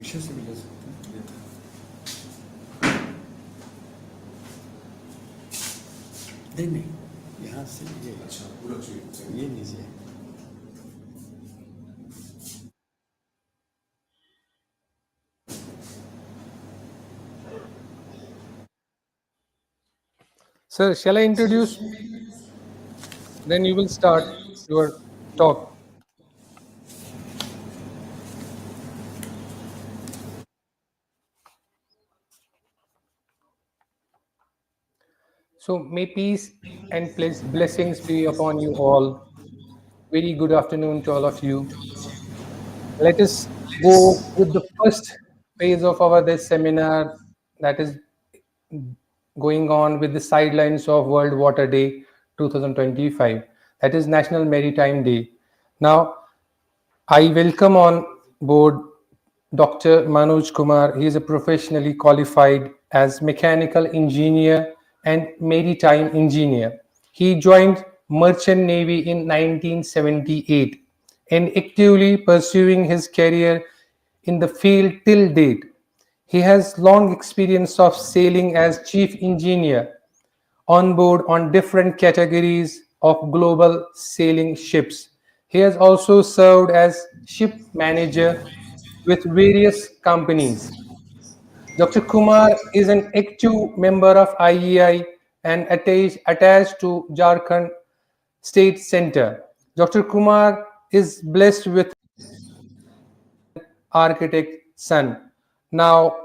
पीछे से भी ले सकते हैं। नहीं यहाँ से ये अच्छा पूरा ये लीजिए। Sir, shall I introduce? Then you will start your talk. So may peace and blessings be upon you all. Very good afternoon to all of you. Let us go with the first phase of our this seminar, that is going on with the sidelines of World Water Day 2025. That is National Maritime Day. Now, I welcome on board Dr. Manoj Kumar. He is a professionally qualified as mechanical engineer and maritime engineer. He joined Merchant Navy in 1978 and actively pursuing his career in the field till date. He has long experience of sailing as chief engineer on board on different categories of global sailing ships. He has also served as ship manager with various companies. Dr. Kumar is an active member of IEI and attached to Jharkhand State Center. Dr. Kumar is blessed with architect son. Now,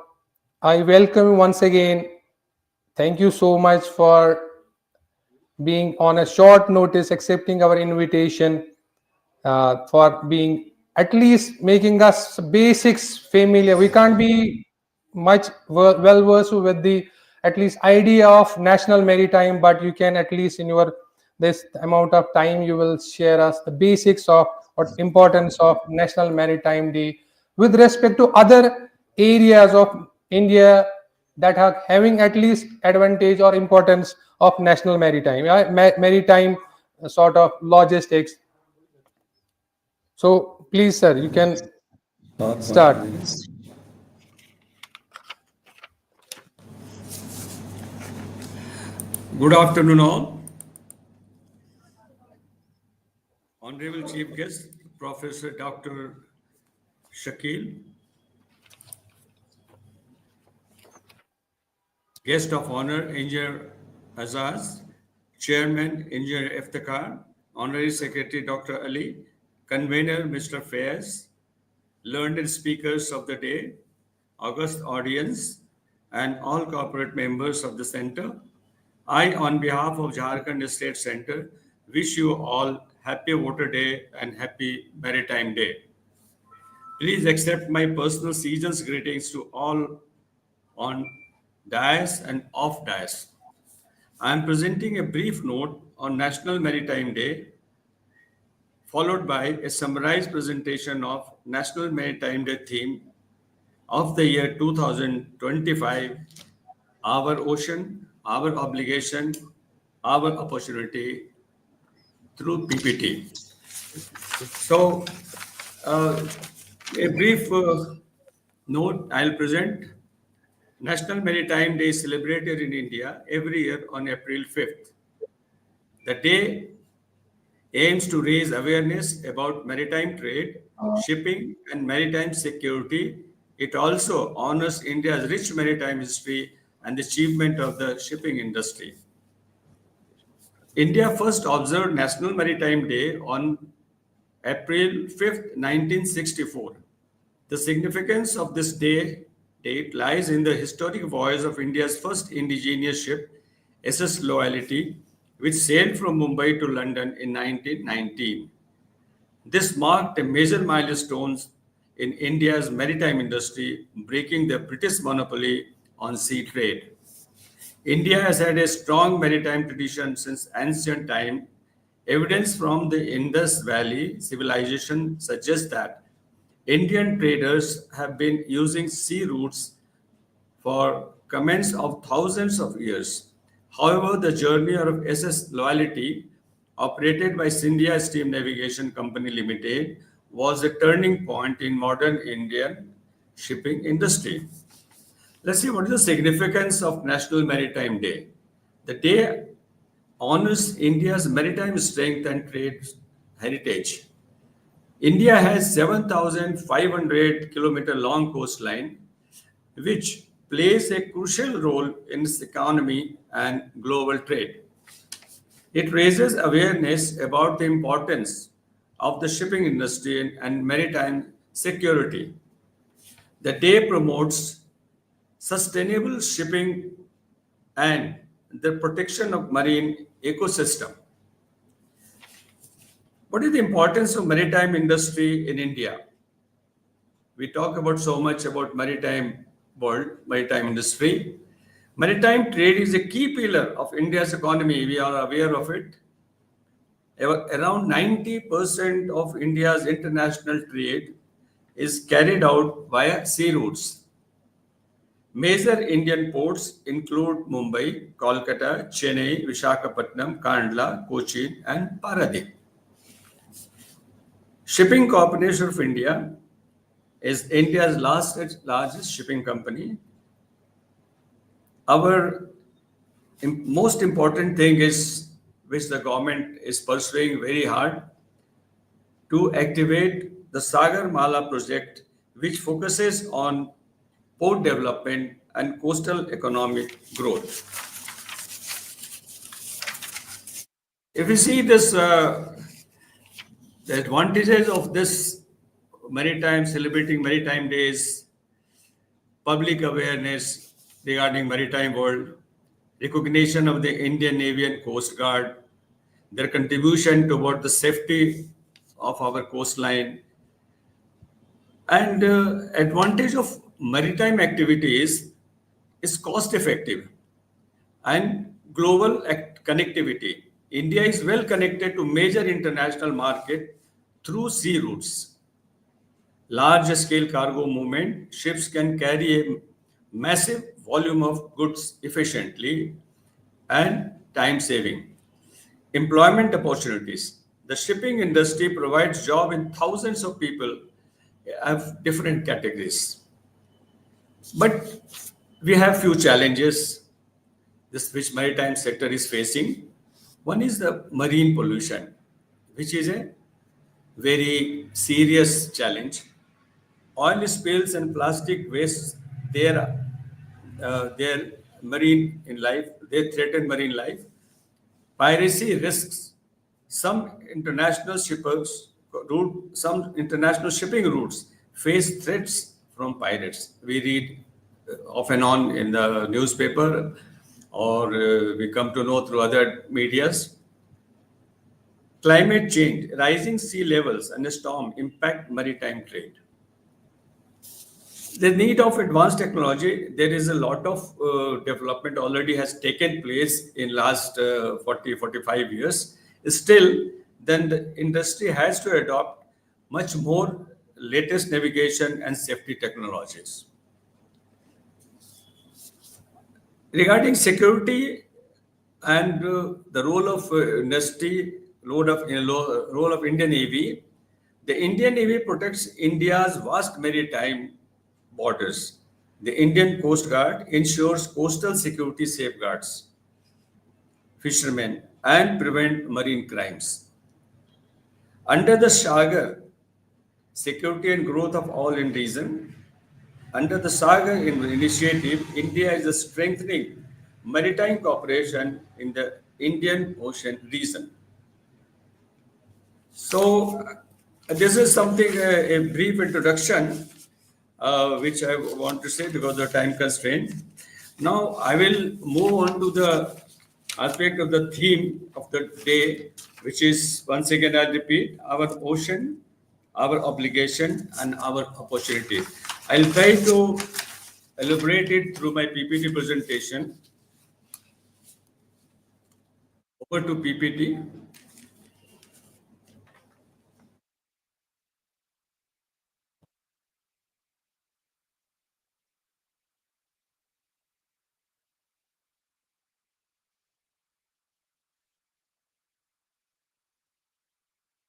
I welcome you once again. Thank you so much for being on a short notice, accepting our invitation, for being at least making us basics familiar. We can't be much well versed with the at least idea of national maritime, but you can at least in your this amount of time you will share us the basics of what importance of National Maritime Day with respect to other areas of India that are having at least advantage or importance of national maritime, maritime sort of logistics. So please, sir, you can start. Good afternoon, all. Honorable Chief Guest, Professor Dr. Shakil. Guest of Honor, Engineer Azaz. Chairman, Engineer Iftikhar. Honorary Secretary, Dr. Ali. Convener, Mr. Faiz. Learned speakers of the day, august audience, and all corporate members of the center. I, on behalf of Jharkhand State Center, wish you all happy Water Day and happy Maritime Day. Please accept my personal season's greetings to all on dais and off dais. I am presenting a brief note on National Maritime Day, followed by a summarized presentation of National Maritime Day theme of the year 2025, our ocean, our obligation, our opportunity through PPT. So, a brief note I'll present. National Maritime Day is celebrated in India every year on April 5th. The day aims to raise awareness about maritime trade, shipping, and maritime security. It also honors India's rich maritime history and the achievement of the shipping industry. India first observed National Maritime Day on April 5th, 1964. The significance of this date lies in the historic voyage of India's first indigenous ship, SS Loyalty, which sailed from Mumbai to London in 1919. This marked a major milestone in India's maritime industry, breaking the British monopoly on sea trade. India has had a strong maritime tradition since ancient time. Evidence from the Indus Valley civilization suggests that Indian traders have been using sea routes for comments of thousands of years. However, the journey of SS Loyalty, operated by Scindia Steam Navigation Company Limited, was a turning point in modern Indian shipping industry. Let's see what is the significance of National Maritime Day. The day honors India's maritime strength and trade heritage. India has 7,500 kilometer long coastline, which plays a crucial role in its economy and global trade. It raises awareness about the importance of the shipping industry and maritime security. The day promotes sustainable shipping and the protection of marine ecosystem. What is the importance of maritime industry in India? We talk about so much about maritime world, maritime industry. Maritime trade is a key pillar of India's economy. We are aware of it. Around 90% of India's international trade is carried out via sea routes. Major Indian ports include Mumbai, Kolkata, Chennai, Visakhapatnam, Kandla, Cochin, and Paradip. Shipping Corporation of India is India's largest shipping company. Our most important thing is, which the government is pursuing very hard, to activate the Sagar Mala project, which focuses on port development and coastal economic growth. If we see this, the advantages of this maritime, celebrating maritime days, public awareness regarding maritime world, recognition of the Indian Navy and Coast Guard, their contribution toward the safety of our coastline, and advantage of maritime activities is cost effective and global connectivity. India is well connected to major international market through sea routes. Large scale cargo movement, ships can carry a massive volume of goods efficiently and time saving. Employment opportunities. The shipping industry provides job in thousands of people of different categories. But we have few challenges this which maritime sector is facing. One is the marine pollution, which is a very serious challenge. Oil spills and plastic waste, their marine in life, they threaten marine life. Piracy risks. Some international shipping routes face threats from pirates. We read off and on in the newspaper, or we come to know through other medias. Climate change, rising sea levels and a storm impact maritime trade. The need of advanced technology, there is a lot of development already has taken place in last 45 years. Still, then the industry has to adopt much more latest navigation and safety technologies. Regarding security and the role of industry, role of Indian Navy, the Indian Navy protects India's vast maritime borders. The Indian Coast Guard ensures coastal security safeguards fishermen and prevent marine crimes. Under the Sagar, security and growth of all in region, under the Sagar initiative, India is strengthening maritime cooperation in the Indian Ocean region. So, this is something, a brief introduction, which I want to say because of time constraint. Now, I will move on to the aspect of the theme of the day, which is, once again, I repeat, our ocean, our obligation, and our opportunity. I'll try to elaborate it through my PPT presentation. Over to PPT.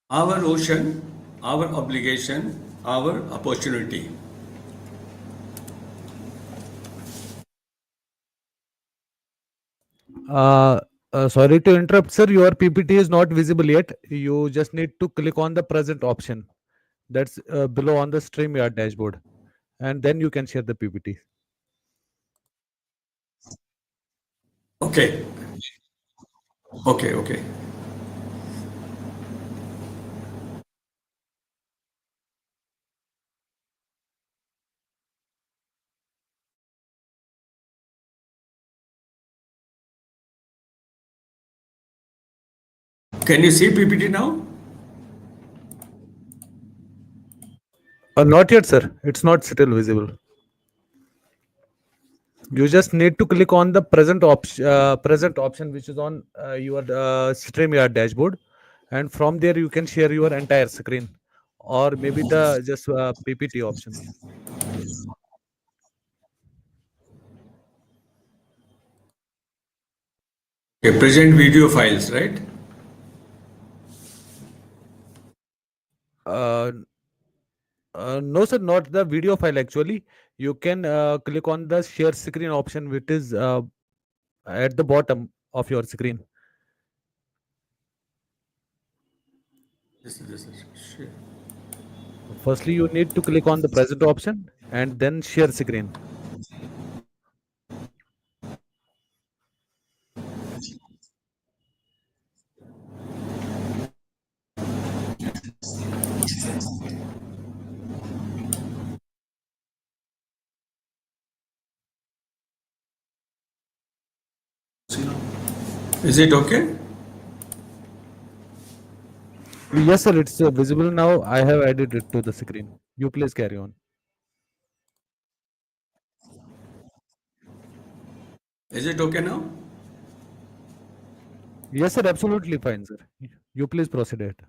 Our ocean, our obligation, our opportunity. Uh, Sorry to interrupt, sir. Your PPT is not visible yet. You just need to click on the present option. That's below on the StreamYard dashboard, and then you can share the PPT. Okay. Okay. Okay. Can you see PPT now? Not yet, sir. It's not still visible. You just need to click on the present option, which is on your StreamYard dashboard, and from there you can share your entire screen, or maybe the just PPT option. Okay. Present video files, right? Uh, no, sir, not the video file. Actually, you can click on the share screen option, which is at the bottom of your screen. This is share. Firstly, you need to click on the present option and then share screen. Is it okay? Yes, sir, it's visible now. I have added it to the screen. You please carry on. Is it okay now? Yes, sir, absolutely fine, sir. You please proceed it.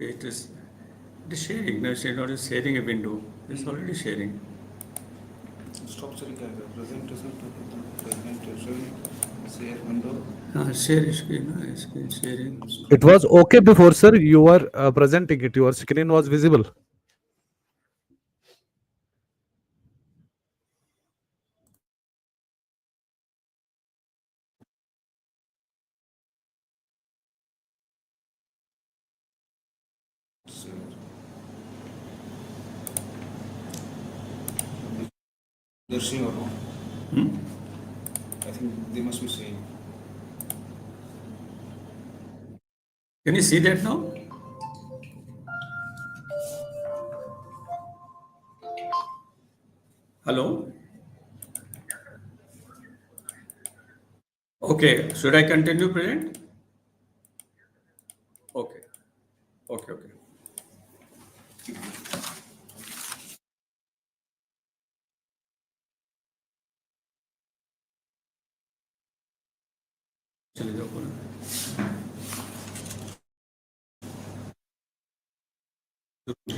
It is. It is sharing. No, it's not sharing a window. It's already sharing. Stop चल क्या है presentation presentation share window Share screen. Screen sharing. It was okay before, sir. You were presenting it. Your screen was visible. they're seeing or not. I think they must be seeing. Can you see that now? Hello? Okay. Should I continue, President? Okay. Okay. Okay. चले जाओ पूरा।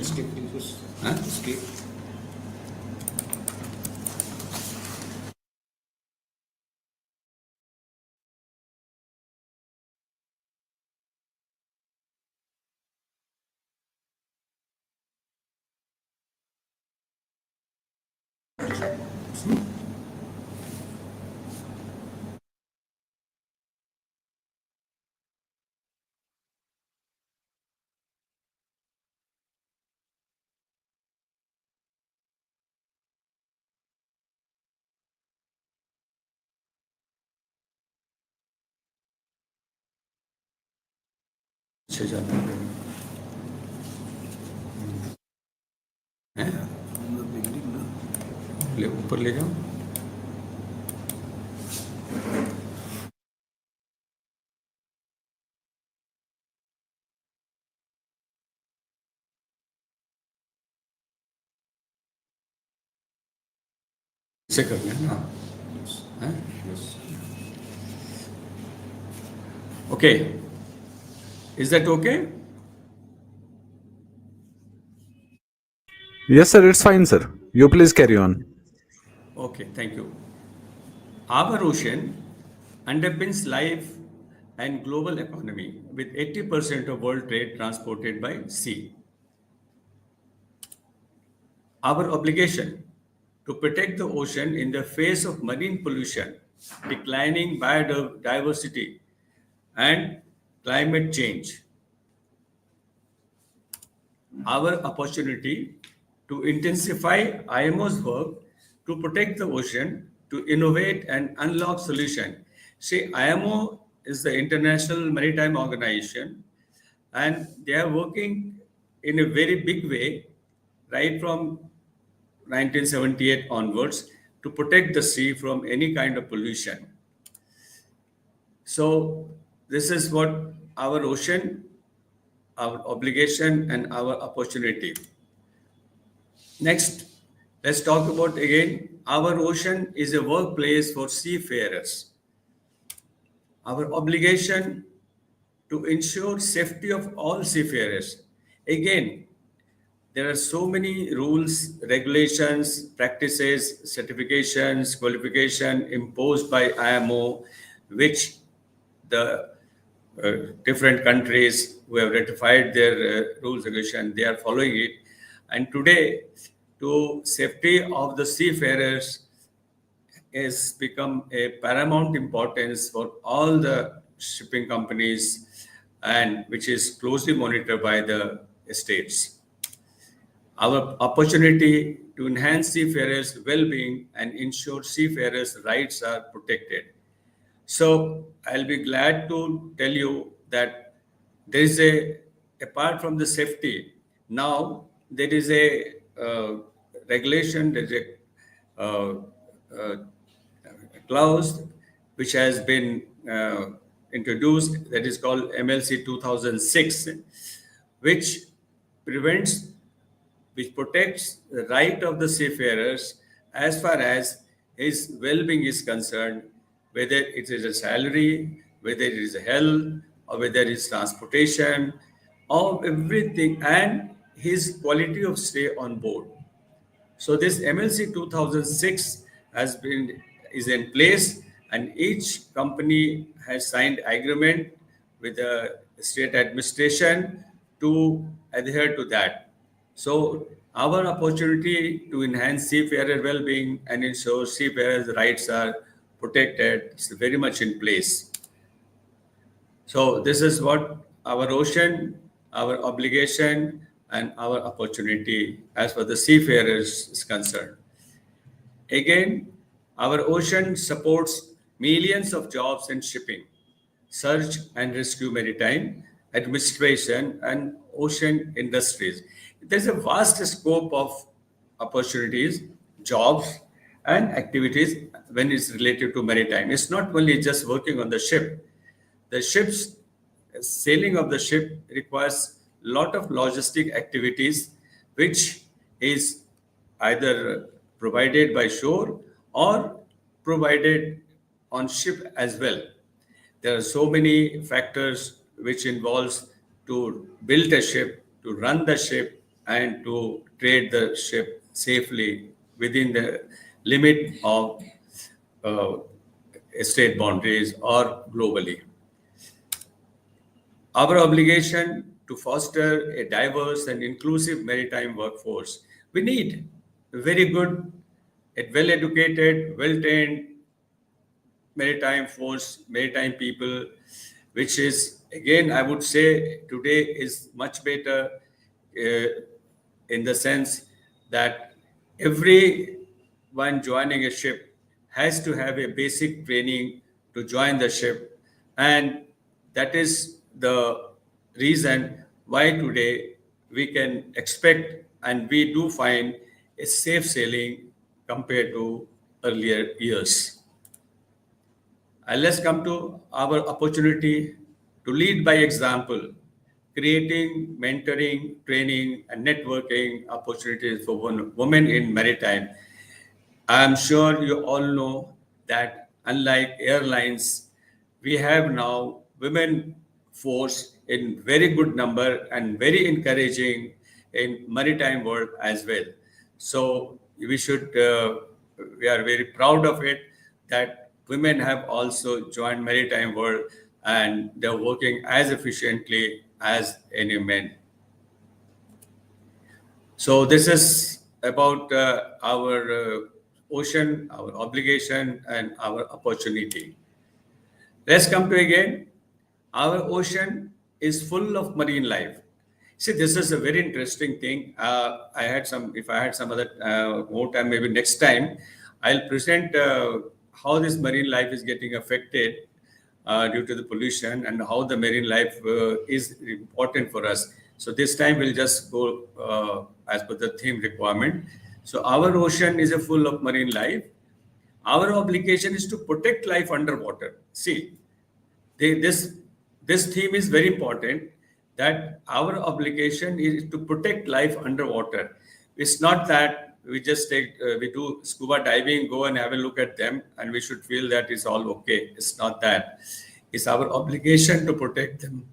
Escape, please. हाँ? Escape. पीछे जाना है। हैं? From the beginning, no? ले ऊपर ले जाओ। इसे करना है ना? Yes. हैं? Yes. Okay, is that okay? Yes, sir. It's fine, sir. You please carry on. Okay, thank you. Our ocean underpins life and global economy with 80% of world trade transported by sea. Our obligation to protect the ocean in the face of marine pollution, declining biodiversity, and climate change. Our opportunity to intensify IMO's work to protect the ocean, to innovate and unlock solutions. See, IMO is the International Maritime Organization, and they are working in a very big way right from 1978 onwards to protect the sea from any kind of pollution. So, this is what our ocean, our obligation, and our opportunity. Next, let's talk about again our ocean is a workplace for seafarers. Our obligation to ensure safety of all seafarers. Again, there are so many rules, regulations, practices, certifications, qualification imposed by IMO, which the different countries who have ratified their rules regulation, they are following it. And today, to safety of the seafarers has become a paramount importance for all the shipping companies and which is closely monitored by the states. Our opportunity to enhance seafarers' well-being and ensure seafarers' rights are protected. So I'll be glad to tell you that there is apart from the safety, now there is a regulation, there is uh, uh, clause which has been introduced that is called MLC 2006, which prevents which protects the right of the seafarers as far as his well-being is concerned, whether it is a salary, whether it is a health, or whether it is transportation, or everything, and his quality of stay on board. So this MLC 2006 has been is in place, and each company has signed agreement with the state administration to adhere to that. So our opportunity to enhance seafarer well-being and ensure seafarers' rights are protected is very much in place. So this is what our ocean, our obligation, and our opportunity as far the seafarers is concerned. Again, our ocean supports millions of jobs in shipping, search and rescue maritime, administration, and ocean industries. There's a vast scope of opportunities, jobs, and activities when it's related to maritime. It's not only just working on the ship. The ship's sailing of the ship requires a lot of logistic activities, which is either provided by shore or provided on ship as well. There are so many factors which involves to build a ship, to run the ship, and to trade the ship safely within the limit of uh, state boundaries or globally. Our obligation to foster a diverse and inclusive maritime workforce. We need a very good, a well-educated, well-trained maritime force, maritime people, which is, again, I would say today is much better uh, in the sense that everyone joining a ship has to have a basic training to join the ship. And that is the reason why today we can expect and we do find a safe sailing compared to earlier years. And let's come to our opportunity to lead by example, creating mentoring, training, and networking opportunities for women in maritime. I'm sure you all know that unlike airlines, we have now women force in very good number and very encouraging in maritime world as well. So we are very proud of it that women have also joined maritime world and they're working as efficiently as any men. So this is about our ocean, our obligation, and our opportunity. Let's come to again. Our ocean is full of marine life. See, this is a very interesting thing. If I had some other more time, maybe next time, I'll present how this marine life is getting affected due to the pollution and how the marine life is important for us. So this time we'll just go as per the theme requirement. So our ocean is a full of marine life. Our obligation is to protect life underwater. See, this theme is very important that our obligation is to protect life underwater. It's not that we just we do scuba diving, go and have a look at them, and we should feel that it's all okay. It's not that. It's our obligation to protect them,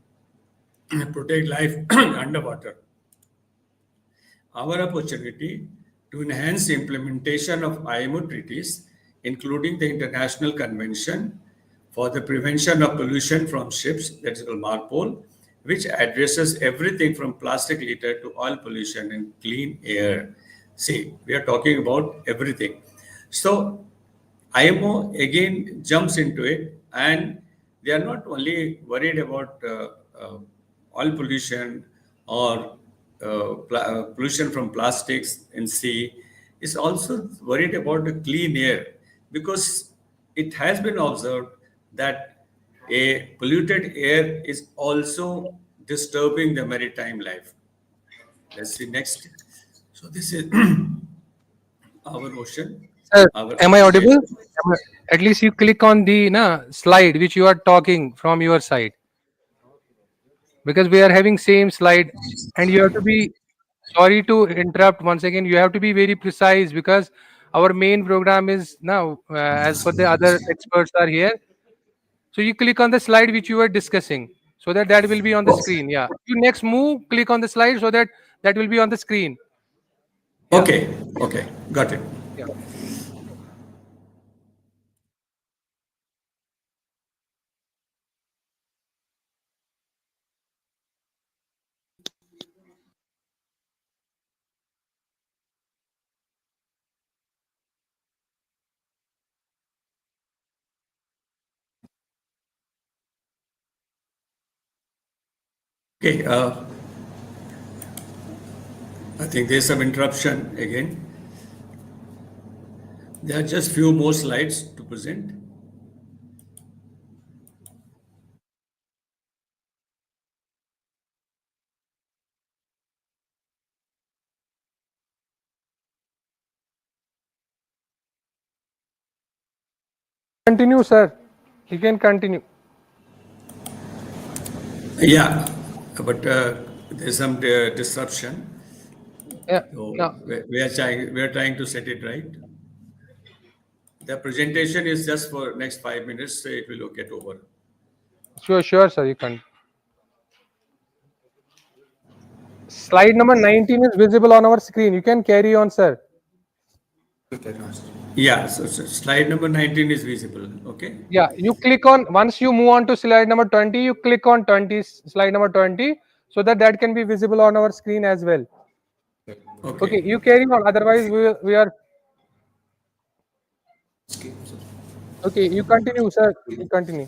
protect life underwater. Our opportunity to enhance the implementation of IMO treaties, including the International Convention for the Prevention of Pollution from Ships, that is called MARPOL, which addresses everything from plastic litter to oil pollution and clean air. See, we are talking about everything. So IMO again jumps into it, and they are not only worried about oil pollution or pollution from plastics in sea, is also worried about the clean air, because it has been observed that a polluted air is also disturbing the maritime life. Let's see next. So this is our ocean, Sir, our am I audible? obligation. At least you click on the slide which you are talking from your side, because we are having same slide, and you have to be, sorry to interrupt once again, you have to be very precise, because our main program is now as per the other experts are here. So you click on the slide which you were discussing, so that that will be on the screen. Yeah, you next move, click on the slide so that that will be on the screen. Yeah, Okay, okay, got it. yeah. Okay, I think there's some interruption again. There are just few more slides to present. Continue, sir. You can continue. Yeah, but there's some disruption. Yeah. So Now, we are trying to set it right. The presentation is just for next 5 minutes, so it will get over. sure, sure, sir. You can. Slide number 19 is visible on our screen. You can carry on, sir. Yeah, so slide number 19 is visible. Okay. Yeah, you click on, once you move on to slide number 20, you click on slide number 20, so that that can be visible on our screen as well. Okay, Okay. you carry on. Otherwise, we are Skip, sir. okay. You continue, sir. You continue.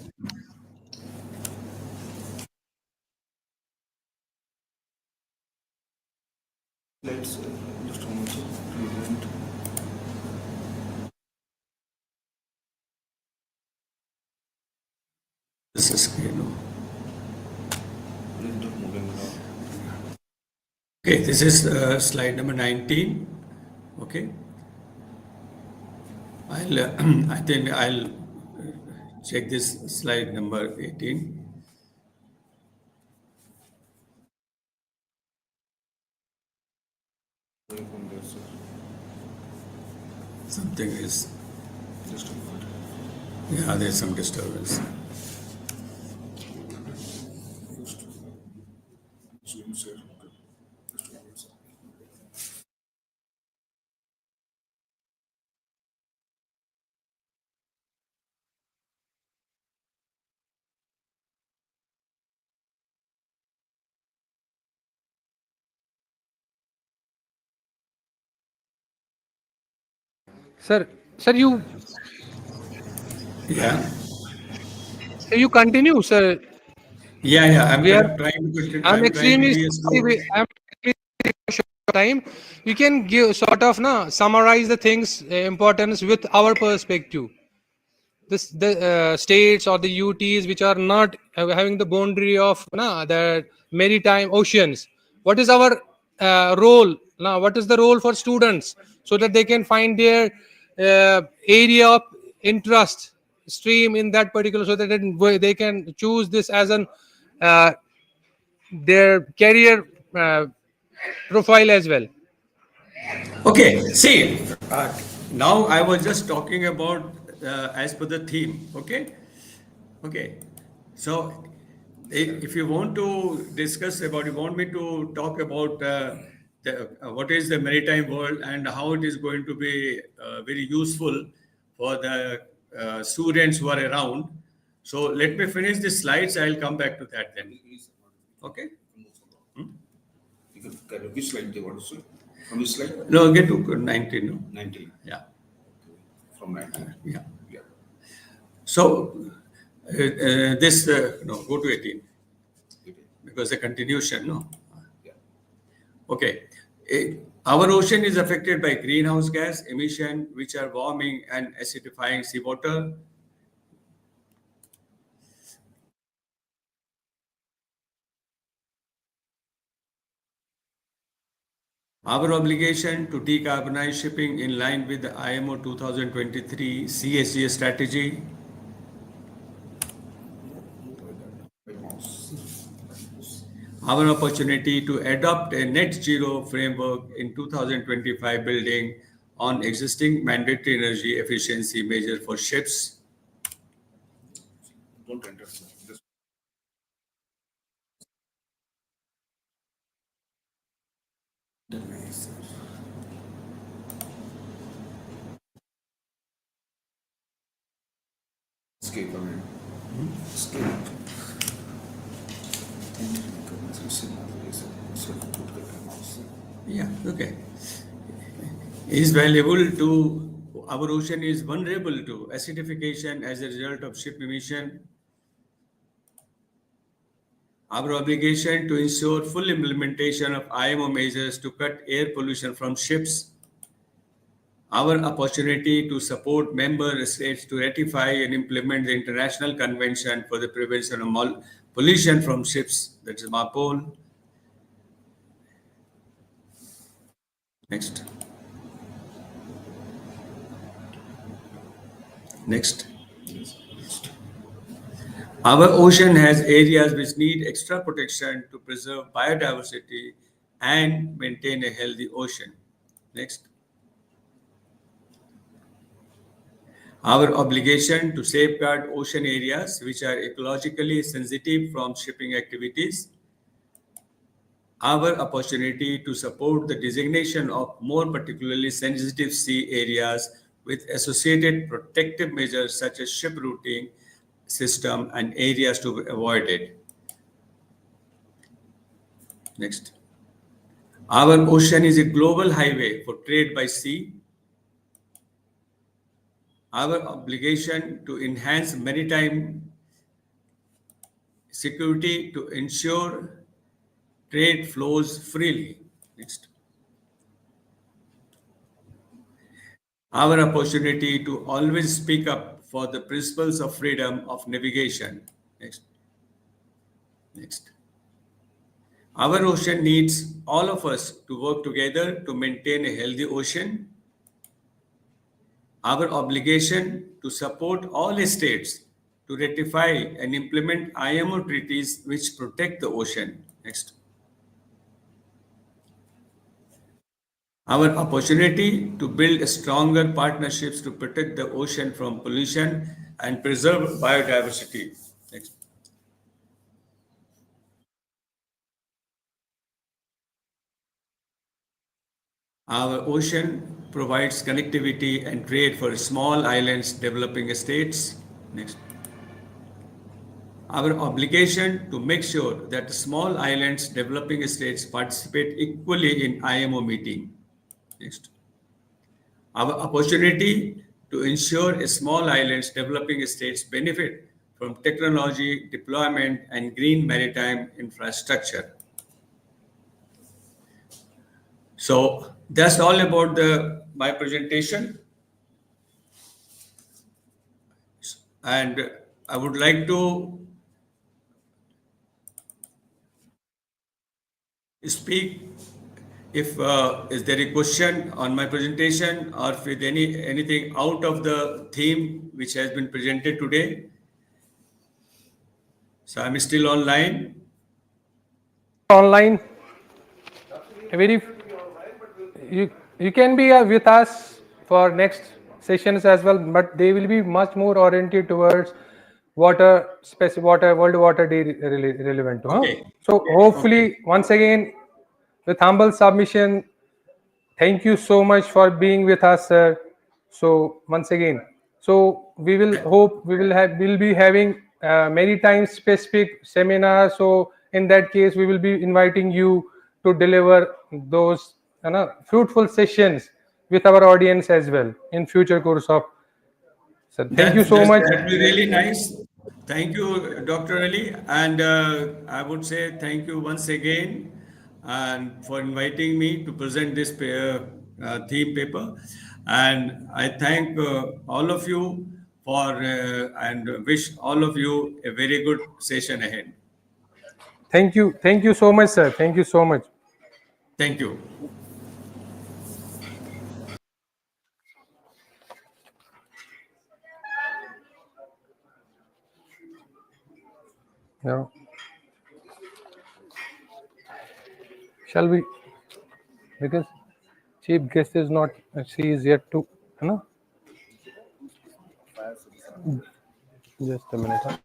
Let's just a moment, sir. Present. This is Present of moving now. okay. This is slide number 19. Okay. I think I'll check this slide number 18. Going from there, sir. Something is, Just a moment. yeah, there's some disturbance. Sir, sir, Yeah. you continue, sir. Yeah. We are. Trying to continue. I'm I'm trying to extremely be as sorry. slow. I'm short time. We can give sort of summarize the things importance with our perspective. The states or the UTs which are not having the boundary of the maritime oceans. What is our role now? What is the role for students so that they can find their area of interest stream in that particular, so that they can choose this as an uh, their career profile as well. Okay, see, now I was just talking about as per the theme. Okay. So, if you want to discuss about, you want me to talk about what is the maritime world and how it is going to be very useful for the students who are around. So, let me finish the slides. I'll come back to that then. Okay. You can, which slide they want to see? From which slide? No, get to 19. No? 19. Yeah. From 19. Yeah. Yeah. So, no, go to 18 because the continuation, no? Yeah. Okay. Our ocean is affected by greenhouse gas emission, which are warming and acidifying seawater. Our obligation to decarbonize shipping in line with the IMO 2023 CSG strategy. Our opportunity to adopt a net zero framework in 2025, building on existing mandatory energy efficiency measures for ships. Don't enter. Just escape. I mean, escape. Yeah, okay. Is valuable to our ocean is vulnerable to acidification as a result of ship emission. Our obligation to ensure full implementation of IMO measures to cut air pollution from ships. Our opportunity to support member states to ratify and implement the International Convention for the Prevention of Pollution from Ships, that is MAPOL. Next. Next. Our ocean has areas which need extra protection to preserve biodiversity and maintain a healthy ocean. Next. Our obligation to safeguard ocean areas which are ecologically sensitive from shipping activities. Our opportunity to support the designation of more particularly sensitive sea areas with associated protective measures such as ship routing system and areas to be avoided. Next. Our ocean is a global highway for trade by sea. Our obligation to enhance maritime security to ensure trade flows freely. Next. Our opportunity to always speak up for the principles of freedom of navigation. Next. Next. Our ocean needs all of us to work together to maintain a healthy ocean. Our obligation to support all states to ratify and implement IMO treaties which protect the ocean. Next. Our opportunity to build stronger partnerships to protect the ocean from pollution and preserve biodiversity. Next. Our ocean provides connectivity and trade for small islands, developing states. Next. Our obligation to make sure that small islands, developing states participate equally in IMO meeting. Next. Our opportunity to ensure small islands developing states benefit from technology deployment and green maritime infrastructure. So that's all about my presentation. And I would like to speak if is there a question on my presentation or with anything out of the theme which has been presented today. So I'm still online. Online, very you can be with us for next sessions as well, but they will be much more oriented towards water world water day relevant to, huh? Okay. So Okay. hopefully once again with humble submission, thank you so much for being with us, sir. So once again, so we will hope we'll be having many times specific seminars. So in that case, we will be inviting you to deliver those fruitful sessions with our audience as well in future course of. Sir, thank you so much. That'd be really nice. Thank you, Dr. Ali, and I would say thank you once again and for inviting me to present this theme paper. And I thank all of you for and wish all of you a very good session ahead. Thank you so much, sir. Thank you so much. Thank you. Yeah. Shall we? Because chief guest is not. She is yet to. Just a minute. Huh?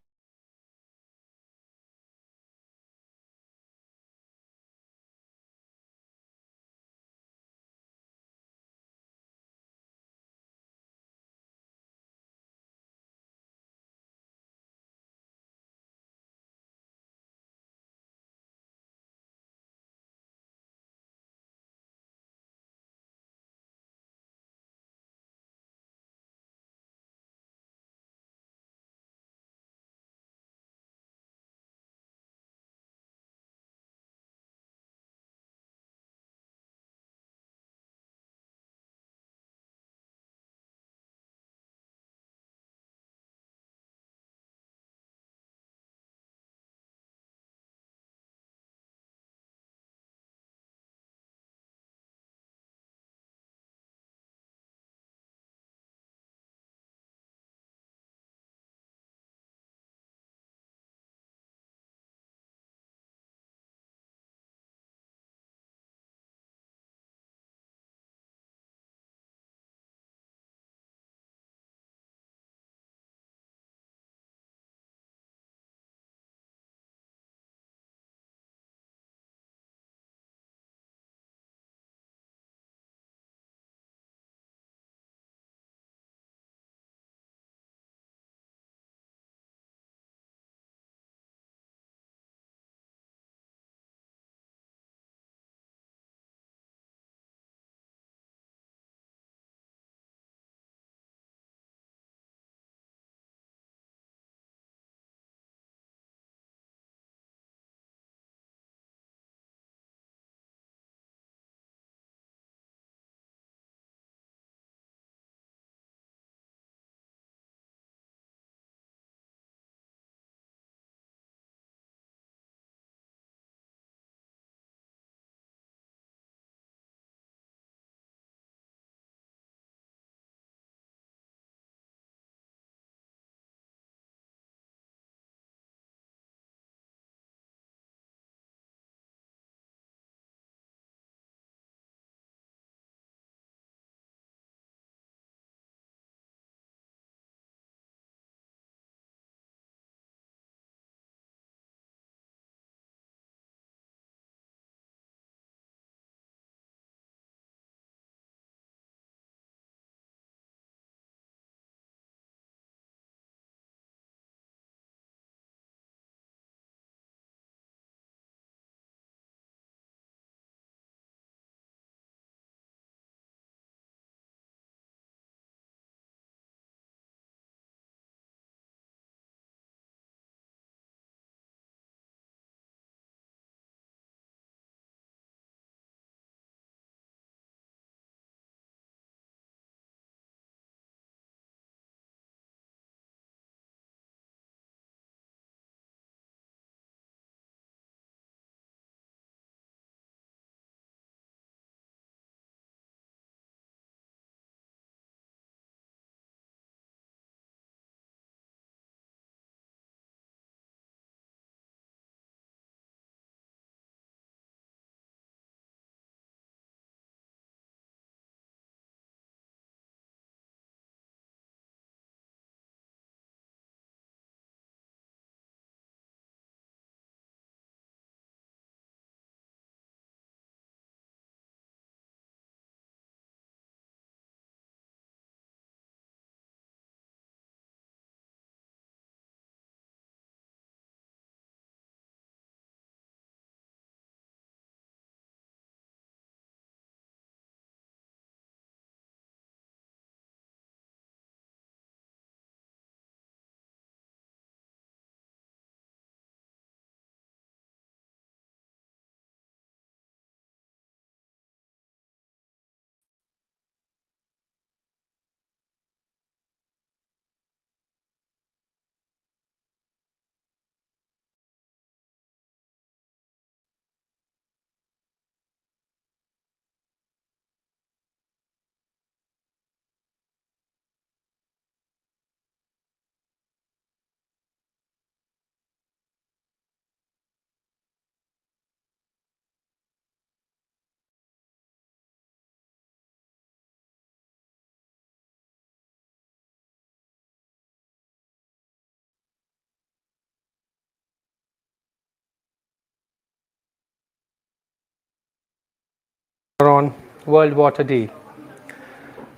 on World Water Day.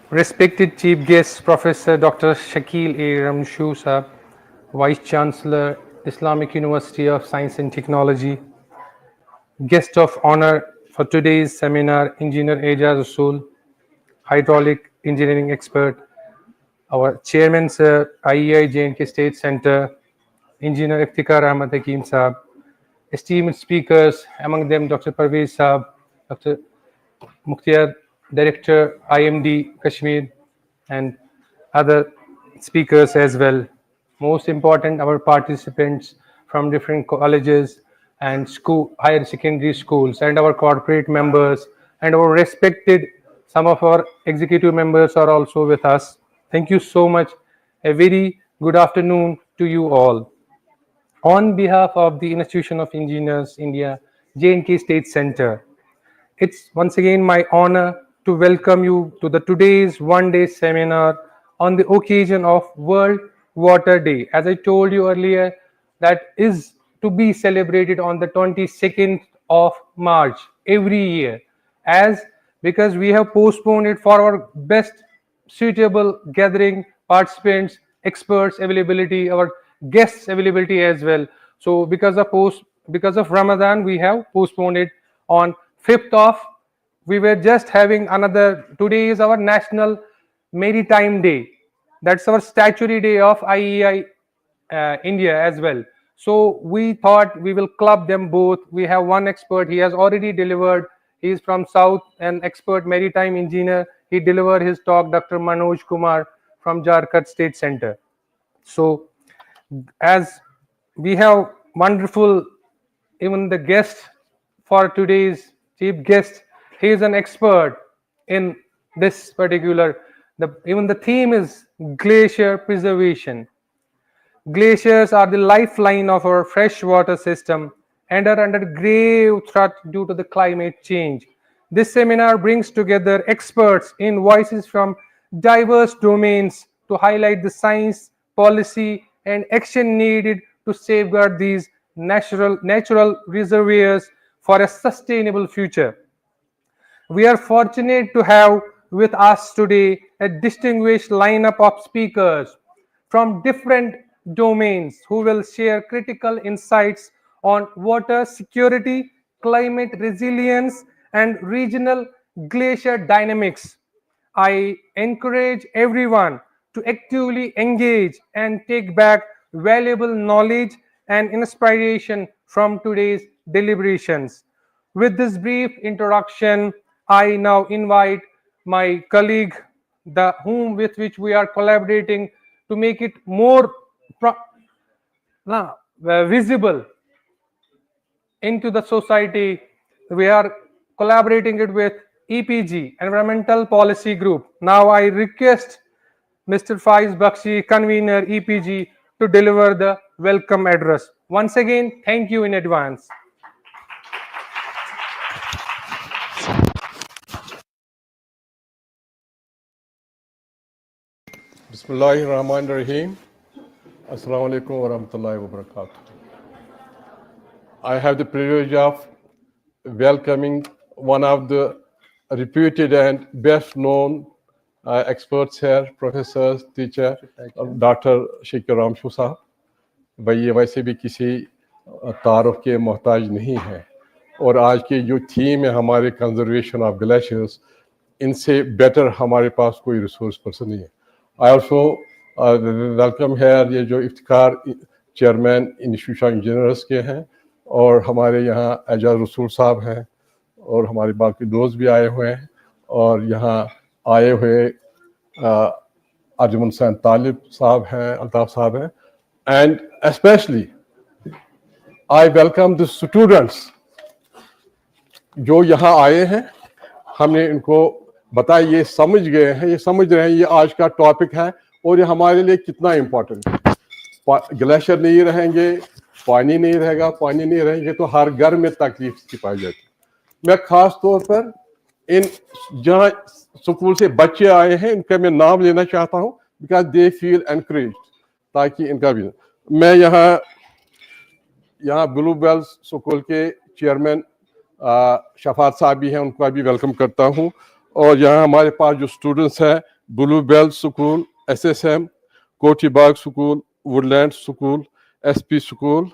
Respected Chief Guest Professor Dr. Shakil A. Ramshu Sahab, Vice Chancellor, Islamic University of Science and Technology, guest of honor for today's seminar, Engineer Ejaz Rasool, hydraulic engineering expert, our Chairman Sir, IEI J&K State Center, Engineer Iftikhar Ahmad Hakim Sahab, esteemed speakers, among them Dr. Parvez Sahab, Dr. Mukhtiar, Director, IMD Kashmir, and other speakers as well. Most important, our participants from different colleges and school, higher secondary schools, and our corporate members, and our respected, some of our executive members are also with us. Thank you so much. A very good afternoon to you all. On behalf of the Institution of Engineers India, J&K State Center, it's once again my honor to welcome you to the today's one-day seminar on the occasion of World Water Day. As I told you earlier, that is to be celebrated on the 22nd of March every year, as because we have postponed it for our best suitable gathering, participants, experts availability, our guests availability as well. So because of Ramadan, we have postponed it on 5th of. We were just having another. Today is our National Maritime Day. That's our statutory day of IEI India as well. So we thought we will club them both. We have one expert. He has already delivered. He is from South, an expert maritime engineer. He delivered his talk, Dr. Manoj Kumar from Jharkhand State Center. So as we have wonderful, even the guest for today's chief guest, he is an expert in this particular, even the theme is glacier preservation. Glaciers are the lifeline of our freshwater system and are under grave threat due to the climate change. This seminar brings together experts in voices from diverse domains to highlight the science, policy, and action needed to safeguard these natural reservoirs for a sustainable future. We are fortunate to have with us today a distinguished lineup of speakers from different domains who will share critical insights on water security, climate resilience, and regional glacier dynamics. I encourage everyone to actively engage and take back valuable knowledge and inspiration from today's deliberations. With this brief introduction, I now invite my colleague, the whom with which we are collaborating to make it more visible into the society. We are collaborating it with EPG, Environmental Policy Group. Now I request Mr. Faiz Bakshi, convener EPG, to deliver the welcome address. Once again, thank you in advance. Bismillahirrahmanirrahim. Assalamu alaikum wa rahmatullahi wa barakatuh. I have the privilege of welcoming one of the reputed and best known experts here, professors, teacher, Dr. Shakil Ramshu साहब. भाई ये वैसे भी किसी तारुफ के मोहताज नहीं है और आज की जो थीम है हमारे कंजर्वेशन ऑफ ग्लेशियर्स, इनसे बेटर हमारे पास कोई रिसोर्स पर्सन नहीं है. I also वेलकम हेयर ये जो इफ्तिखार चेयरमैन इंस्टीट्यूशन इंजीनियर्स के हैं और हमारे यहाँ एजाज रसूल साहब हैं और हमारे बाकी दोस्त भी आए हुए हैं और यहाँ आए हुए अर्जुमन सैन तालिब साहब हैं, अल्ताफ़ साहब हैं. And specially I welcome the students जो यहाँ आए हैं. हमने इनको बताया, ये समझ गए हैं, ये समझ रहे हैं ये आज का टॉपिक है और ये हमारे लिए कितना इम्पोर्टेंट है. ग्लेशियर नहीं रहेंगे, पानी नहीं रहेगा, पानी नहीं रहेंगे तो हर घर में तकलीफ की पाई जाती. मैं खास तौर पर इन जहाँ स्कूल से बच्चे आए हैं इनका मैं नाम लेना चाहता हूँ, बिकॉज दे फील एनकरेज, ताकि इनका भी. मैं यहाँ ब्लू बेल्स स्कूल के चेयरमैन शफात साहब भी हैं, उनको भी वेलकम करता हूँ। और यहाँ हमारे पास जो स्टूडेंट्स हैं, blue bell school, SSM, Kothi Bagh school, Woodland school, SP school,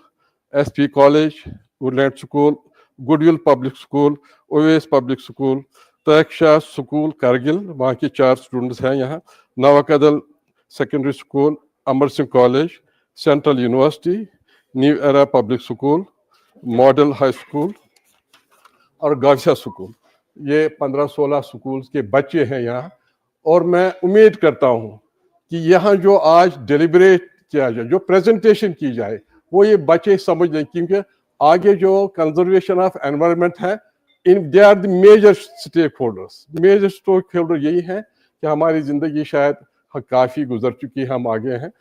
SP college, Woodland school, Goodwill public school, Owais public school, तयक्षा स्कूल करगिल, वहाँ के 4 स्टूडेंट्स हैं यहाँ, Nawakadal secondary school, Amar Singh college, central university, new era public school, model high school और गाविसा school. ये 15-16 schools के बच्चे हैं यहाँ। और मैं उम्मीद करता हूँ कि यहाँ जो आज डिलिब्रेट किया जाए, जो प्रेजेंटेशन की जाए, वो ये बच्चे समझ लें, क्योंकि आगे जो कंजर्वेशन ऑफ एनवायरनमेंट है, in they are the major stakeholders. Major stakeholder यही है कि हमारी ज़िंदगी शायद काफ़ी गुजर चुकी है, हम आगे हैं।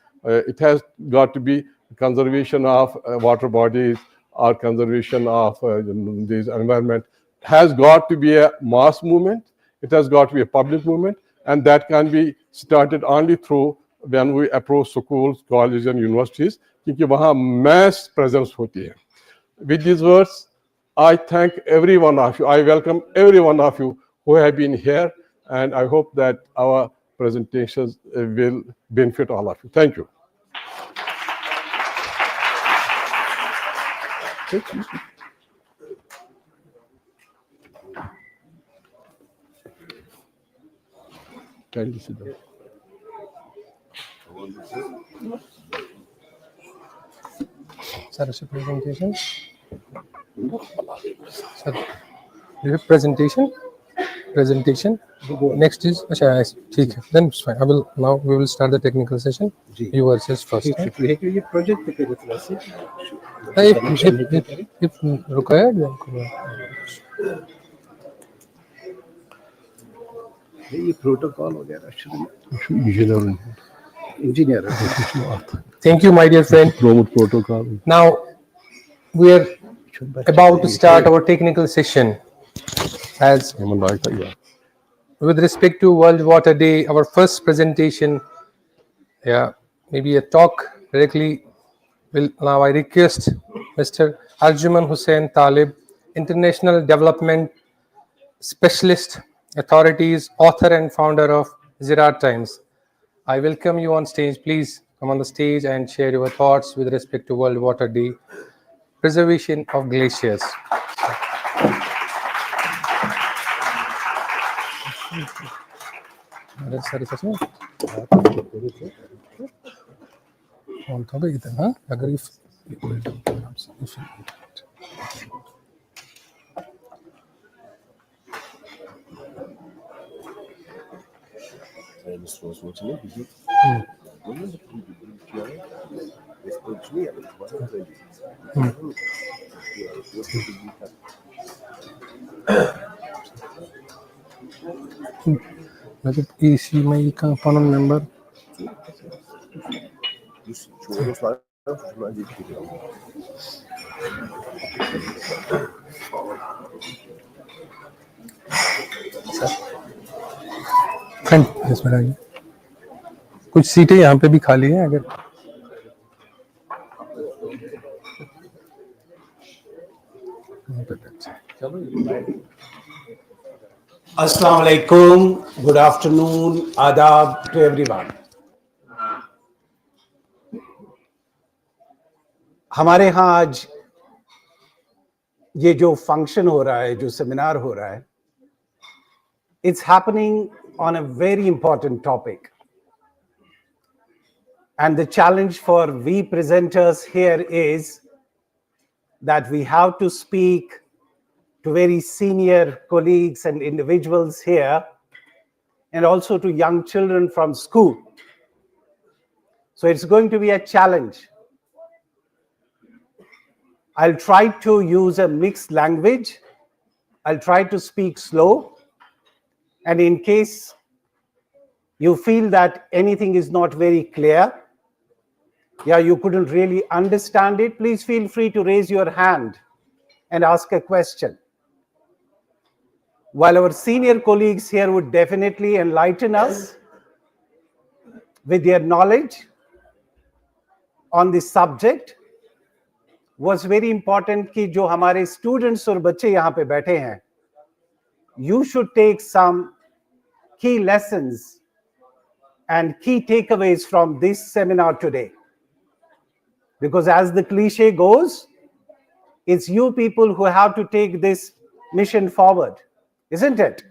It has got to be conservation of water bodies or conservation of this environment has got to be a mass movement. It has got to be a public movement, and that can be started only through when we approach schools, colleges, and universities, क्योंकि वहाँ mass presence होती है. With these words, I thank every one of you. I welcome every one of you who have been here, and I hope that our presentations will benefit all of you. Thank you. Kindly sit down. Sir, is presentation? Sir, do you have presentation? Presentation. Next is ठीक है. Then it's fine. Now we will start the technical session. You are just first. ये project पे करे थोड़ा सा if required then ये protocol वगैरह शुरू engineer Thank you, my dear friend. Promote protocol. Now we are about to start our technical session. As with respect to World Water Day, our first presentation, maybe a talk directly. Now I request Mr. Arjuman Hussain Talib, International Development Specialist, Authorities, author and founder of Ziraat Times. I welcome you on stage. Please come on the stage and share your thoughts with respect to World Water Day, preservation of glaciers. मतलब इसी में का phone number इसमें आइए कुछ सीटें यहाँ पे भी खाली हैं अगर अस्सलाम वालेकुम, गुड आफ्टरनून, आदाब टू एवरीवन। हमारे यहाँ आज ये जो फंक्शन हो रहा है, जो सेमिनार हो रहा है, it's happening on a very important topic, and the challenge for we presenters here is that we have to speak to very senior colleagues and individuals here, and also to young children from school. So it's going to be a challenge. I'll try to use a mixed language. I'll try to speak slow. And in case you feel that anything is not very clear, you couldn't really understand it, please feel free to raise your hand and ask a question. While our senior colleagues here would definitely enlighten us with their knowledge on this subject, was very important कि जो हमारे students और बच्चे यहाँ पे बैठे हैं, you should take some key lessons and key takeaways from this seminar today. Because as the cliche goes, it's you people who have to take this mission forward, isn't it?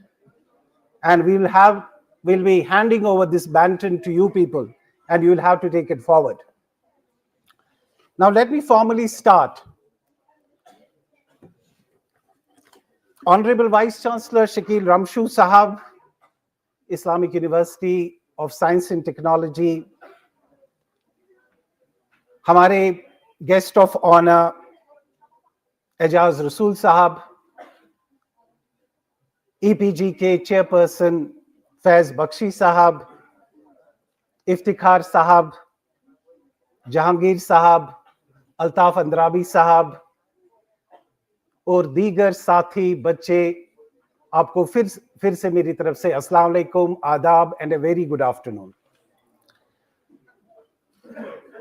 And we'll be handing over this baton to you people, and you'll have to take it forward. Now let me formally start. Honorable Vice Chancellor Shakil Ramshu Sahab, Islamic University of Science and Technology, हमारे guest of honor Ejaz Rasool Sahab, EPG के chairperson Faiz Bakshi Sahab, Iftikhar Sahab, Jahangir Sahab, Altaf Andrabi Sahab और दीगर साथी बच्चे, आपको फिर से मेरी तरफ से अस्सलाम वालेकुम, आदाब, and a very good afternoon.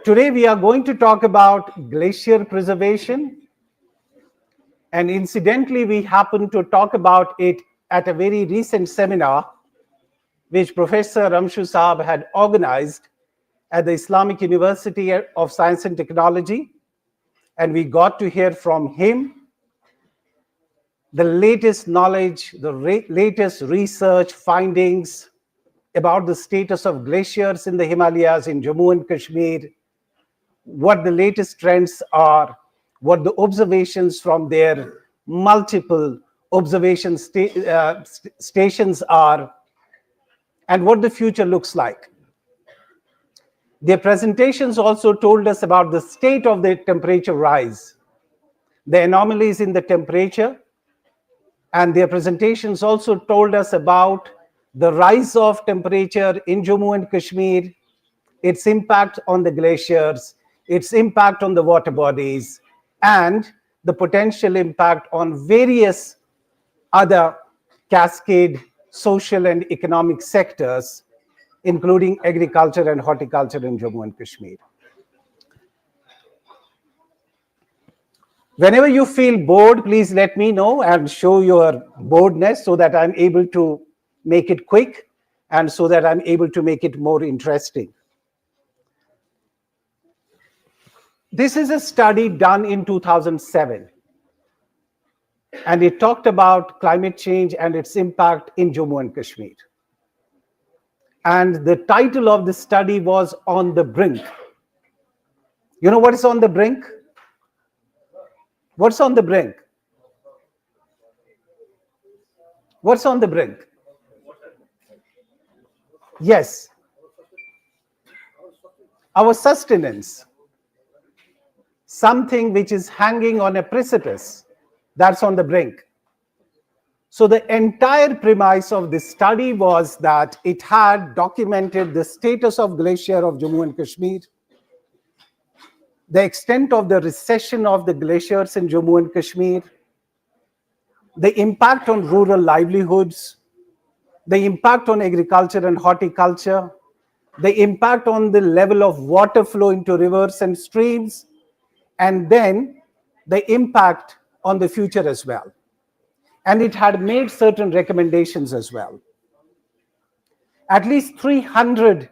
Today we are going to talk about glacier preservation, and incidentally we happen to talk about it at a very recent seminar which Professor Ramshu Sahab had organized at the Islamic University of Science and Technology, and we got to hear from him the latest knowledge, the latest research findings about the status of glaciers in the Himalayas in Jammu and Kashmir, what the latest trends are, what the observations from their multiple observation stations are, and what the future looks like. Their presentations also told us about the state of the temperature rise, the anomalies in the temperature, and their presentations also told us about the rise of temperature in Jammu and Kashmir, its impact on the glaciers, its impact on the water bodies, and the potential impact on various other cascade social and economic sectors, including agriculture and horticulture in Jammu and Kashmir. Whenever you feel bored, please let me know and show your boredness so that I'm able to make it quick and so that I'm able to make it more interesting. This is a study done in 2007, and it talked about climate change and its impact in Jammu and Kashmir. And the title of the study was On the Brink. You know what is on the brink? What's on the brink? What's on the brink? Yes. Our sustenance. Something which is hanging on a precipice. That's on the brink. So the entire premise of this study was that it had documented the status of glacier of Jammu and Kashmir, the extent of the recession of the glaciers in Jammu and Kashmir, the impact on rural livelihoods, the impact on agriculture and horticulture, the impact on the level of water flow into rivers and streams, and then the impact on the future as well. And it had made certain recommendations as well. At least 300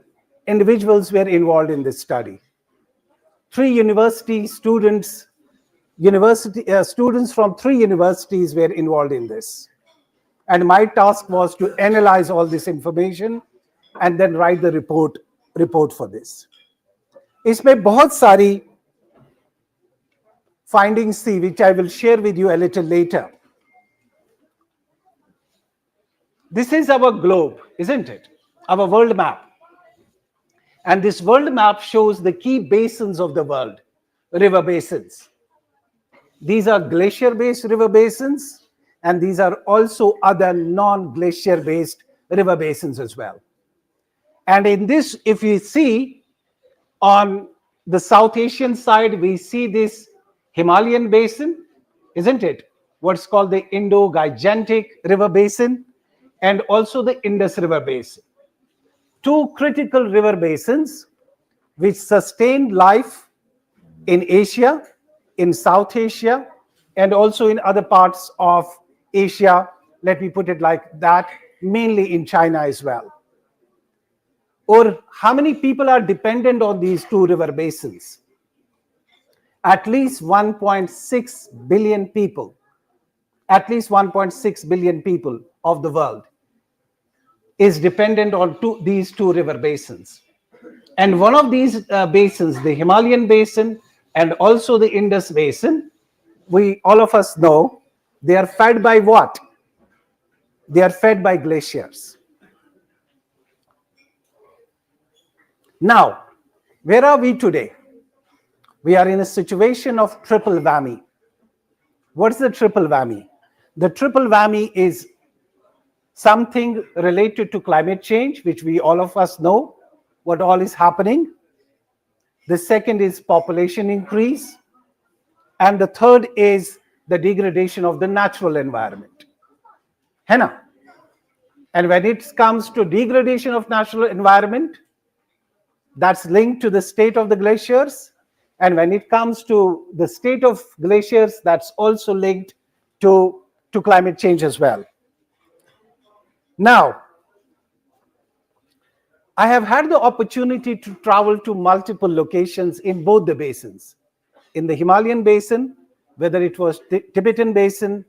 individuals were involved in this study. 3 university students, students from 3 universities were involved in this. And my task was to analyze all this information and then write the report for this. इसमें बहुत सारी findings थी, which I will share with you a little later. This is our globe, isn't it? Our world map. And this world map shows the key basins of the world, river basins. These are glacier-based river basins, and these are also other non-glacier-based river basins as well. And in this, if you see, on the South Asian side, we see this Himalayan basin, isn't it? What's called the Indo-Gangetic River Basin, and also the Indus River Basin. 2 critical river basins which sustained life in Asia in South Asia, and also in other parts of Asia, let me put it like that, mainly in China as well. Or how many people are dependent on these two river basins? At least 1.6 billion people, at least 1.6 billion people of the world is dependent on these two river basins. And one of these basins, the Himalayan basin and also the Indus basin, all of us know, they are fed by what? They are fed by glaciers. Now, where are we today? We are in a situation of triple whammy. What's the triple whammy? The triple whammy is something related to climate change, which all of us know what all is happening. The second is population increase. And the third is the degradation of the natural environment. Henna. And when it comes to degradation of natural environment, that's linked to the state of the glaciers. And when it comes to the state of glaciers, that's also linked to climate change as well. Now, I have had the opportunity to travel to multiple locations in both the basins. In the Himalayan basin, whether it was Tibetan basin,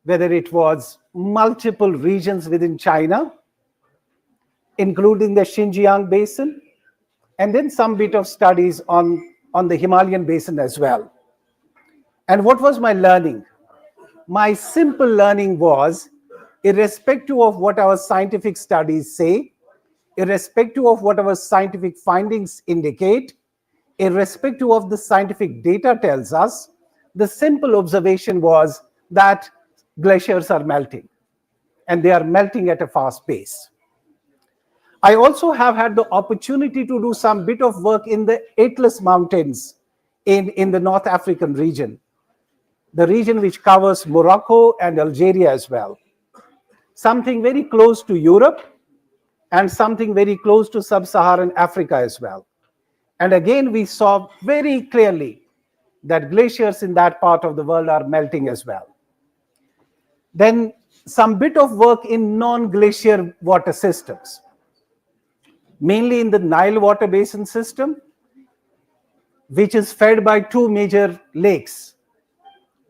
whether it was multiple regions within China, including the Xinjiang basin, and then some bit of studies on the Himalayan basin as well. And what was my learning? My simple learning was, irrespective of what our scientific studies say, irrespective of what our scientific findings indicate, irrespective of the scientific data tells us, the simple observation was that glaciers are melting, and they are melting at a fast pace. I also have had the opportunity to do some bit of work in the Atlas Mountains in the North African region, the region which covers Morocco and Algeria as well. Something very close to Europe and something very close to sub-Saharan Africa as well. And again, we saw very clearly that glaciers in that part of the world are melting as well. Then some bit of work in non-glacier water systems, mainly in the Nile water basin system, which is fed by two major lakes.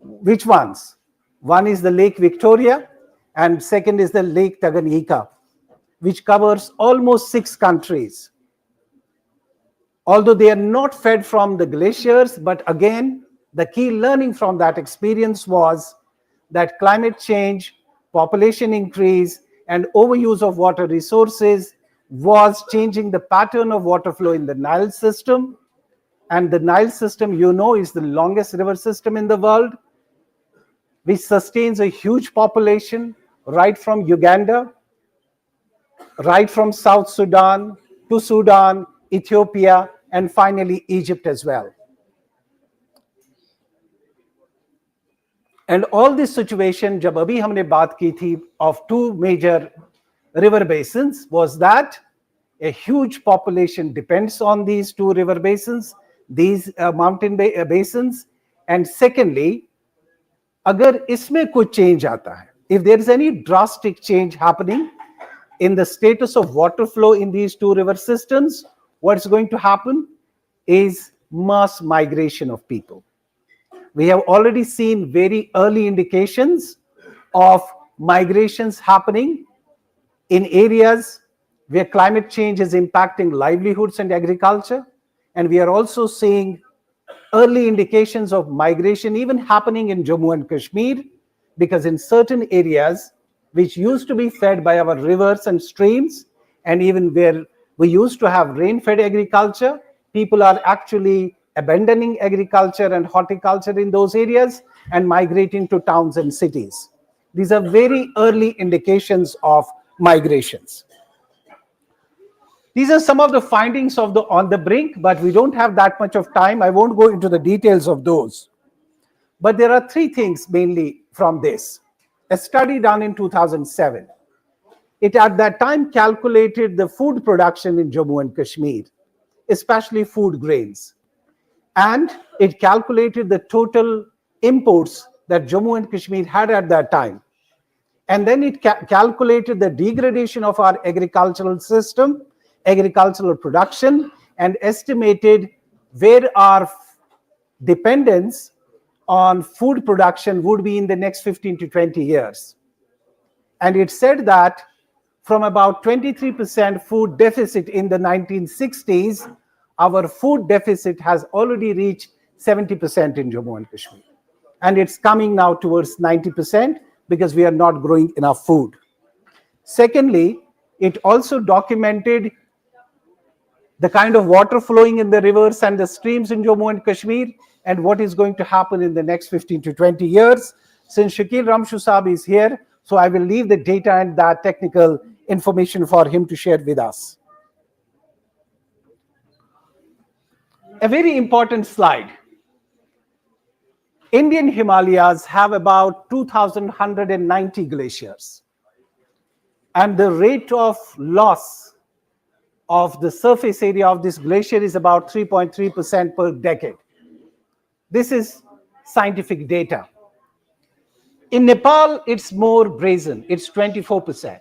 Which ones? One is the Lake Victoria, and second is the Lake Tanganyika, which covers almost 6 countries. Although they are not fed from the glaciers, but again, the key learning from that experience was that climate change, population increase, and overuse of water resources was changing the pattern of water flow in the Nile system. And the Nile system, is the longest river system in the world, which sustains a huge population right from Uganda, right from South Sudan to Sudan, Ethiopia, and finally Egypt as well. And all this situation, jab abhi humne baat ki thi of 2 major river basins, was that a huge population depends on these 2 river basins, these mountain basins. And secondly, agar isme kuch change aata hai, if there is any drastic change happening in the status of water flow in these 2 river systems, what's going to happen is mass migration of people. We have already seen very early indications of migrations happening in areas where climate change is impacting livelihoods and agriculture. And we are also seeing early indications of migration even happening in Jammu and Kashmir, because in certain areas which used to be fed by our rivers and streams, and even where we used to have rain-fed agriculture, people are actually abandoning agriculture and horticulture in those areas and migrating to towns and cities. These are very early indications of migrations. These are some of the findings of On the Brink, but we don't have that much of time. I won't go into the details of those. But there are 3 things mainly from this. A study done in 2007. It at that time calculated the food production in Jammu and Kashmir, especially food grains. And it calculated the total imports that Jammu and Kashmir had at that time. And then it calculated the degradation of our agricultural system, agricultural production, and estimated where our dependence on food production would be in the next 15 to 20 years. And it said that from about 23% food deficit in the 1960s, our food deficit has already reached 70% in Jammu and Kashmir. And it's coming now towards 90% because we are not growing enough food. Secondly, it also documented the kind of water flowing in the rivers and the streams in Jammu and Kashmir and what is going to happen in the next 15 to 20 years. Since Shakil Ramshu Saab is here, so I will leave the data and that technical information for him to share with us. A very important slide. Indian Himalayas have about 2,190 glaciers. And the rate of loss of the surface area of this glacier is about 3.3% per decade. This is scientific data. In Nepal, it's more brazen, it's 24%.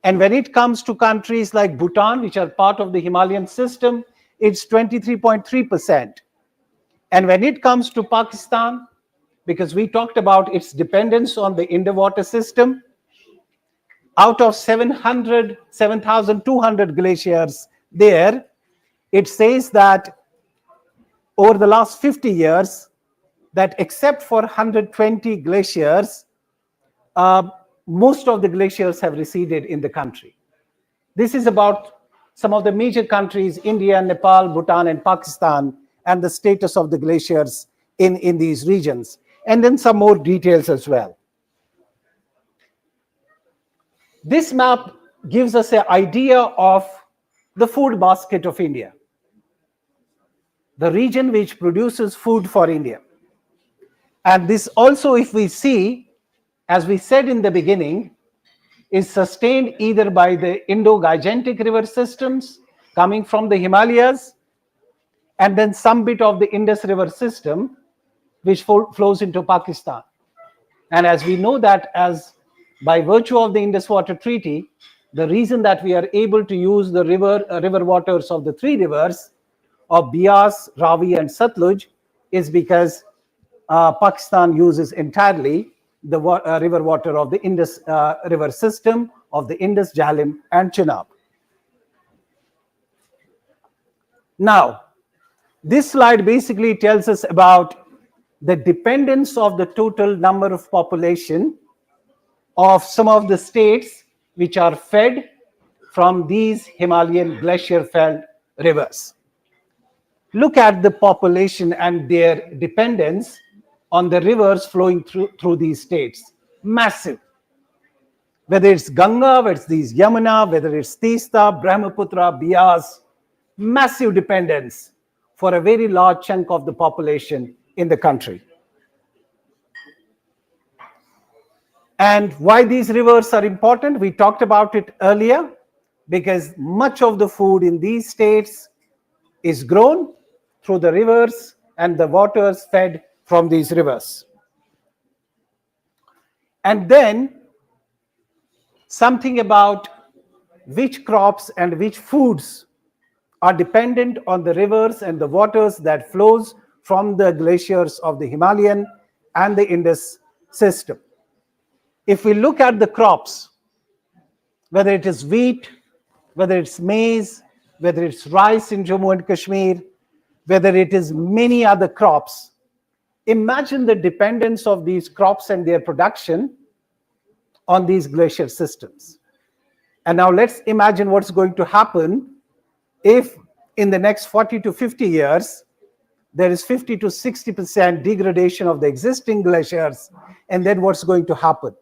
And when it comes to countries like Bhutan, which are part of the Himalayan system, it's 23.3%. And when it comes to Pakistan, because we talked about its dependence on the Indo-water system, out of 7,200 glaciers there, it says that over the last 50 years, that except for 120 glaciers, most of the glaciers have receded in the country. This is about some of the major countries, India, Nepal, Bhutan, and Pakistan, and the status of the glaciers in these regions. And then some more details as well. This map gives us an idea of the food basket of India, the region which produces food for India. And this also, if we see, as we said in the beginning, is sustained either by the Indo-Gangetic river systems coming from the Himalayas, and then some bit of the Indus River system, which flows into Pakistan. And as we know that, as by virtue of the Indus Water Treaty, the reason that we are able to use the river waters of the three rivers of Beas, Ravi, and Satluj is because Pakistan uses entirely the river water of the Indus river system of the Indus, Jhelum, and Chenab. Now, this slide basically tells us about the dependence of the total number of population of some of the states which are fed from these Himalayan glacier-fed rivers. Look at the population and their dependence on the rivers flowing through these states. Massive. Whether it's Ganga, whether it's these Yamuna, whether it's Teesta, Brahmaputra, Beas, massive dependence for a very large chunk of the population in the country. And why these rivers are important, we talked about it earlier, because much of the food in these states is grown through the rivers and the waters fed from these rivers. And then something about which crops and which foods are dependent on the rivers and the waters that flows from the glaciers of the Himalayan and the Indus system. If we look at the crops, whether it is wheat, whether it's maize, whether it's rice in Jammu and Kashmir, whether it is many other crops, imagine the dependence of these crops and their production on these glacier systems. And now let's imagine what's going to happen if in the next 40 to 50 years, there is 50 to 60% degradation of the existing glaciers, and then what's going to happen?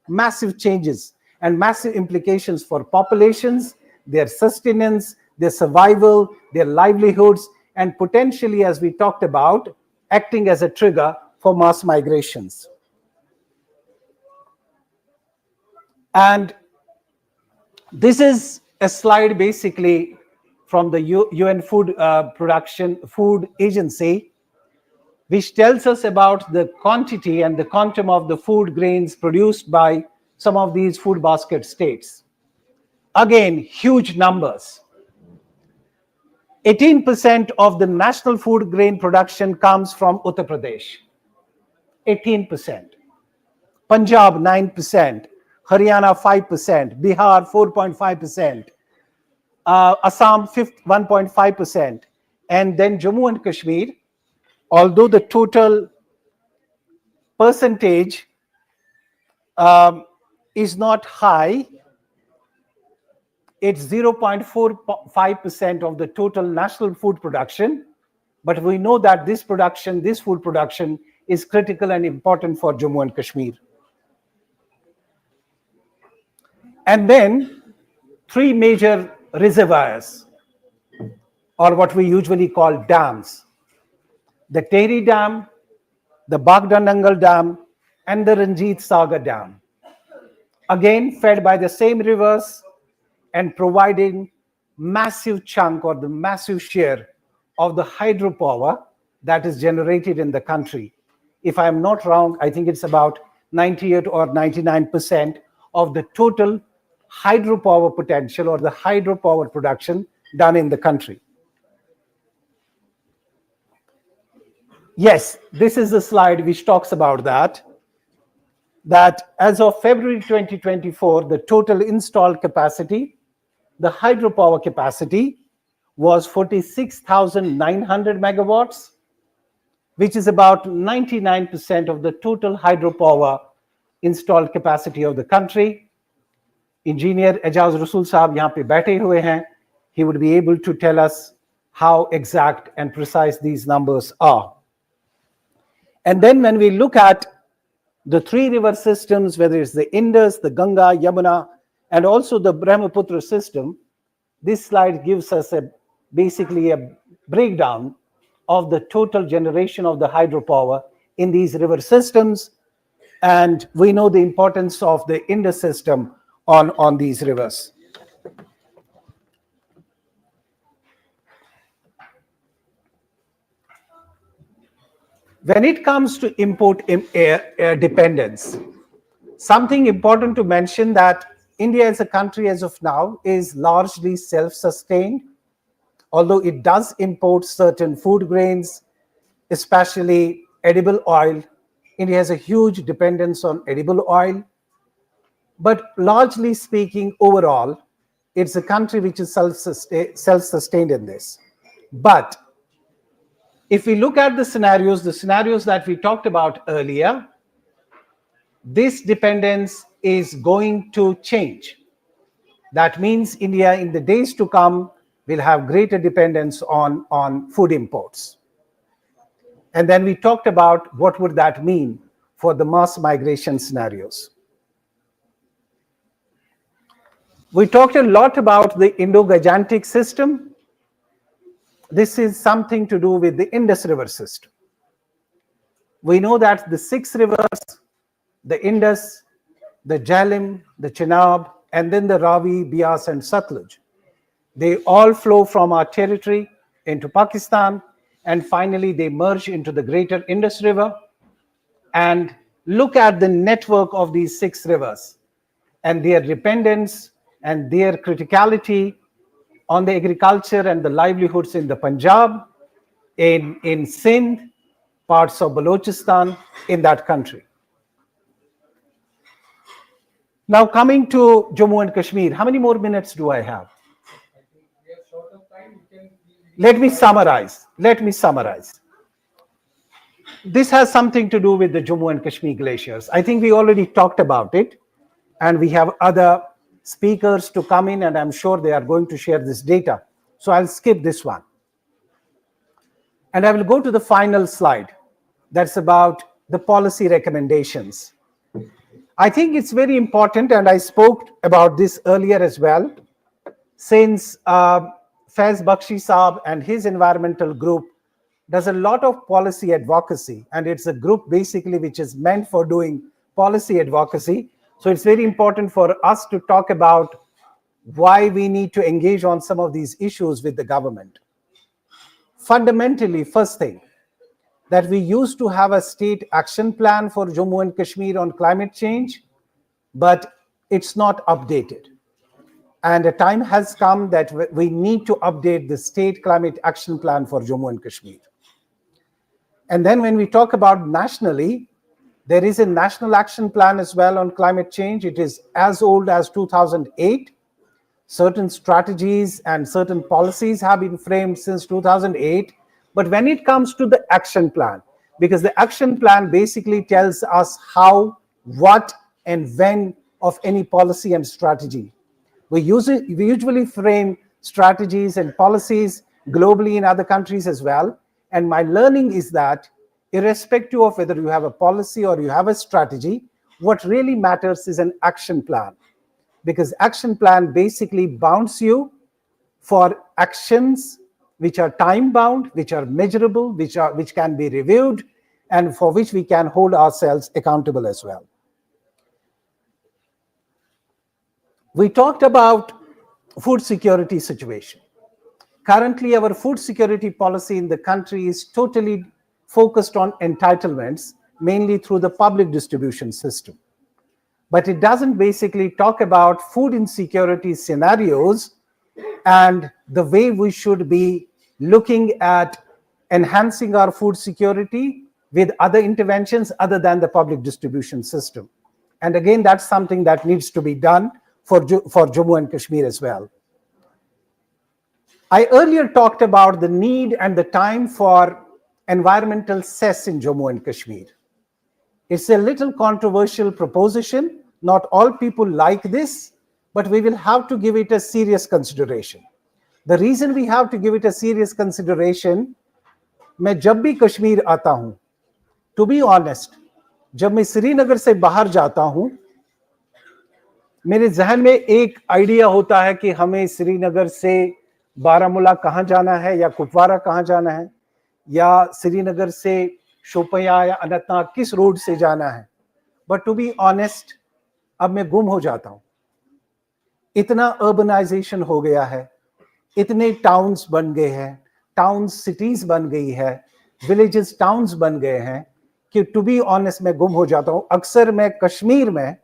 Massive changes and massive implications for populations, their sustenance, their survival, their livelihoods, and potentially, as we talked about, acting as a trigger for mass migrations. And this is a slide basically from the UN Food Agency, which tells us about the quantity and the quantum of the food grains produced by some of these food basket states. Again, huge numbers. 18% of the national food grain production comes from Uttar Pradesh. 18%. Punjab 9%, Haryana 5%, Bihar 4.5%, Assam 1.5%, and then Jammu and Kashmir, although the total percentage is not high, it's 0.45% of the total national food production, but we know that this food production is critical and important for Jammu and Kashmir. And then 3 major reservoirs, or what we usually call dams: the Tehri Dam, the Bagda-Nangal Dam, and the Ranjit Sagar Dam. Again, fed by the same rivers and providing massive chunk or the massive share of the hydropower that is generated in the country. If I'm not wrong, I think it's about 98 or 99% of the total hydropower potential or the hydropower production done in the country. Yes, this is the slide which talks about that as of February 2024, the total installed capacity, the hydropower capacity, was 46,900 megawatts, which is about 99% of the total hydropower installed capacity of the country. Engineer Ejaz Rasool Saab yahan pe baithe hue hain. He would be able to tell us how exact and precise these numbers are. And then when we look at the 3 river systems, whether it's the Indus, the Ganga, Yamuna, and also the Brahmaputra system, this slide gives us basically a breakdown of the total generation of the hydropower in these river systems. And we know the importance of the Indus system on these rivers. When it comes to import dependence, something important to mention that India as a country as of now is largely self-sustained, although it does import certain food grains, especially edible oil. India has a huge dependence on edible oil. But largely speaking, overall, it's a country which is self-sustained in this. But if we look at the scenarios that we talked about earlier, this dependence is going to change. That means India in the days to come will have greater dependence on food imports. And then we talked about what would that mean for the mass migration scenarios. We talked a lot about the Indo-Gangetic system. This is something to do with the Indus River system. We know that the 6 rivers, the Indus, the Jhelum, the Chenab, and then the Ravi, Beas, and Satluj, they all flow from our territory into Pakistan, and finally they merge into the greater Indus River. And look at the network of these 6 rivers and their dependence and their criticality on the agriculture and the livelihoods in the Punjab, in Sindh, parts of Balochistan, in that country. Now coming to Jammu and Kashmir, how many more minutes do I have? Let me summarize. This has something to do with the Jammu and Kashmir glaciers. I think we already talked about it, and we have other speakers to come in, and I'm sure they are going to share this data. So I'll skip this one. And I will go to the final slide. That's about the policy recommendations. I think it's very important, and I spoke about this earlier as well, since Faiz Bakshi Saab and his environmental group does a lot of policy advocacy, and it's a group basically which is meant for doing policy advocacy. So it's very important for us to talk about why we need to engage on some of these issues with the government. Fundamentally, first thing, that we used to have a state action plan for Jammu and Kashmir on climate change, but it's not updated. And the time has come that we need to update the state climate action plan for Jammu and Kashmir. And then when we talk about nationally, there is a national action plan as well on climate change. It is as old as 2008. Certain strategies and certain policies have been framed since 2008. But when it comes to the action plan, because the action plan basically tells us how, what, and when of any policy and strategy. We usually frame strategies and policies globally in other countries as well. And my learning is that irrespective of whether you have a policy or you have a strategy, what really matters is an action plan. Because action plan basically bounds you for actions which are time bound, which are measurable, which can be reviewed, and for which we can hold ourselves accountable as well. We talked about food security situation. Currently, our food security policy in the country is totally focused on entitlements, mainly through the public distribution system. But it doesn't basically talk about food insecurity scenarios and the way we should be looking at enhancing our food security with other interventions other than the public distribution system. And again, that's something that needs to be done for Jammu and Kashmir as well. I earlier talked about the need and the time for environmental cess in Jammu and Kashmir. It's a little controversial proposition. Not all people like this, but we will have to give it a serious consideration. The reason we have to give it a serious consideration, मैं जब भी कश्मीर आता हूं, to be honest, जब मैं श्रीनगर से बाहर जाता हूं, मेरे जहन में एक आइडिया होता है कि हमें श्रीनगर से बारामूला कहाँ जाना है या कुपवारा कहाँ जाना है या श्रीनगर से शोपियां या अनंतनाग किस रोड से जाना है. बट टू बी ऑनेस्ट, अब मैं गुम हो जाता हूं. इतना अर्बनाइजेशन हो गया है, इतने टाउन्स बन गए हैं, टाउन्स सिटीज बन गई है, विलेजेस टाउन्स बन गए हैं कि टू बी ऑनेस्ट मैं गुम हो जाता हूं. अक्सर मैं कश्मीर में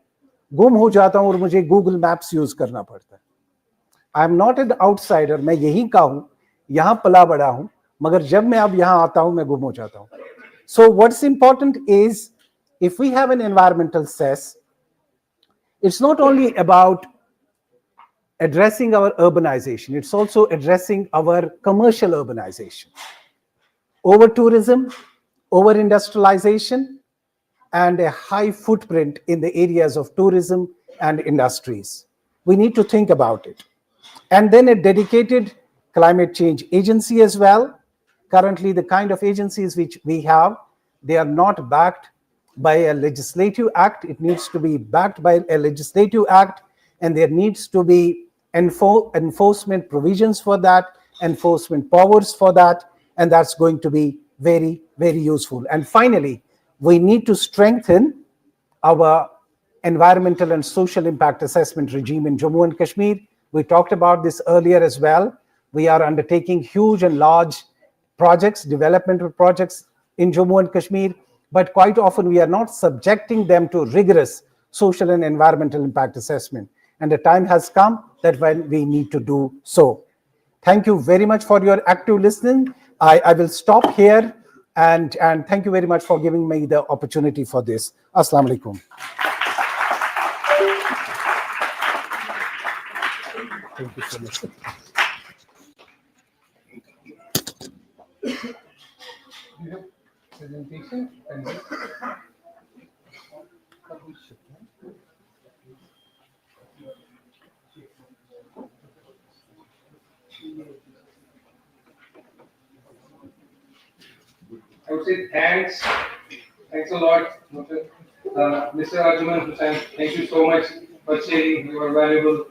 गुम हो जाता हूं और मुझे गूगल मैप्स यूज करना पड़ता है. I am not an outsider, मैं यहीं का हूं, यहां पला बड़ा हूं, मगर जब मैं अब यहां आता हूं मैं गुम हो जाता हूं. So what's important is, if we have an environmental cess, it's not only about addressing our urbanization, it's also addressing our commercial urbanization. Over tourism, over industrialization, and a high footprint in the areas of tourism and industries. We need to think about it. And then a dedicated climate change agency as well. Currently, the kind of agencies which we have, they are not backed by a legislative act. It needs to be backed by a legislative act, and there needs to be enforcement provisions for that, enforcement powers for that, and that's going to be very, very useful. And finally, we need to strengthen our environmental and social impact assessment regime in Jammu and Kashmir. We talked about this earlier as well. We are undertaking huge and large projects, developmental projects in Jammu and Kashmir, but quite often we are not subjecting them to rigorous social and environmental impact assessment. And the time has come that when we need to do so. Thank you very much for your active listening. I will stop here, and thank you very much for giving me the opportunity for this. Assalamu alaikum. Thank you so much. Presentation and I would say thanks a lot, Mr. Arjuman Hussain. Thank you so much for sharing your valuable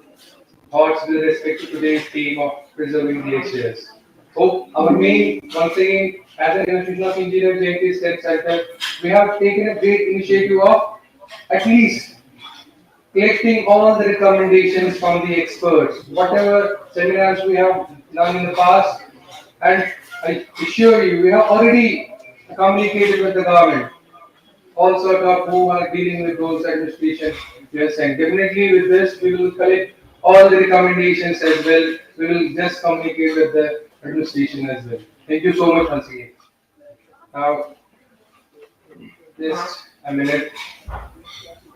thoughts with respect to today's theme of preserving glaciers. Hope our main, once again, as an institution of engineer J&KSC Center, we have taken a great initiative of at least collecting all the recommendations from the experts, whatever seminars we have done in the past, and I assure you, we have already communicated with the government, all sort of who are dealing with those administration. Yes, and definitely with this, we will collect all the recommendations as well. We will just communicate with the administration as well. Thank you so much once again. Now, just a minute.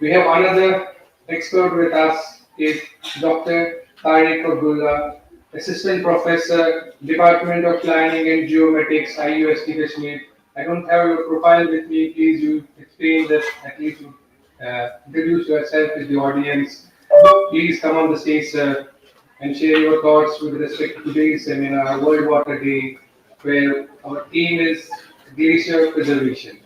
We have another expert with us, is Dr. Tariq Abdullah, Assistant Professor, Department of Planning and Geomatics, IUST Kashmir. I don't have your profile with me. Please you explain that, at least introduce yourself with the audience. Please come on the stage, sir, and share your thoughts with respect to today's seminar, World Water Day, where our theme is glacier preservation.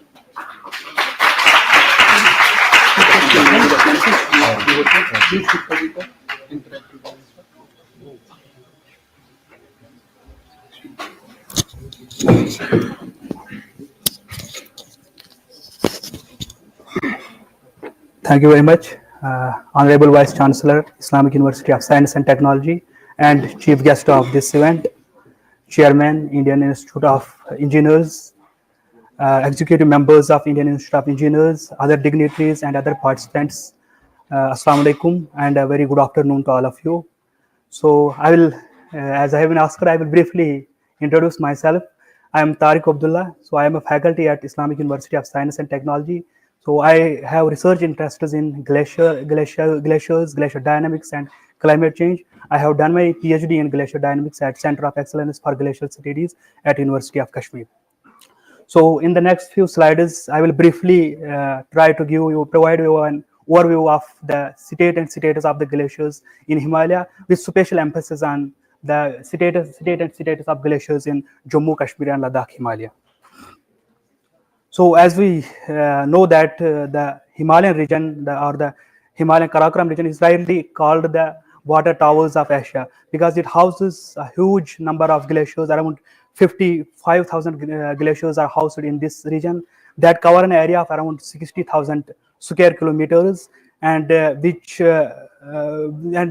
Thank you very much, Honorable Vice Chancellor, Islamic University of Science and Technology, and Chief Guest of this event, Chairman, Indian Institute of Engineers, executive members of Indian Institute of Engineers, other dignitaries, and other participants. Assalamu alaikum, and a very good afternoon to all of you. So I will, as I have been asked, I will briefly introduce myself. I am Tariq Abdullah. So I am a faculty at Islamic University of Science and Technology. So I have research interests in glaciers, glacier dynamics, and climate change. I have done my PhD in glacier dynamics at Center of Excellence for Glacial Studies at University of Kashmir. So in the next few slides, I will briefly try to provide you an overview of the state and status of the glaciers in Himalaya, with special emphasis on the state and status of glaciers in Jammu, Kashmir, and Ladakh, Himalaya. So as we know that the Himalayan region, or the Himalayan Karakoram region, is rightly called the water towers of Asia, because it houses a huge number of glaciers. Around 55,000 glaciers are housed in this region, that cover an area of around 60,000 square kilometers, and and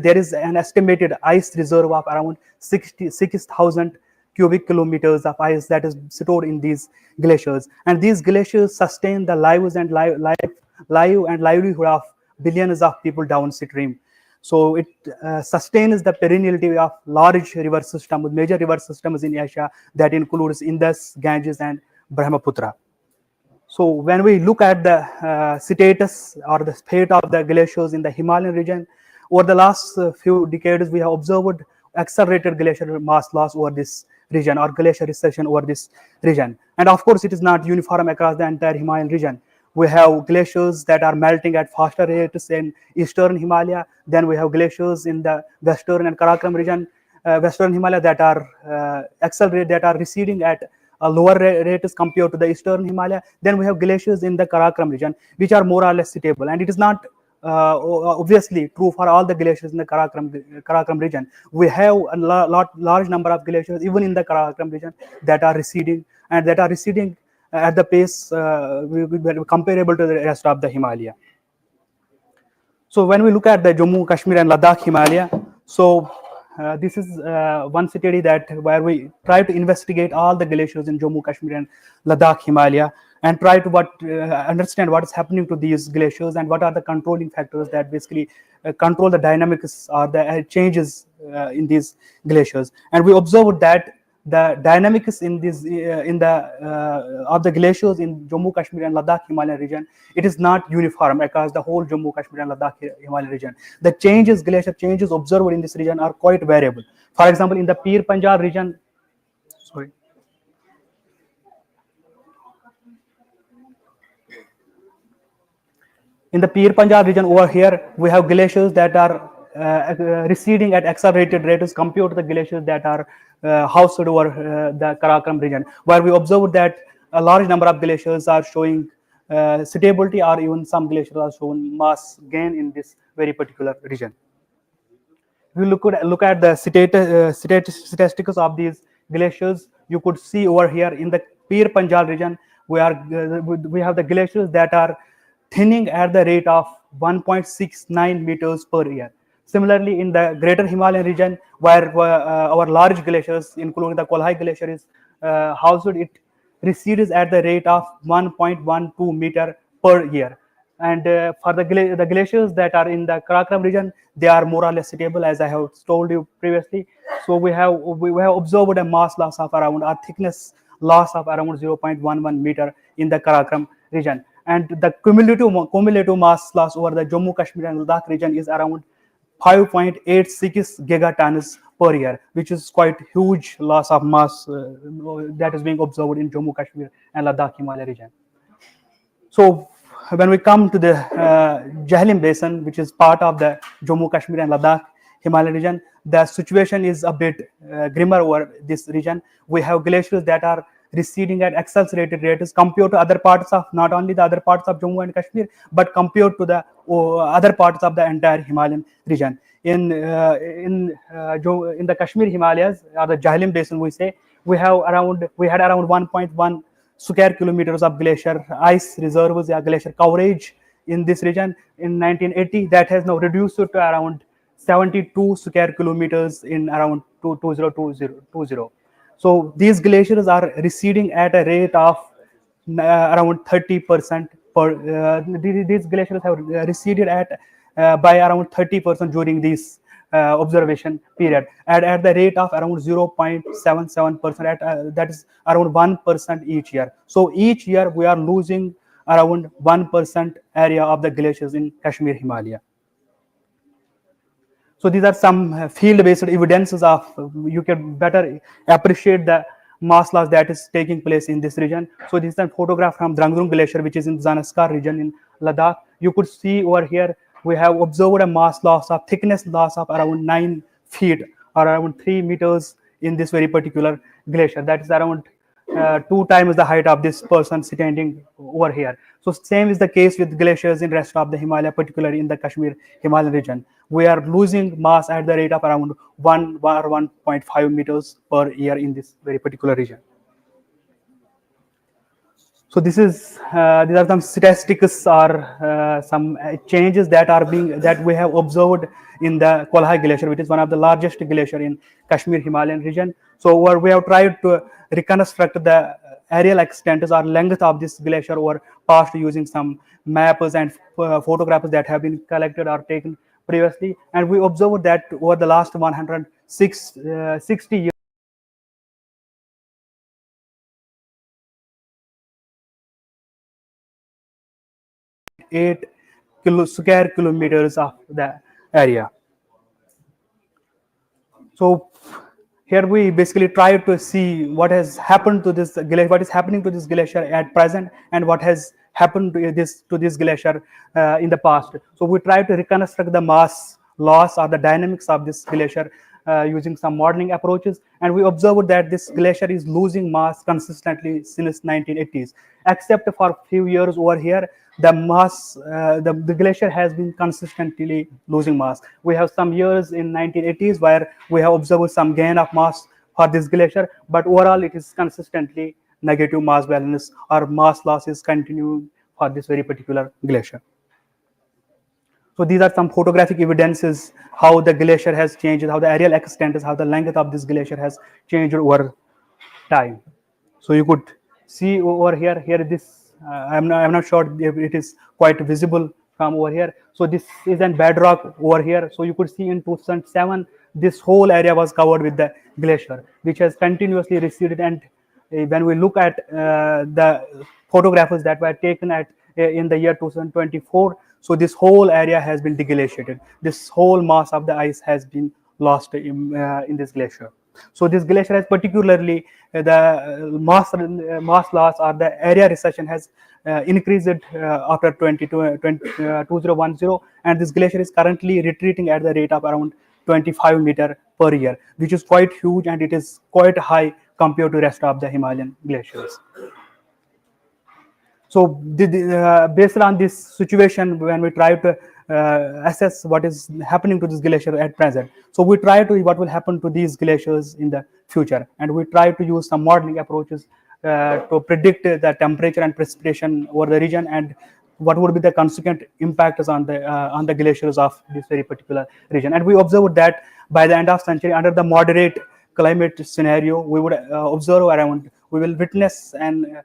there is an estimated ice reserve of around 66,000 cubic kilometers of ice that is stored in these glaciers. And these glaciers sustain the lives and livelihood of billions of people downstream. So it sustains the perenniality of large river systems, major river systems in Asia, that includes Indus, Ganges, and Brahmaputra. So when we look at the status or the state of the glaciers in the Himalayan region, over the last few decades, we have observed accelerated glacier mass loss over this region, or glacier recession over this region. And of course, it is not uniform across the entire Himalayan region. We have glaciers that are melting at faster rates in eastern Himalaya. Then we have glaciers in the western and Karakoram region, western Himalaya, that are receding at a lower rates compared to the eastern Himalaya. Then we have glaciers in the Karakoram region, which are more or less stable. And it is not obviously true for all the glaciers in the Karakoram region. We have a large number of glaciers even in the Karakoram region that are receding, and that are receding at the pace comparable to the rest of the Himalaya. So when we look at the Jammu, Kashmir, and Ladakh Himalaya, so this is one study where we try to investigate all the glaciers in Jammu, Kashmir, and Ladakh Himalaya, and try to understand what is happening to these glaciers, and what are the controlling factors that basically control the dynamics or the changes in these glaciers. And we observed that the dynamics in this of the glaciers in Jammu, Kashmir, and Ladakh Himalayan region, it is not uniform across the whole Jammu, Kashmir, and Ladakh Himalayan region. The glacier changes observed in this region are quite variable. For example, in the Pir Panjal region, in the Pir Panjal region over here, we have glaciers that are receding at accelerated rates compared to the glaciers that are housed over the Karakoram region, where we observed that a large number of glaciers are showing stability, or even some glaciers are showing mass gain in this very particular region. If you look at the statistics of these glaciers, you could see over here in the Pir Panjal region, we have the glaciers that are thinning at the rate of 1.69 meters per year. Similarly, in the greater Himalayan region, where our large glaciers, including the Kolhai Glacier, is housed, it recedes at the rate of 1.12 meter per year. And for the glaciers that are in the Karakoram region, they are more or less stable, as I have told you previously. So we have observed a mass loss of around, or thickness loss of around 0.11 meter in the Karakoram region. And the cumulative mass loss over the Jammu Kashmir and Ladakh region is around 5.86 gigatons per year, which is quite huge loss of mass that is being observed in Jammu Kashmir and Ladakh Himalaya region. So when we come to the Jhelum Basin, which is part of the Jammu Kashmir and Ladakh Himalayan region, the situation is a bit grimmer over this region. We have glaciers that are receding at accelerated rates compared to other parts of, not only the other parts of Jammu and Kashmir, but compared to the other parts of the entire Himalayan region. In the Kashmir Himalayas, or the Jhelum Basin, we had around 1.1 square kilometers of glacier ice reserves, glacier coverage in this region in 1980. That has now reduced to around 72 square kilometers in around 2020. So these glaciers are receding at a rate of around 30% per. These glaciers have receded at by around 30% during this observation period, at the rate of around 0.77%. That is around 1% each year. So each year we are losing around 1% area of the glaciers in Kashmir Himalaya. So these are some field-based evidences of you can better appreciate the mass loss that is taking place in this region. So this is a photograph from Drangrung Glacier, which is in Zanaskar region in Ladakh. You could see over here we have observed a mass loss of thickness loss of around 9 feet or around 3 meters in this very particular glacier. That is around 2 times the height of this person standing over here. So same is the case with glaciers in rest of the Himalaya, particularly in the Kashmir Himalayan region. We are losing mass at the rate of around 1 or 1.5 meters per year in this very particular region. So these are some statistics or some changes that we have observed in the Kolhai Glacier, which is one of the largest glacier in Kashmir Himalayan region. So we have tried to reconstruct the aerial extent or length of this glacier over past using some maps and photographs that have been collected or taken previously, and we observed that over the last 160 years. Square kilometers of the area. So here we basically try to see what has happened to this glacier, what is happening to this glacier at present, and what has happened to this glacier in the past. So we try to reconstruct the mass loss or the dynamics of this glacier using some modeling approaches, and we observed that this glacier is losing mass consistently since 1980s, except for a few years over here. The mass, the glacier has been consistently losing mass. We have some years in 1980s where we have observed some gain of mass for this glacier, but overall it is consistently negative mass balance or mass loss is continuing for this very particular glacier. So these are some photographic evidences how the glacier has changed, how the aerial extent is, how the length of this glacier has changed over time. So you could see over here this. I'm not sure if it is quite visible from over here. So this is an bedrock over here. So you could see in 2007 this whole area was covered with the glacier, which has continuously receded. And when we look at the photographs that were taken in the year 2024, so this whole area has been deglaciated. This whole mass of the ice has been lost in this glacier. So this glacier has particularly the mass loss or the area recession has increased after 2010, and this glacier is currently retreating at the rate of around 25 meter per year, which is quite huge, and it is quite high compared to rest of the Himalayan glaciers. So based on this situation, when we try to assess what is happening to this glacier at present, so we try to what will happen to these glaciers in the future, and we try to use some modeling approaches to predict the temperature and precipitation over the region, and what would be the consequent impacts on the glaciers of this very particular region. And we observed that by the end of century, under the moderate climate scenario, we would observe around, we will witness an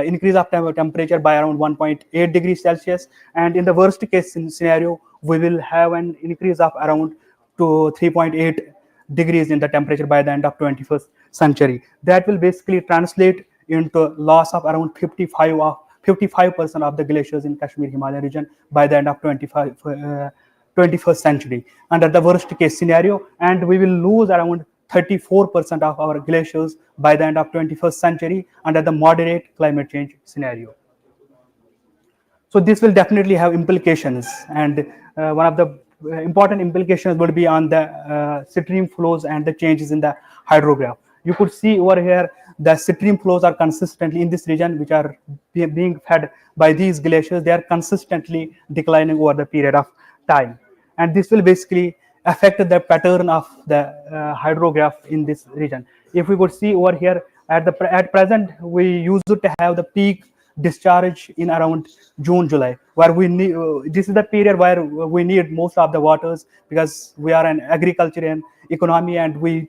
increase of temperature by around 1.8 degrees Celsius, and in the worst case scenario, we will have an increase of around to 3.8 degrees in the temperature by the end of 21st century. That will basically translate into loss of around 55% of the glaciers in Kashmir Himalayan region by the end of 21st century under the worst case scenario, and we will lose around 34% of our glaciers by the end of 21st century under the moderate climate change scenario. So this will definitely have implications, and one of the important implications would be on the stream flows and the changes in the hydrograph. You could see over here the stream flows are consistently in this region, which are being fed by these glaciers. They are consistently declining over the period of time, and this will basically affect the pattern of the hydrograph in this region. If we could see over here at present, we used to have the peak discharge in around June, July, where we need, this is the period where we need most of the waters, because we are an agriculture and economy, and we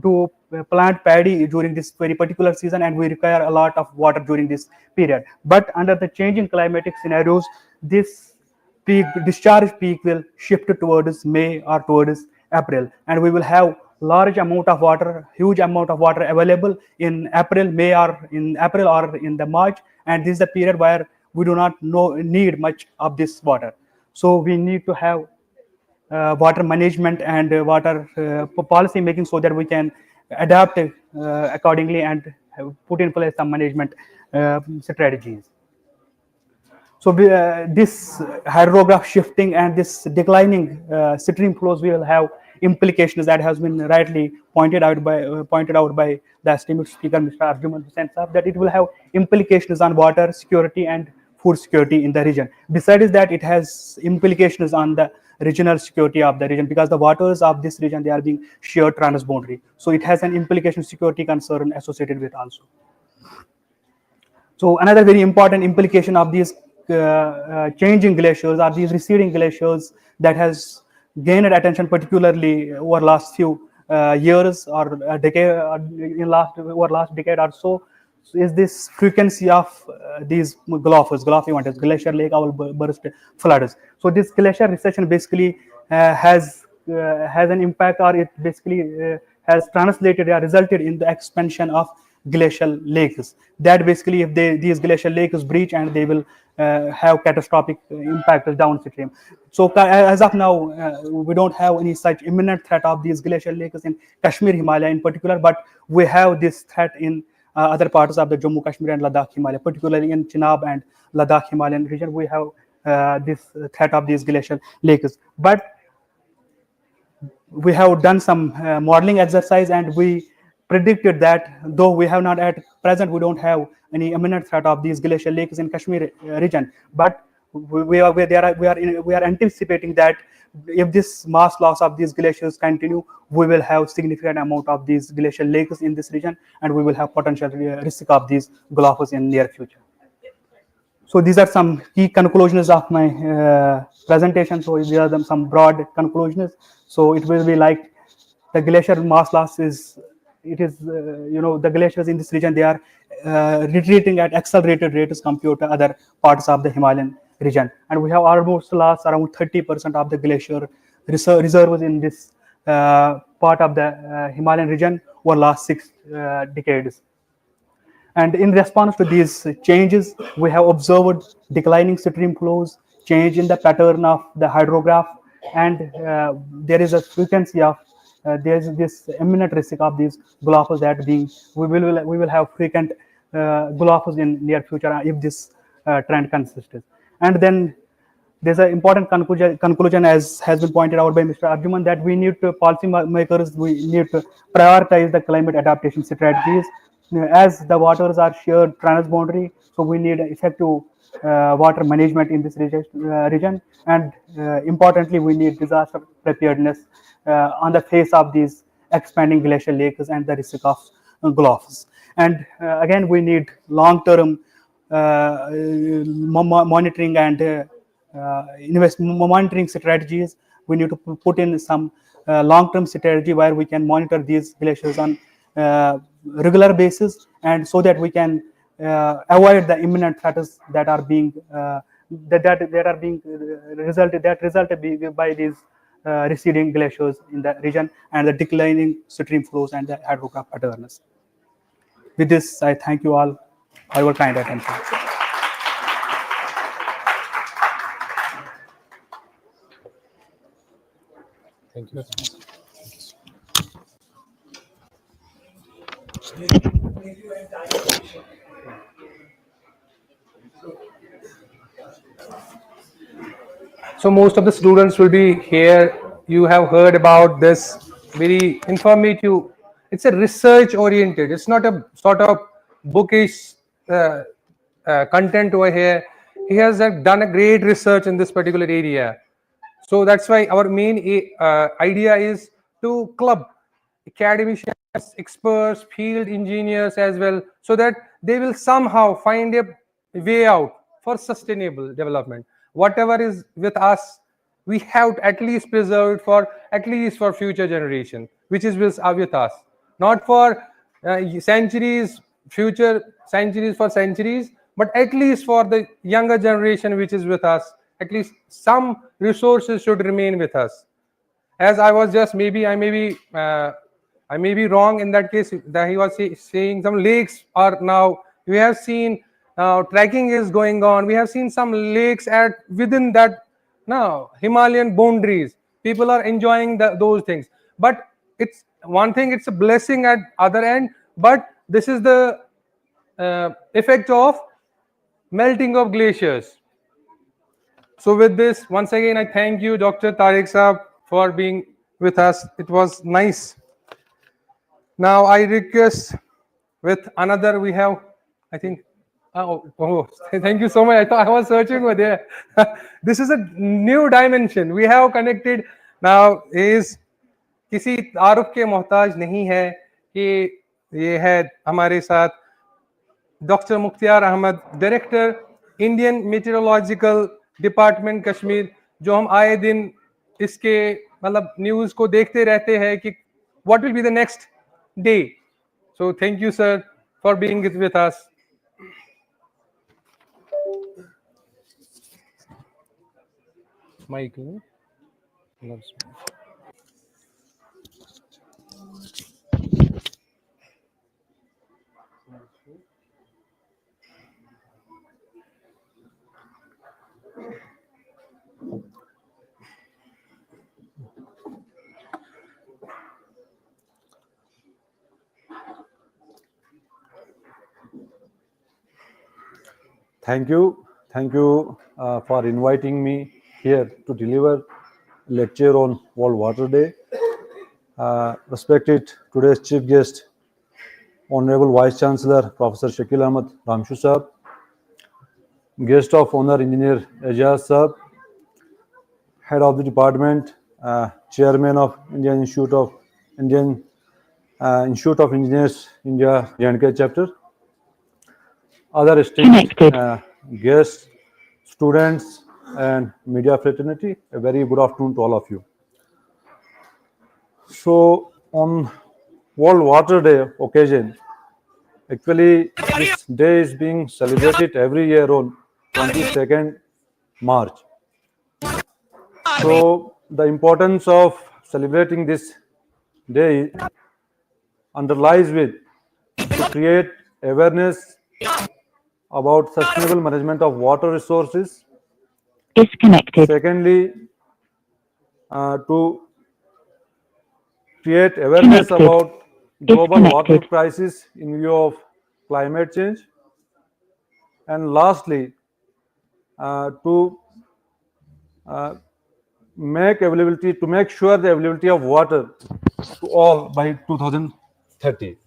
do plant paddy during this very particular season, and we require a lot of water during this period. But under the changing climatic scenarios, this discharge peak will shift towards May or towards April, and we will have large amount of water, huge amount of water available in April, May, or in April or in the March, and this is the period where we do not need much of this water. So we need to have water management and water policy making, so that we can adapt accordingly and put in place some management strategies. So this hydrograph shifting and this declining stream flows will have implications that has been rightly pointed out by the esteemed speaker, Mr. Arjuman Hussain Saab, that it will have implications on water security and food security in the region. Besides that, it has implications on the regional security of the region, because the waters of this region, they are being shared transboundary. So it has an implication security concern associated with also. So another very important implication of these changing glaciers are these receding glaciers that has gained attention, particularly over last few years or a decade, over last decade or so, is this frequency of these Gulf events, glacier lake owl burst floods. So this glacier recession basically has an impact, or it basically has translated or resulted in the expansion of glacial lakes. That basically, if these glacial lakes breach, and they will have catastrophic impacts downstream. So as of now, we don't have any such imminent threat of these glacial lakes in Kashmir Himalaya in particular, but we have this threat in other parts of the Jammu Kashmir and Ladakh Himalaya, particularly in Chenab and Ladakh Himalayan region. We have this threat of these glacial lakes. But we have done some modeling exercise, and we predicted that, though we have not at present, we don't have any imminent threat of these glacial lakes in Kashmir region, but we are anticipating that if this mass loss of these glaciers continue, we will have significant amount of these glacial lakes in this region, and we will have potential risk of these Gulfs in near future. So these are some key conclusions of my presentation. So these are some broad conclusions. So it will be like the glacier mass loss is, the glaciers in this region, they are retreating at accelerated rates compared to other parts of the Himalayan region. And we have almost lost around 30% of the glacier reserves in this part of the Himalayan region over last 6 decades. And in response to these changes, we have observed declining stream flows, change in the pattern of the hydrograph, and there is a frequency of there is this imminent risk of these Gulfs that being we will have frequent Gulfs in near future if this trend consists. And then there's an important conclusion, as has been pointed out by Mr. Arjuman, that we need to policymakers, we need to prioritize the climate adaptation strategies. As the waters are shared transboundary, so we need effective water management in this region, and importantly, we need disaster preparedness on the face of these expanding glacial lakes and the risk of Gulfs. And again, we need long-term monitoring and monitoring strategies. We need to put in some long-term strategy where we can monitor these glaciers on regular basis, and so that we can avoid the imminent threats that are being resulted by these receding glaciers in the region, and the declining stream flows and the hydrograph patterns. With this, I thank you all for your kind attention. Thank you. So most of the students will be here. You have heard about this very informative. It's a research oriented. It's not a sort of bookish content over here. He has done a great research in this particular area. So that's why our main idea is to club academicians, experts, field engineers as well, so that they will somehow find a way out for sustainable development. Whatever is with us, we have to at least preserve it for at least for future generation, which is with us, not for centuries, future centuries for centuries, but at least for the younger generation which is with us. At least some resources should remain with us. As I was just I may be wrong in that case, that he was saying some lakes are now, we have seen now trekking is going on. We have seen some lakes at within that now Himalayan boundaries. People are enjoying those things. But it's one thing, it's a blessing at other end, but this is the effect of melting of glaciers. So with this, once again, I thank you, Dr. Tariq Saab, for being with us. It was nice. Now I request with another, we have, I think, thank you so much. I thought I was searching over there. This is a new dimension. We have connected. Now is किसी तारुफ के मोहताज नहीं है कि ये है हमारे साथ doctor Mukhtiyar Ahmad, director Indian meteorological department Kashmir, जो हम आए दिन इसके मतलब न्यूज़ को देखते रहते हैं कि what will be the next day. So thank you, sir, for being with us. Mike. Thank you for inviting me here to deliver lecture on World Water Day. Respected today's chief guest, Honorable Vice Chancellor Professor Shakil Ahmed Ramshu Saab, guest of honor Engineer Ejaz Saab, Head of the Department, Chairman of Indian Institute of Engineers India J&K chapter, other esteemed guests, students, and media fraternity, a very good afternoon to all of you. So, on World Water Day occasion, actually this day is being celebrated every year on 22nd March. So, the importance of celebrating this day underlies with to create awareness about sustainable management of water resources. Disconnected. Secondly, to create awareness about global water crisis in view of climate change. And lastly, to make sure the availability of water to all by 2030.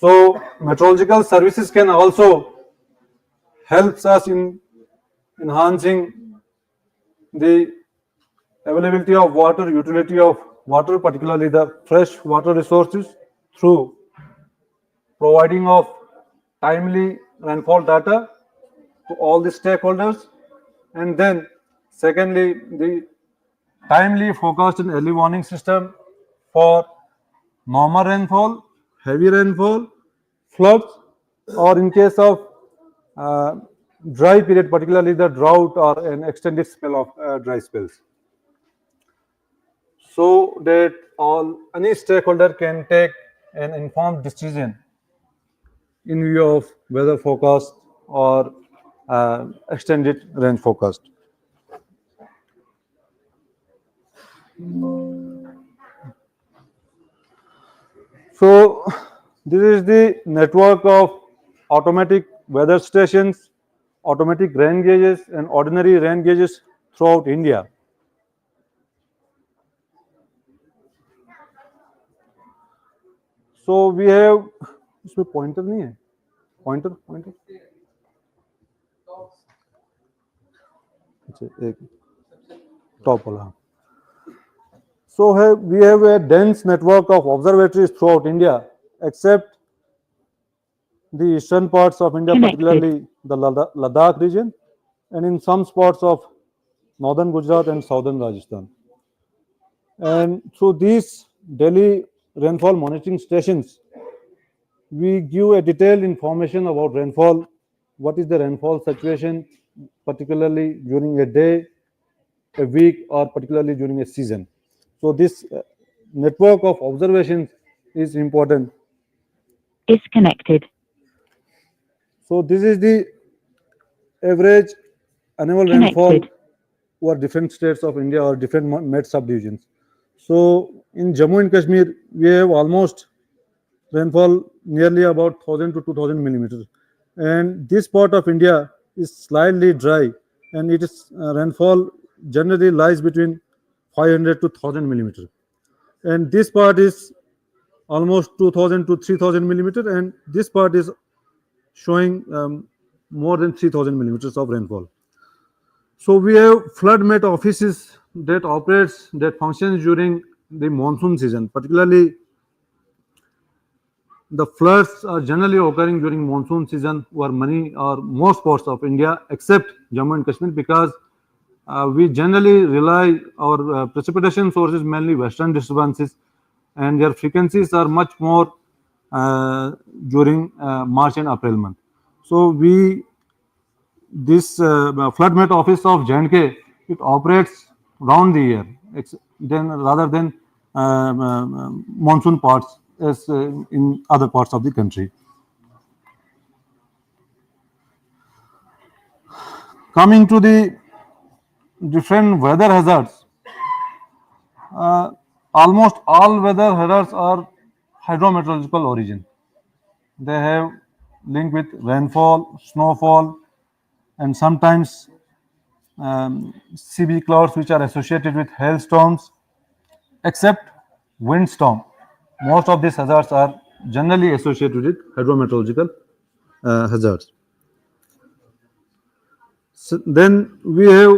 So meteorological services can also help us in enhancing the availability of water, utility of water, particularly the fresh water resources. through providing of timely rainfall data to all the stakeholders, and then secondly, the timely forecast and early warning system for normal rainfall, heavy rainfall, floods, or in case of uh, dry period, particularly the drought or an extended spell of dry spells, so that any stakeholder can take an informed decision in view of weather forecast or extended range forecast. So this is the network of automatic weather stations, automatic rain gauges, and ordinary rain gauges throughout India. So we have इसमें pointer नहीं है, pointer. अच्छा एक top वाला. So we have a dense network of observatories throughout India, except the eastern parts of India, Connected. particularly the Ladakh region, and in some spots of northern Gujarat and southern Rajasthan. And through these daily rainfall monitoring stations, we give a detailed information about rainfall, what is the rainfall situation, particularly during a day, a week, or particularly during a season. So this network of observations is important. Disconnected. So this is the average annual rainfall Connected. over different states of India or different Met subdivisions. So in Jammu and Kashmir, we have almost rainfall nearly about 1000 to 2000 millimeters. And this part of India is slightly dry, and it is rainfall generally lies between 500 to 1000 millimeters. And this part is almost 2000 to 3000 millimeters, and this part is showing more than 3000 millimeters of rainfall. So we have flood met offices that functions during the monsoon season. Particularly, the floods are generally occurring during monsoon season over many or most parts of India except Jammu and Kashmir, because we generally rely our precipitation sources mainly western disturbances, and their frequencies are much more during March and April month. So this flood met office of J&K, it operates round the year, rather than monsoon parts as in other parts of the country. Coming to the different weather hazards, almost all weather hazards are hydrometeorological origin. They have link with rainfall, snowfall, and sometimes CB clouds which are associated with hailstorms, except windstorm. Most of these hazards are generally associated with hydrometeorological hazards. So then we have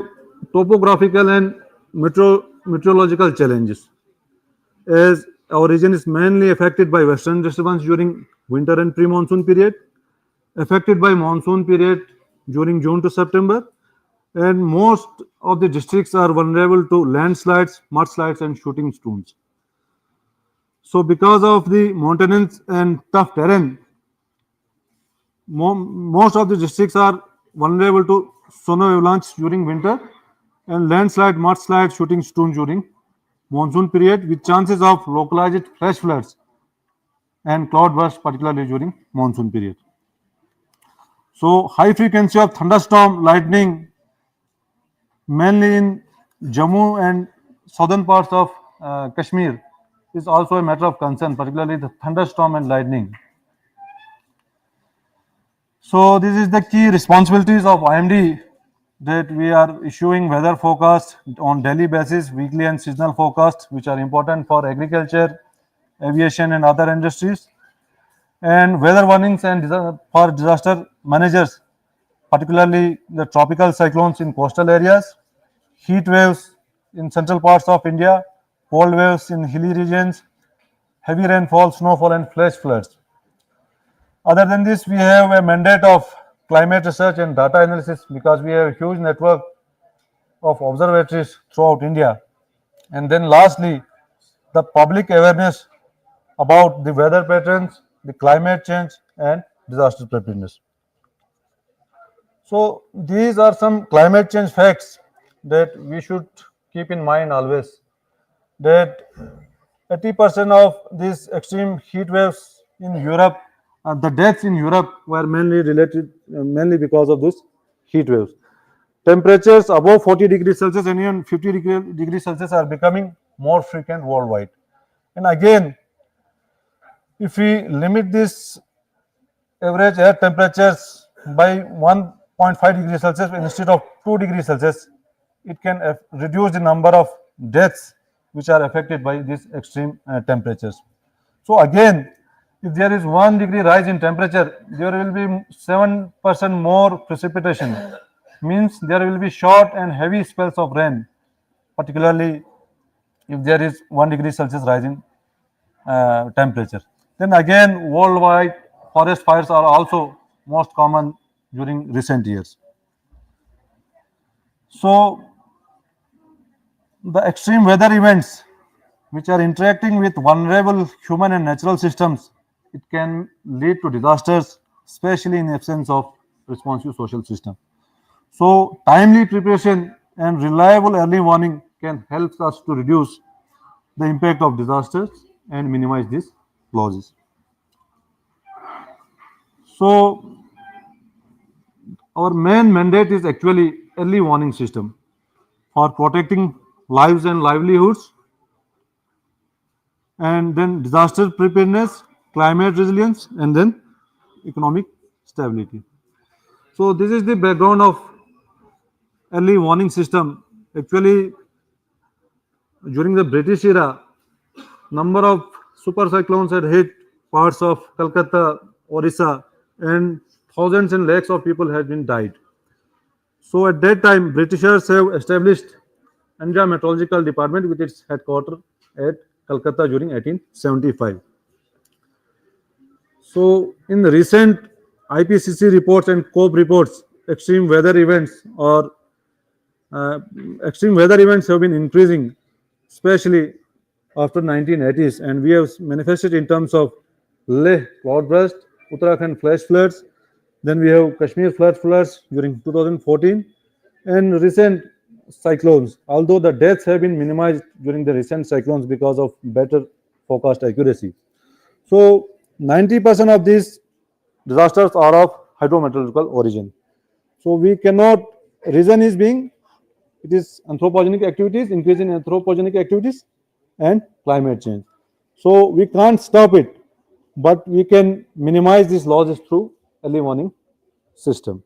topographical and meteorological challenges. As our region is mainly affected by western disturbance during winter and pre-monsoon period, affected by monsoon period during June to September, and most of the districts are vulnerable to landslides, mudslides, and shooting stones. So because of the mountainous and tough terrain, most of the districts are vulnerable to snow avalanche during winter and landslide, mudslide, shooting stone during monsoon period, with chances of localized flash floods and cloudbursts, particularly during monsoon period. So high frequency of thunderstorm, lightning, mainly in Jammu and southern parts of Kashmir, is also a matter of concern, particularly the thunderstorm and lightning. So this is the key responsibilities of IMD, that we are issuing weather forecast on daily basis, weekly and seasonal forecast, which are important for agriculture, aviation, and other industries, and weather warnings and for disaster managers, particularly the tropical cyclones in coastal areas, heat waves in central parts of India, cold waves in hilly regions, heavy rainfall, snowfall, and flash floods. Other than this, we have a mandate of climate research and data analysis because we have a huge network of observatories throughout India. And then lastly, the public awareness about the weather patterns, the climate change, and disaster preparedness. So these are some climate change facts that we should keep in mind always. That 80% of these extreme heat waves in Europe, the deaths in Europe were mainly because of these heat waves. Temperatures above 40 degrees Celsius and even 50 degrees Celsius are becoming more frequent worldwide. And again, if we limit this average air temperatures by 1.5 degrees Celsius instead of 2 degrees Celsius, it can reduce the number of deaths which are affected by these extreme temperatures. So again, if there is 1 degree rise in temperature, there will be 7% more precipitation. Means there will be short and heavy spells of rain, particularly if there is 1 degree Celsius rise in temperature. Then again, worldwide forest fires are also most common during recent years. So the extreme weather events which are interacting with vulnerable human and natural systems, it can lead to disasters, especially in absence of responsive social system. So timely preparation and reliable early warning can help us to reduce the impact of disasters and minimize these losses. So our main mandate is actually early warning system for protecting lives and livelihoods, and then disaster preparedness, climate resilience, and then economic stability. So this is the background of early warning system. Actually, during the British era, number of super cyclones had hit parts of Calcutta, Orissa, and thousands and lakhs of people had been died. So at that time, Britishers have established India Meteorological Department with its headquarters at Calcutta during 1875. So in the recent IPCC reports and COP reports, extreme weather events have been increasing, especially after 1980s, and we have manifested in terms of Leh cloudburst, Uttarakhand flash floods, then we have Kashmir floods during 2014, and recent cyclones. Although the deaths have been minimized during the recent cyclones because of better forecast accuracy. So 90% of these disasters are of hydrometeorological origin. So we cannot, reason is being, it is anthropogenic activities, increase in anthropogenic activities and climate change. So we can't stop it, but we can minimize these losses through early warning system.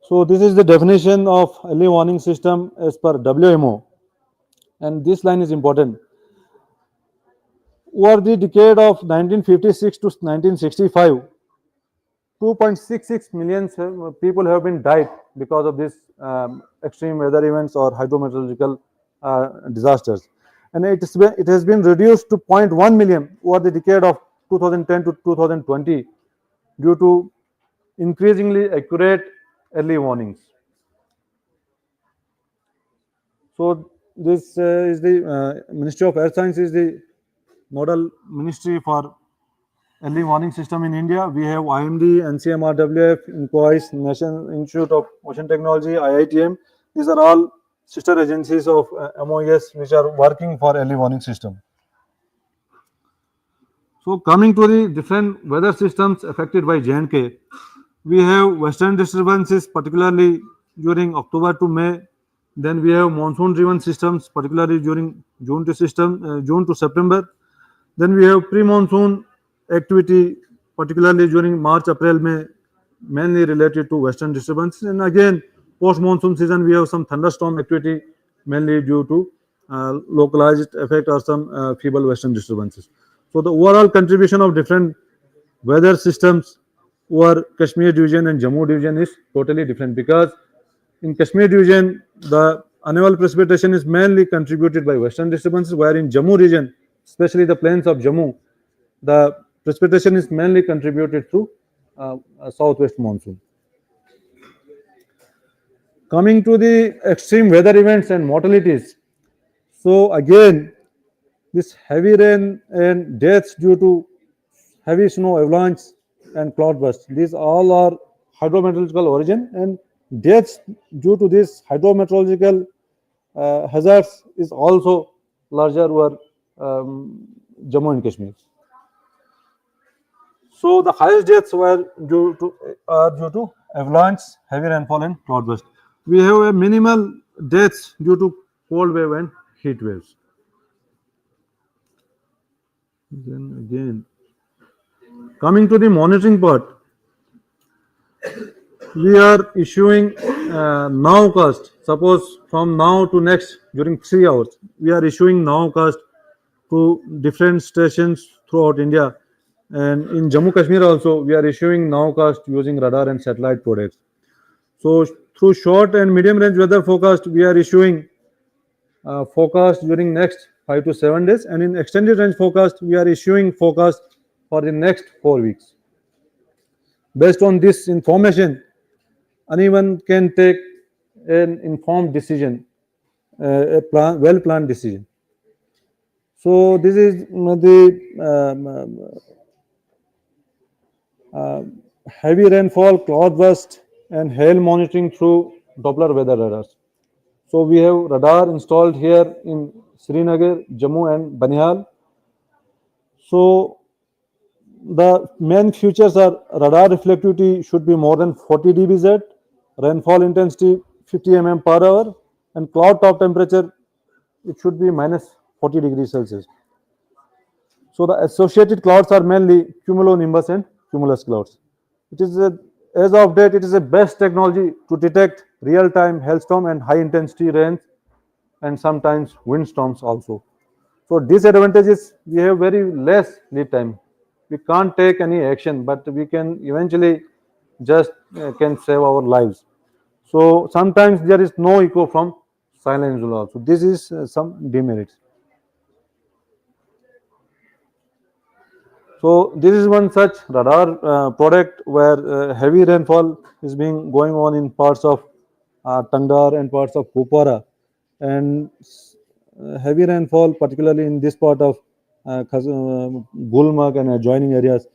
So this is the definition of early warning system as per WMO, and this line is important. Over the decade of 1956 to 1965, 2.66 million people have been died because of this extreme weather events or hydrometeorological disasters, and it has been reduced to 0.1 million over the decade of 2010 to 2020 due to increasingly accurate early warnings. So this is the Ministry of Earth Science is the nodal ministry for early warning system in India. We have IMD, NCMRWF, INCOIS, National Institute of Ocean Technology, IITM. These are all sister agencies of MOES which are working for early warning system. So coming to the different weather systems affected by J&K, we have western disturbances particularly during October to May. Then we have monsoon-driven systems particularly during June to September. Then we have pre-monsoon activity particularly during March, April, May, mainly related to western disturbances. And again, post-monsoon season, we have some thunderstorm activity mainly due to localized effect or some feeble western disturbances. So the overall contribution of different weather systems over Kashmir division and Jammu division is totally different, because in Kashmir division, the annual precipitation is mainly contributed by western disturbances, where in Jammu region, especially the plains of Jammu, the precipitation is mainly contributed through southwest monsoon. Coming to the extreme weather events and mortalities. So again, this heavy rain and deaths due to heavy snow avalanche and cloudburst, these all are hydrometeorological origin, and deaths due to this hydrometeorological hazards is also larger over Jammu and Kashmir. So the highest deaths were due to avalanche, heavy rainfall, and cloudburst. We have a minimal deaths due to cold wave and heat waves. Then again, coming to the monitoring part, we are issuing nowcast. Suppose from now to next during 3 hours, we are issuing nowcast to different stations throughout India, and in Jammu Kashmir also we are issuing nowcast using radar and satellite products. So through short and medium range weather forecast, we are issuing forecast during next 5 to 7 days, and in extended range forecast, we are issuing forecast for the next 4 weeks. Based on this information, anyone can take an informed decision, a well-planned decision. So this is the heavy rainfall, cloudburst, and hail monitoring through Doppler weather radars. So we have radar installed here in Srinagar, Jammu, and Banial. So the main features are radar reflectivity should be more than 40 dBz, rainfall intensity 50 mm per hour, and cloud top temperature, it should be minus 40 degrees Celsius. So the associated clouds are mainly cumulonimbus and cumulus clouds. It is as of date, it is the best technology to detect real-time hailstorm and high-intensity rains, and sometimes windstorms also. So disadvantage is we have very less lead time. We can't take any action, but we can eventually just can save our lives. So sometimes there is no echo from silent zone also. This is some demerits. So this is one such radar product where heavy rainfall is being going on in parts of Tangdar and parts of Kupwara, and heavy rainfall particularly in this part of Gulmarg and adjoining areas,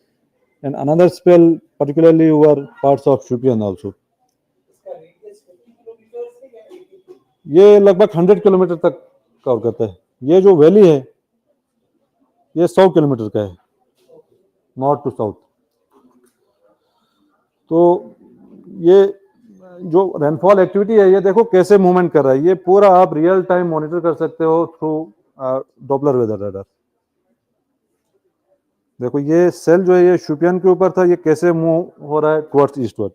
and another spell particularly over parts of Shupian also. ये लगभग 100 kilometre तक cover करता है. ये जो valley है ये 100 kilometre का है नॉर्थ टू साउथ. तो ये जो रेनफॉल एक्टिविटी है ये देखो कैसे मूवमेंट कर रहा है. ये पूरा आप रियल टाइम मॉनिटर कर सकते हो थ्रू डॉपलर वेदर रडार. देखो ये सेल जो है ये शुपियन के ऊपर था, ये कैसे मूव हो रहा है towards eastward.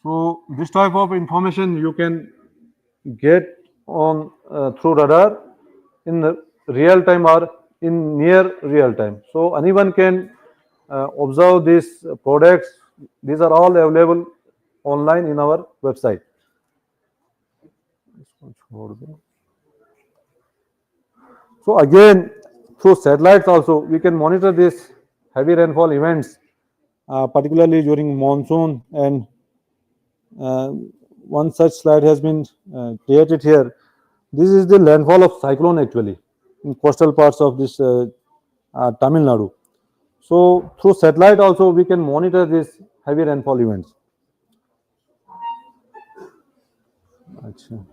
So this type of information you can get on through radar in real time or in near real time. So anyone can observe these products. These are all available online in our website. So again, through satellites also we can monitor these heavy rainfall events, particularly during monsoon, and one such slide has been created here. This is the landfall of cyclone actually in coastal parts of this Tamil Nadu. So through satellite also we can monitor these heavy rainfall events. Achha.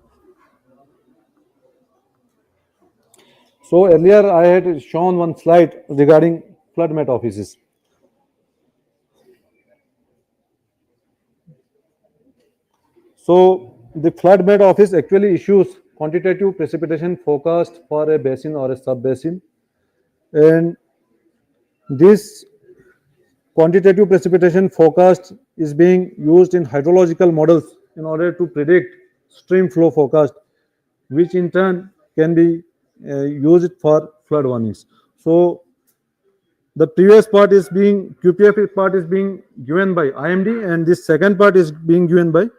So earlier I had shown one slide regarding flood met offices. So the flood met office actually issues quantitative precipitation forecast for a basin or a sub-basin, and this quantitative precipitation forecast is being used in hydrological models in order to predict stream flow forecast, which in turn can be used for flood warnings. So the previous part is being QPF part is being given by IMD, and this second part is being given by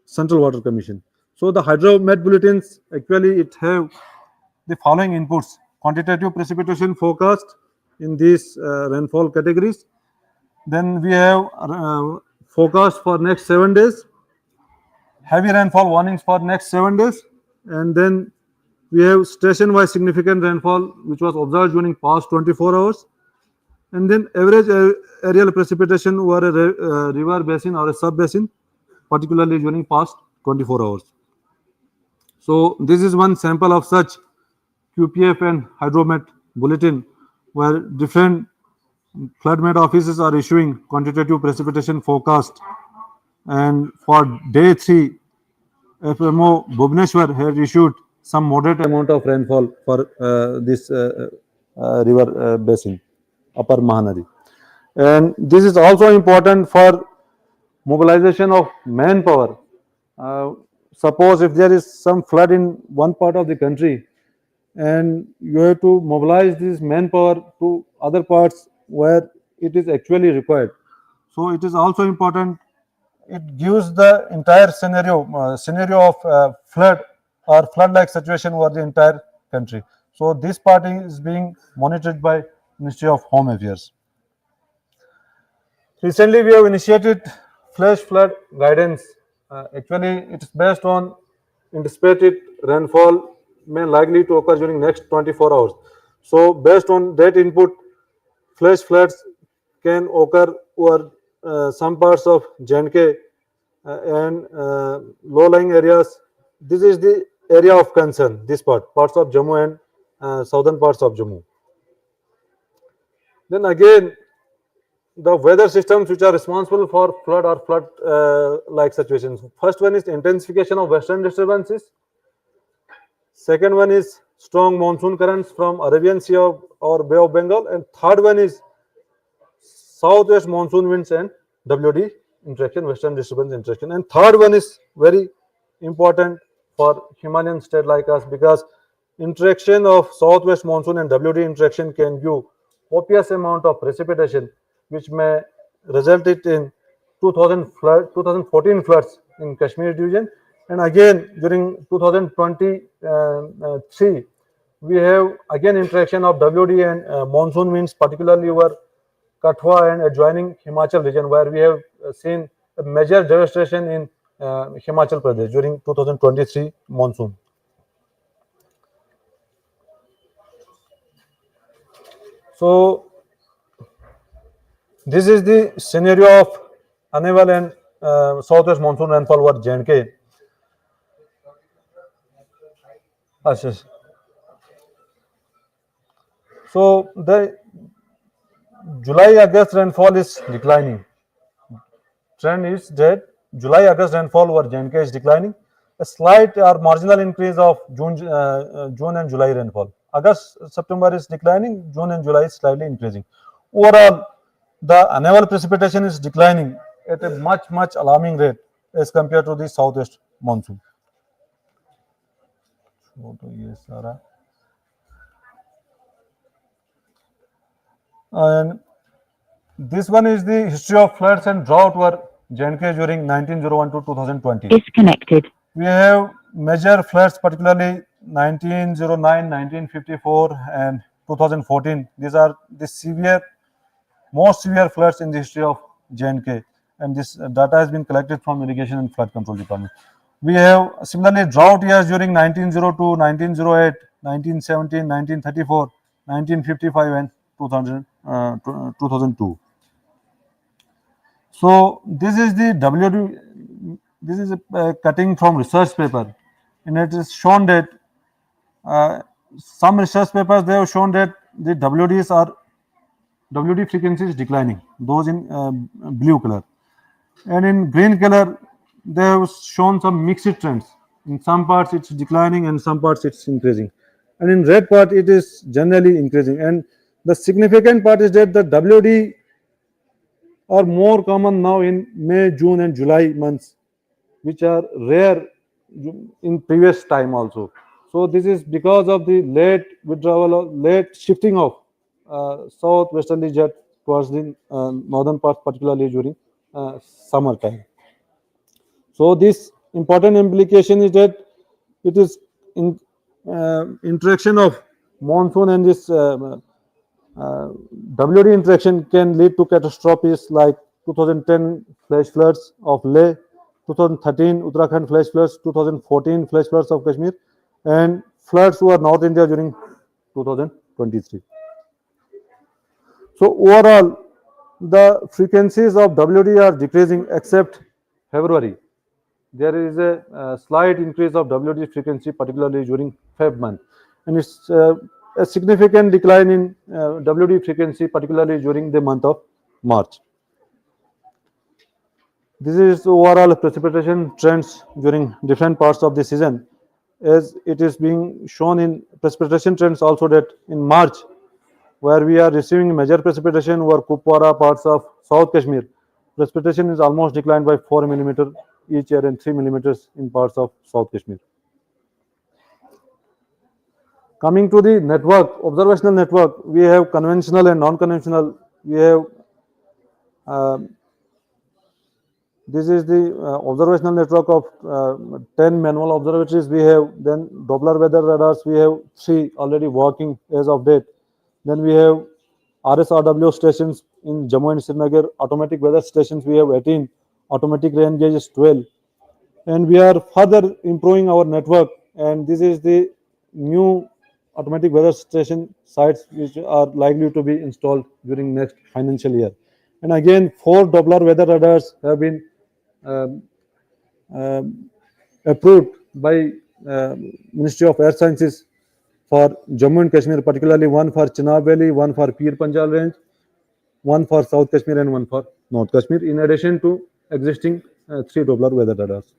Central Water Commission. So the hydromet bulletins actually it have the following inputs: quantitative precipitation forecast in these rainfall categories. Then we have forecast for next 7 days, heavy rainfall warnings for next 7 days, and then we have station-wise significant rainfall which was observed during past 24 hours, and then average aerial precipitation over a river basin or a sub-basin, particularly during past 24 hours. So this is one sample of such QPF and hydromet bulletin where different floodmet offices are issuing quantitative precipitation forecast. And for day 3, FMO Bhubaneswar had issued some moderate amount of rainfall for this river basin, Upper Mahanadi. And this is also important for mobilization of manpower. Suppose if there is some flood in one part of the country, and you have to mobilize this manpower to other parts where it is actually required. So it is also important. It gives the entire scenario of flood or flood-like situation over the entire country. So this part is being monitored by Ministry of Home Affairs. Recently, we have initiated flash flood guidance. Actually, it is based on anticipated rainfall may likely to occur during next 24 hours. So, based on that input, flash floods can occur over some parts of J&K and low-lying areas. This is the area of concern, this parts of Jammu and southern parts of Jammu. Then again, the weather systems which are responsible for flood or flood-like situations. First one is intensification of western disturbances. Second one is strong monsoon currents from Arabian Sea or Bay of Bengal. And third one is southwest monsoon winds and WD interaction, western disturbance interaction. And third one is very important for Himalayan state like us, because interaction of southwest monsoon and WD interaction can give copious amount of precipitation, which may result it in 2014 floods in Kashmir division. And again, during 2023, we have again interaction of WD and monsoon winds, particularly over Kathua and adjoining Himachal region, where we have seen a major devastation in Himachal Pradesh during 2023 monsoon. So this is the scenario of uneven and southwest monsoon rainfall over J&K. So the July-August rainfall is declining. Trend is that July-August rainfall over J&K is declining. A slight or marginal increase of June and July rainfall. August, September is declining. June and July is slightly increasing. Overall, the annual precipitation is declining at a much alarming rate as compared to the southwest monsoon. And this one is the history of floods and drought over J&K during 1901 to 2020. Disconnected. We have major floods, particularly 1909, 1954, and 2014. These are the most severe floods in the history of J&K, and this data has been collected from Irrigation and Flood Control Department. We have similarly drought years during 1902, 1908, 1917, 1934, 1955, and 2002. So this is the WD. This is a cutting from research paper, and it is shown that some research papers they have shown that the WD frequency is declining. Those in blue color, and in green color they have shown some mixed trends. In some parts it's declining, and some parts it's increasing, and in red part it is generally increasing. And the significant part is that the WD are more common now in May, June, and July months, which are rare in previous time also. So this is because of the late withdrawal or late shifting of southwesterly jet towards the northern part, particularly during summer time. So this important implication is that it is in interaction of monsoon and this WD interaction can lead to catastrophes like 2010 flash floods of Leh, 2013 Uttarakhand flash floods, 2014 flash floods of Kashmir, and floods over North India during 2023. So overall, the frequencies of WD are decreasing except February. There is a slight increase of WD frequency, particularly during Feb month, and it's a significant decline in WD frequency, particularly during the month of March. This is overall precipitation trends during different parts of the season, as it is being shown in precipitation trends also that in March, where we are receiving major precipitation over Kupwara parts of South Kashmir, precipitation is almost declined by 4 mm each year and 3 mm in parts of South Kashmir. Coming to the network, observational network, we have conventional and non-conventional. We have this is the observational network of 10 manual observatories we have. Then Doppler weather radars, we have 3 already working as of date. Then we have RSRW stations in Jammu and Srinagar, automatic weather stations we have 18, automatic rain gauges 12. And we are further improving our network, and this is the new automatic weather station sites which are likely to be installed during next financial year. And again, 4 Doppler weather radars have been approved by Ministry of Earth Sciences for Jammu and Kashmir, particularly 1 for Chenab Valley, 1 for Pir Panjal Range, 1 for South Kashmir, and 1 for North Kashmir, in addition to existing 3 Doppler weather radars.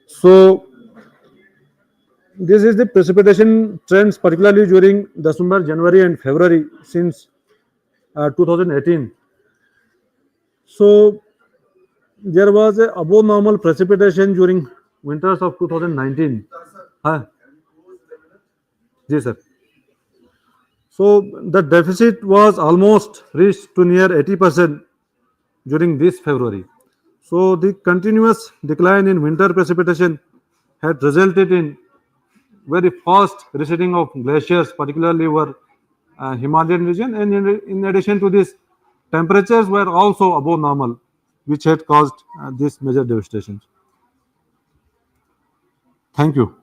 So this is the precipitation trends, particularly during December, January, and February since 2018. So there was a above normal precipitation during winters of 2019. Yes, sir. So the deficit was almost reached to near 80% during this February. So the continuous decline in winter precipitation had resulted in very fast receding of glaciers, particularly over Himalayan region, and in addition to this, temperatures were also above normal, which had caused this major devastation. Thank you.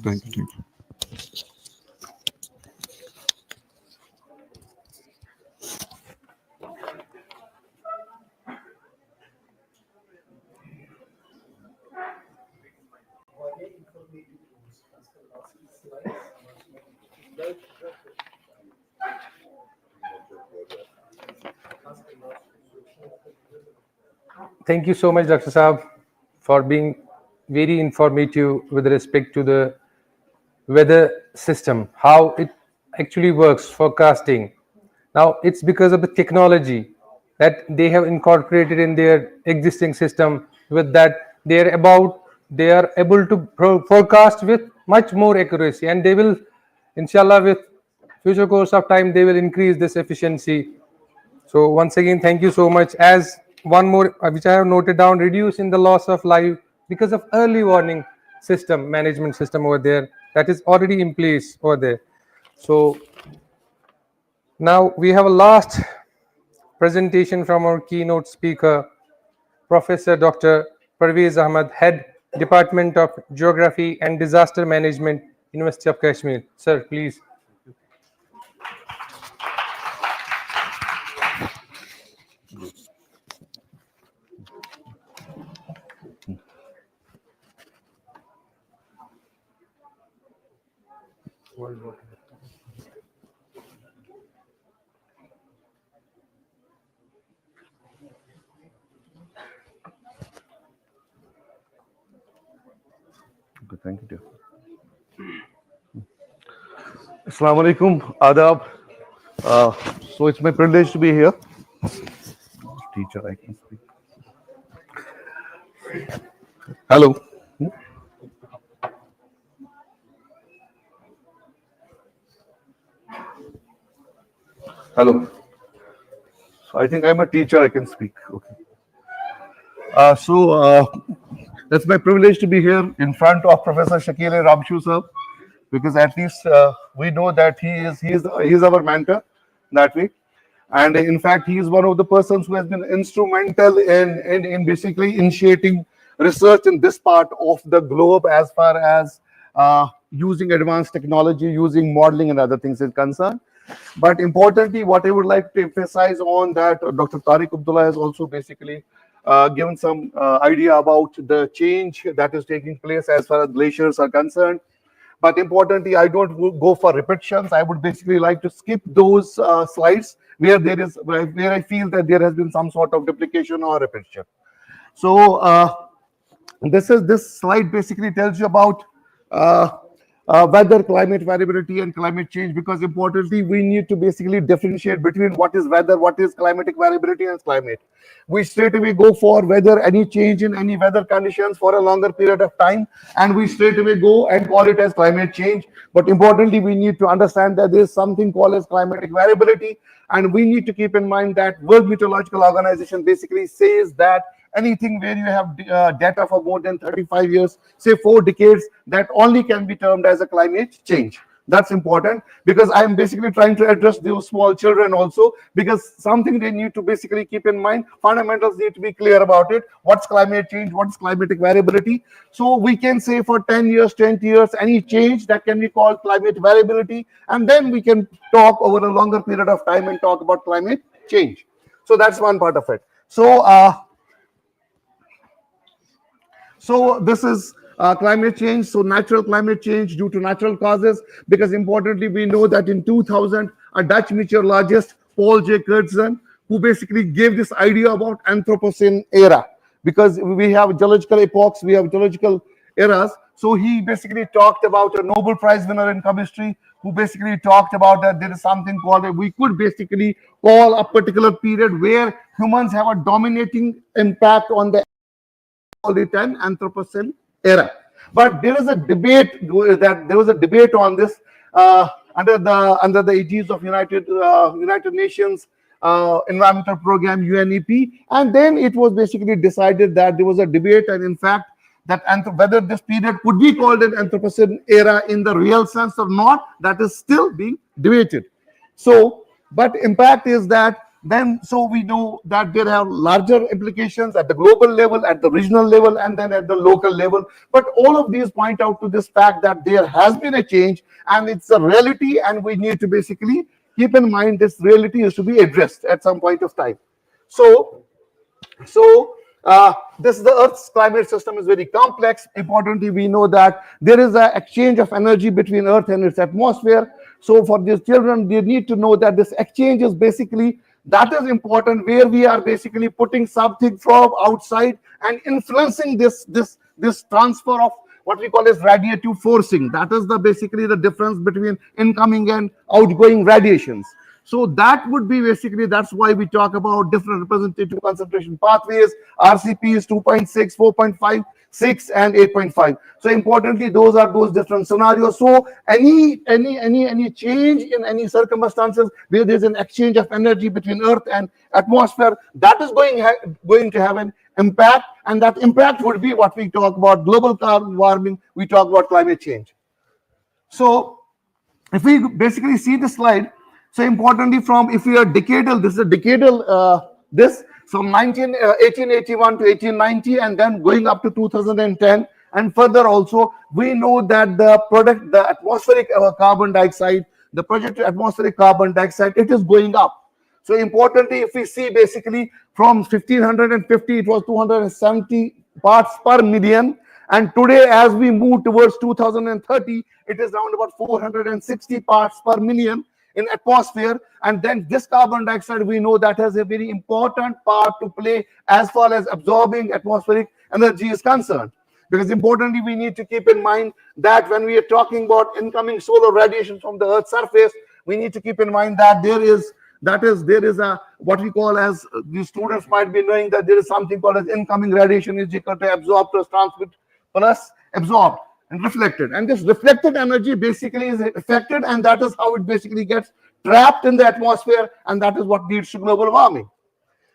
Thank you. Thank you so much, Dr. Saab, for being very informative with respect to the weather system, how it actually works, forecasting. Now, it's because of the technology that they have incorporated in their existing system. With that, they are able to forecast with much more accuracy, and they will, inshallah, with future course of time, they will increase this efficiency. So once again, thank you so much. As one more, which I have noted down, reducing the loss of life because of early warning system, management system over there, that is already in place over there. So now we have a last presentation from our keynote speaker, Professor Dr. Parvez Ahmad, Head, Department of Geography and Disaster Management, University of Kashmir. Sir, please. Okay, thank you. Assalamu alaikum, adab. So it's my privilege to be here. Teacher, I can speak. Hello. Hello. So I think I'm a teacher, I can speak. Okay. So it's my privilege to be here in front of Professor Shakil Ramshu sir, because at least we know that he is our mentor that way. And in fact, he is one of the persons who has been instrumental in basically initiating research in this part of the globe as far as using advanced technology, using modeling and other things is concerned. But importantly, what I would like to emphasize on that, Dr. Tariq Abdullah has also basically given some idea about the change that is taking place as far as glaciers are concerned. But importantly, I don't go for repetitions. I would basically like to skip those slides where I feel that there has been some sort of duplication or repetition. So this slide basically tells you about weather, climate variability, and climate change, because importantly, we need to basically differentiate between what is weather, what is climatic variability, and climate. We straight away go for whether any change in any weather conditions for a longer period of time, and we straight away go and call it as climate change. But importantly, we need to understand that there is something called as climatic variability, and we need to keep in mind that World Meteorological Organization basically says that anything where you have data for more than 35 years, say 4 decades, that only can be termed as a climate change. That's important, because I'm basically trying to address those small children also, because something they need to basically keep in mind. Fundamentals need to be clear about it. What's climate change? What's climatic variability? So we can say for 10 years, 20 years, any change that can be called climate variability, and then we can talk over a longer period of time and talk about climate change. So that's one part of it. So this is climate change. So natural climate change due to natural causes, because importantly, we know that in 2000, a Dutch meteorologist, Paul J. Kurtzen, who basically gave this idea about Anthropocene era, because we have geological epochs, we have geological eras. So he basically talked about a Nobel Prize winner in chemistry, who basically talked about that there is something called, we could basically call a particular period where humans have a dominating impact on the an Anthropocene era. But there is a debate there was a debate on this under the aegis of United Nations Environmental Program, UNEP, and then it was basically decided that there was a debate, and in fact that whether this period could be called an Anthropocene era in the real sense or not, that is still being debated. So, but impact is that then, so we know that there are larger implications at the global level, at the regional level, and then at the local level. But all of these point out to this fact that there has been a change, and it's a reality, and we need to basically keep in mind this reality is to be addressed at some point of time. So this the Earth's climate system is very complex. Importantly, we know that there is an exchange of energy between Earth and its atmosphere. So for these children, they need to know that this exchange is basically, that is important, where we are basically putting something from outside and influencing this transfer of what we call as radiative forcing. That is basically the difference between incoming and outgoing radiations. So that would be basically, that's why we talk about different representative concentration pathways. RCP is 2.6, 4.5, 6, and 8.5. So importantly, those are those different scenarios. So any change in any circumstances where there's an exchange of energy between Earth and atmosphere, that is going to have an impact, and that impact would be what we talk about global warming, we talk about climate change. So if we basically see the slide, so importantly, from if we are decadal, this is a decadal from 1881 to 1890, and then going up to 2010 and further also, we know that the atmospheric carbon dioxide, the projected atmospheric carbon dioxide, it is going up. So importantly, if we see basically from 1550, it was 270 parts per million, and today as we move towards 2030, it is around about 460 parts per million in atmosphere. And then this carbon dioxide, we know that has a very important part to play as far as absorbing atmospheric energy is concerned. Because importantly, we need to keep in mind that when we are talking about incoming solar radiation from the Earth's surface, we need to keep in mind that there is a what we call as the students might be knowing that there is something called as incoming radiation is equal to absorbed plus transmit plus absorbed and reflected. And this reflected energy basically is affected, and that is how it basically gets trapped in the atmosphere, and that is what leads to global warming.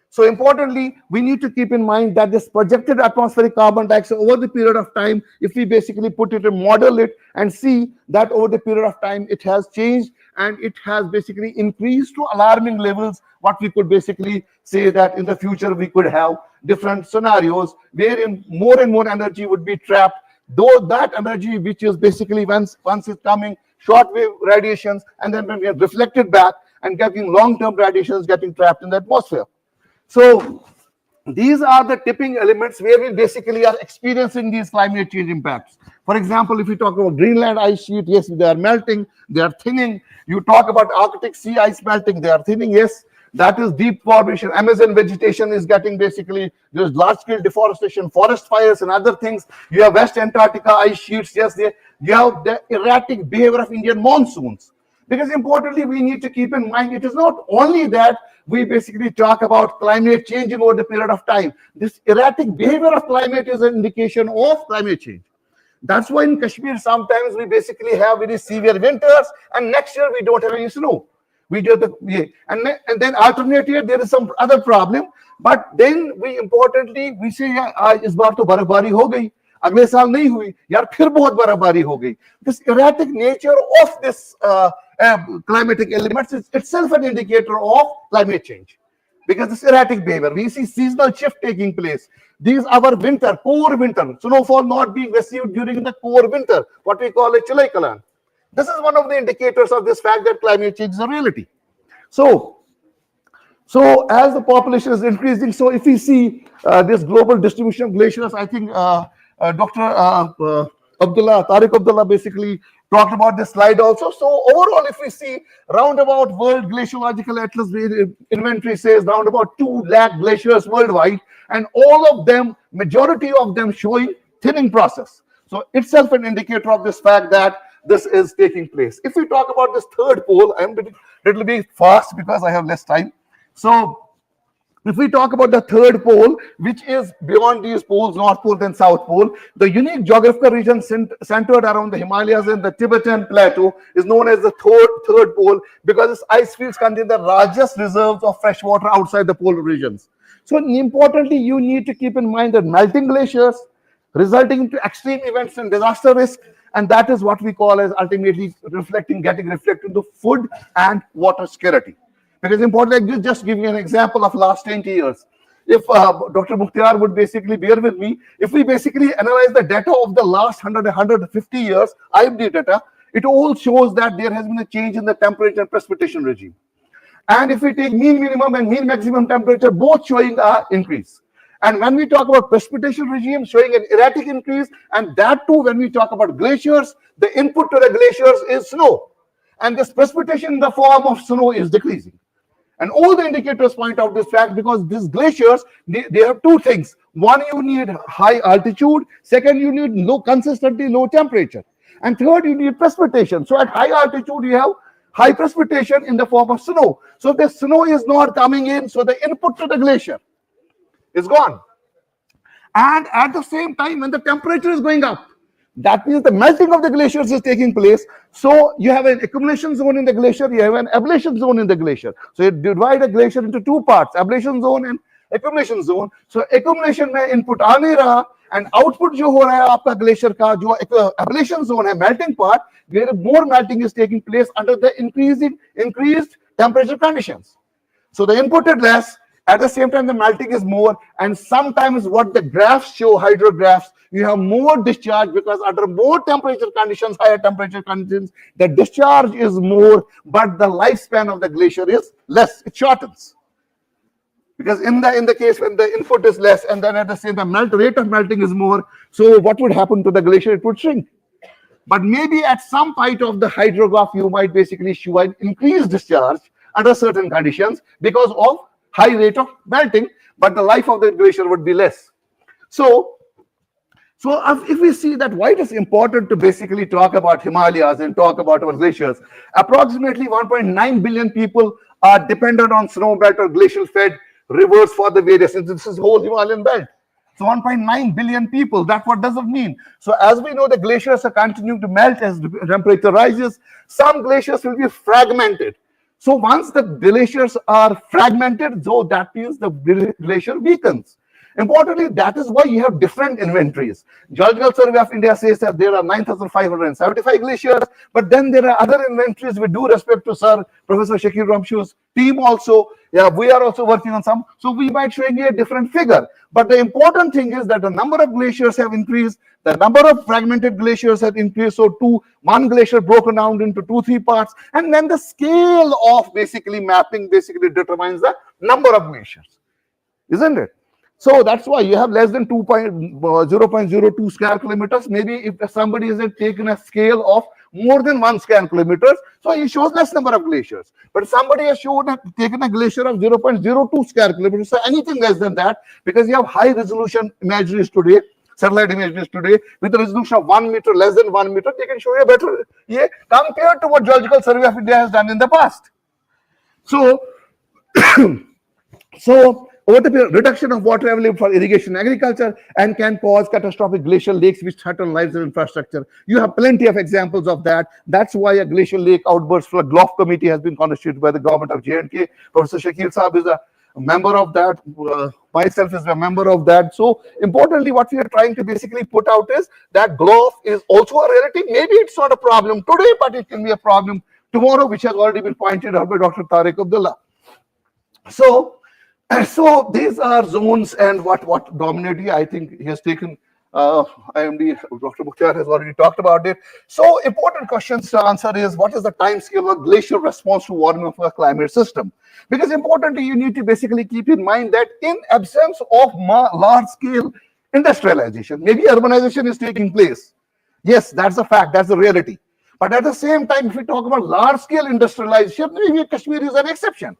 So importantly, we need to keep in mind that this projected atmospheric carbon dioxide over the period of time, if we basically put it and model it and see that over the period of time, it has changed and it has basically increased to alarming levels, what we could basically say that in the future, we could have different scenarios wherein more and more energy would be trapped, though that energy, which is basically once it's coming, shortwave radiations, and then when we are reflected back and getting long-term radiations getting trapped in the atmosphere. So these are the tipping elements where we basically are experiencing these climate change impacts. For example, if you talk about Greenland ice sheet, yes, they are melting, they are thinning. You talk about Arctic sea ice melting, they are thinning, yes, that is deep formation. Amazon vegetation is getting basically, there's large-scale deforestation, forest fires and other things. You have West Antarctica ice sheets, yes, you have the erratic behavior of Indian monsoons. Because importantly, we need to keep in mind, it is not only that we basically talk about climate changing over the period of time. This erratic behavior of climate is an indication of climate change. That's why in Kashmir, sometimes we basically have very severe winters, and next year we don't have any snow. We do and then alternately there is some other problem, but then we importantly we say इस बार तो बर्फबारी हो गई, अगले साल नहीं हुई, यार फिर बहुत बर्फबारी हो गई. This erratic nature of this climatic elements is itself an indicator of climate change, because this erratic behavior, we see seasonal shift taking place. These our winter, core winter, snowfall not being received during the core winter, what we call a Chilai. This is one of the indicators of this fact that climate change is a reality. So as the population is increasing, so if we see this global distribution of glaciers, I think Dr. Tariq Abdullah basically talked about this slide also. So overall, if we see roundabout World Glaciological Atlas inventory says round about 2 lakh glaciers worldwide, and all of them, majority of them showing thinning process. So itself an indicator of this fact that this is taking place. If we talk about this third pole, I'm going to little bit fast because I have less time. So if we talk about the third pole, which is beyond these poles, North Pole and South Pole, the unique geographical region centered around the Himalayas and the Tibetan Plateau is known as the third pole, because its ice fields contain the largest reserves of fresh water outside the polar regions. So importantly, you need to keep in mind that melting glaciers resulting into extreme events and disaster risk, and that is what we call as ultimately getting reflected into food and water security. Because importantly, just give you an example of last 20 years. If Dr. Mukhtar would basically bear with me, if we basically analyze the data of the last 150 years, IMD data, it all shows that there has been a change in the temperature and precipitation regime. And if we take mean minimum and mean maximum temperature, both showing an increase. And when we talk about precipitation regime, showing an erratic increase, and that too, when we talk about glaciers, the input to the glaciers is snow. And this precipitation in the form of snow is decreasing. And all the indicators point out this fact, because these glaciers, they have two things. One, you need high altitude. Second, you need consistently low temperature. And third, you need precipitation. So at high altitude, you have high precipitation in the form of snow. So the snow is not coming in, so the input to the glacier is gone. And at the same time, when the temperature is going up, that means the melting of the glaciers is taking place. So you have an accumulation zone in the glacier, you have an ablation zone in the glacier. So you divide a glacier into two parts, ablation zone and accumulation zone. So accumulation में input आ नहीं रहा, and output जो हो रहा है आपका glacier का जो ablation zone है, melting part, where more melting is taking place under the increased temperature conditions. So the input is less, at the same time the melting is more, and sometimes what the graphs show, hydrographs, you have more discharge, because under more temperature conditions, higher temperature conditions, the discharge is more, but the lifespan of the glacier is less, it shortens. Because in the case when the input is less, and then at the same time rate of melting is more, so what would happen to the glacier? It would shrink. But maybe at some point of the hydrograph, you might basically show an increased discharge under certain conditions because of high rate of melting, but the life of the glacier would be less. So So if we see that why it is important to basically talk about Himalayas and talk about our glaciers, approximately 1.9 billion people are dependent on snowmelt or glacial fed rivers for the various, and this is whole Himalayan belt. So 1.9 billion people, that's what does it mean? So as we know, the glaciers are continuing to melt as the temperature rises. Some glaciers will be fragmented. So once the glaciers are fragmented, so that means the glacier weakens. Importantly, that is why you have different inventories. Geological Survey of India says that there are 9,575 glaciers, but then there are other inventories with due respect to Sir Professor Shakil Ramshu's team also. Yeah, we are also working on some. So we might show you a different figure. But the important thing is that the number of glaciers have increased, the number of fragmented glaciers have increased. So one glacier broken down into 2-3 parts, and then the scale of basically mapping basically determines the number of glaciers, isn't it? So that's why you have less than 0.02 square kilometers. Maybe if somebody has taken a scale of more than 1 square kilometers, so he shows less number of glaciers. But somebody has taken a glacier of 0.02 square kilometers, so anything less than that, because you have high resolution imageries today, satellite images today, with a resolution of 1 meter, less than 1 meter, they can show you a better, compared to what Geological Survey of India has done in the past. So, over the period, reduction of water available for irrigation and agriculture and can cause catastrophic glacial lakes which threaten lives and infrastructure. You have plenty of examples of that. That's why a glacial lake outburst flood GLOF committee has been constituted by the government of J&K. Professor Shakil Saab is a member of that. Myself is a member of that. So importantly, what we are trying to basically put out is that GLOF is also a reality. Maybe it's not a problem today, but it can be a problem tomorrow, which has already been pointed out by Dr. Tariq Abdullah. So these are zones, and what dominated, I think he has taken, IMD, Dr. Mukhtar has already talked about it. So important questions to answer is, what is the time scale of glacial response to warming of a climate system? Because importantly, you need to basically keep in mind that in absence of large scale industrialization, maybe urbanization is taking place. Yes, that's a fact, that's the reality. But at the same time, if we talk about large scale industrialization, maybe Kashmir is an exception.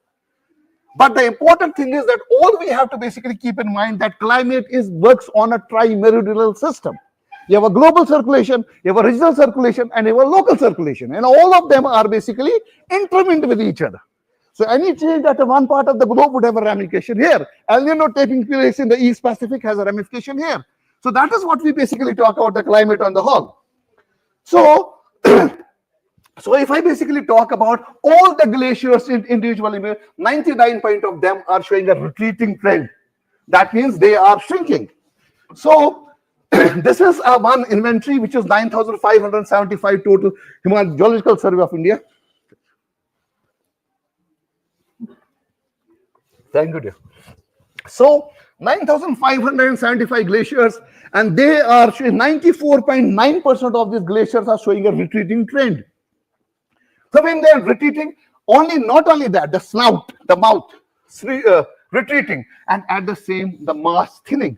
But the important thing is that all we have to basically keep in mind that climate works on a tri-meridional system. You have a global circulation, you have a regional circulation, and you have a local circulation. And all of them are basically intertwined with each other. So any change at one part of the globe would have a ramification here. El Nino taking place in the East Pacific has a ramification here. So that is what we basically talk about the climate on the whole. So, so if I basically talk about all the glaciers individually, 99% of them are showing a retreating trend. That means they are shrinking. So this is one inventory, which is 9,575 total Geological Survey of India. Thank you, dear. So 9,575 glaciers, and they are showing 94.9% of these glaciers are showing a retreating trend. So when they are retreating, not only that, the snout, the mouth, retreating, and at the same, the mass thinning.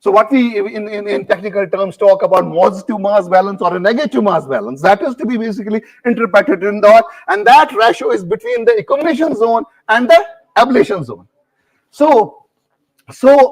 So what we in technical terms talk about positive mass balance or a negative mass balance, that is to be basically interpreted in that, and that ratio is between the accumulation zone and the ablation zone. So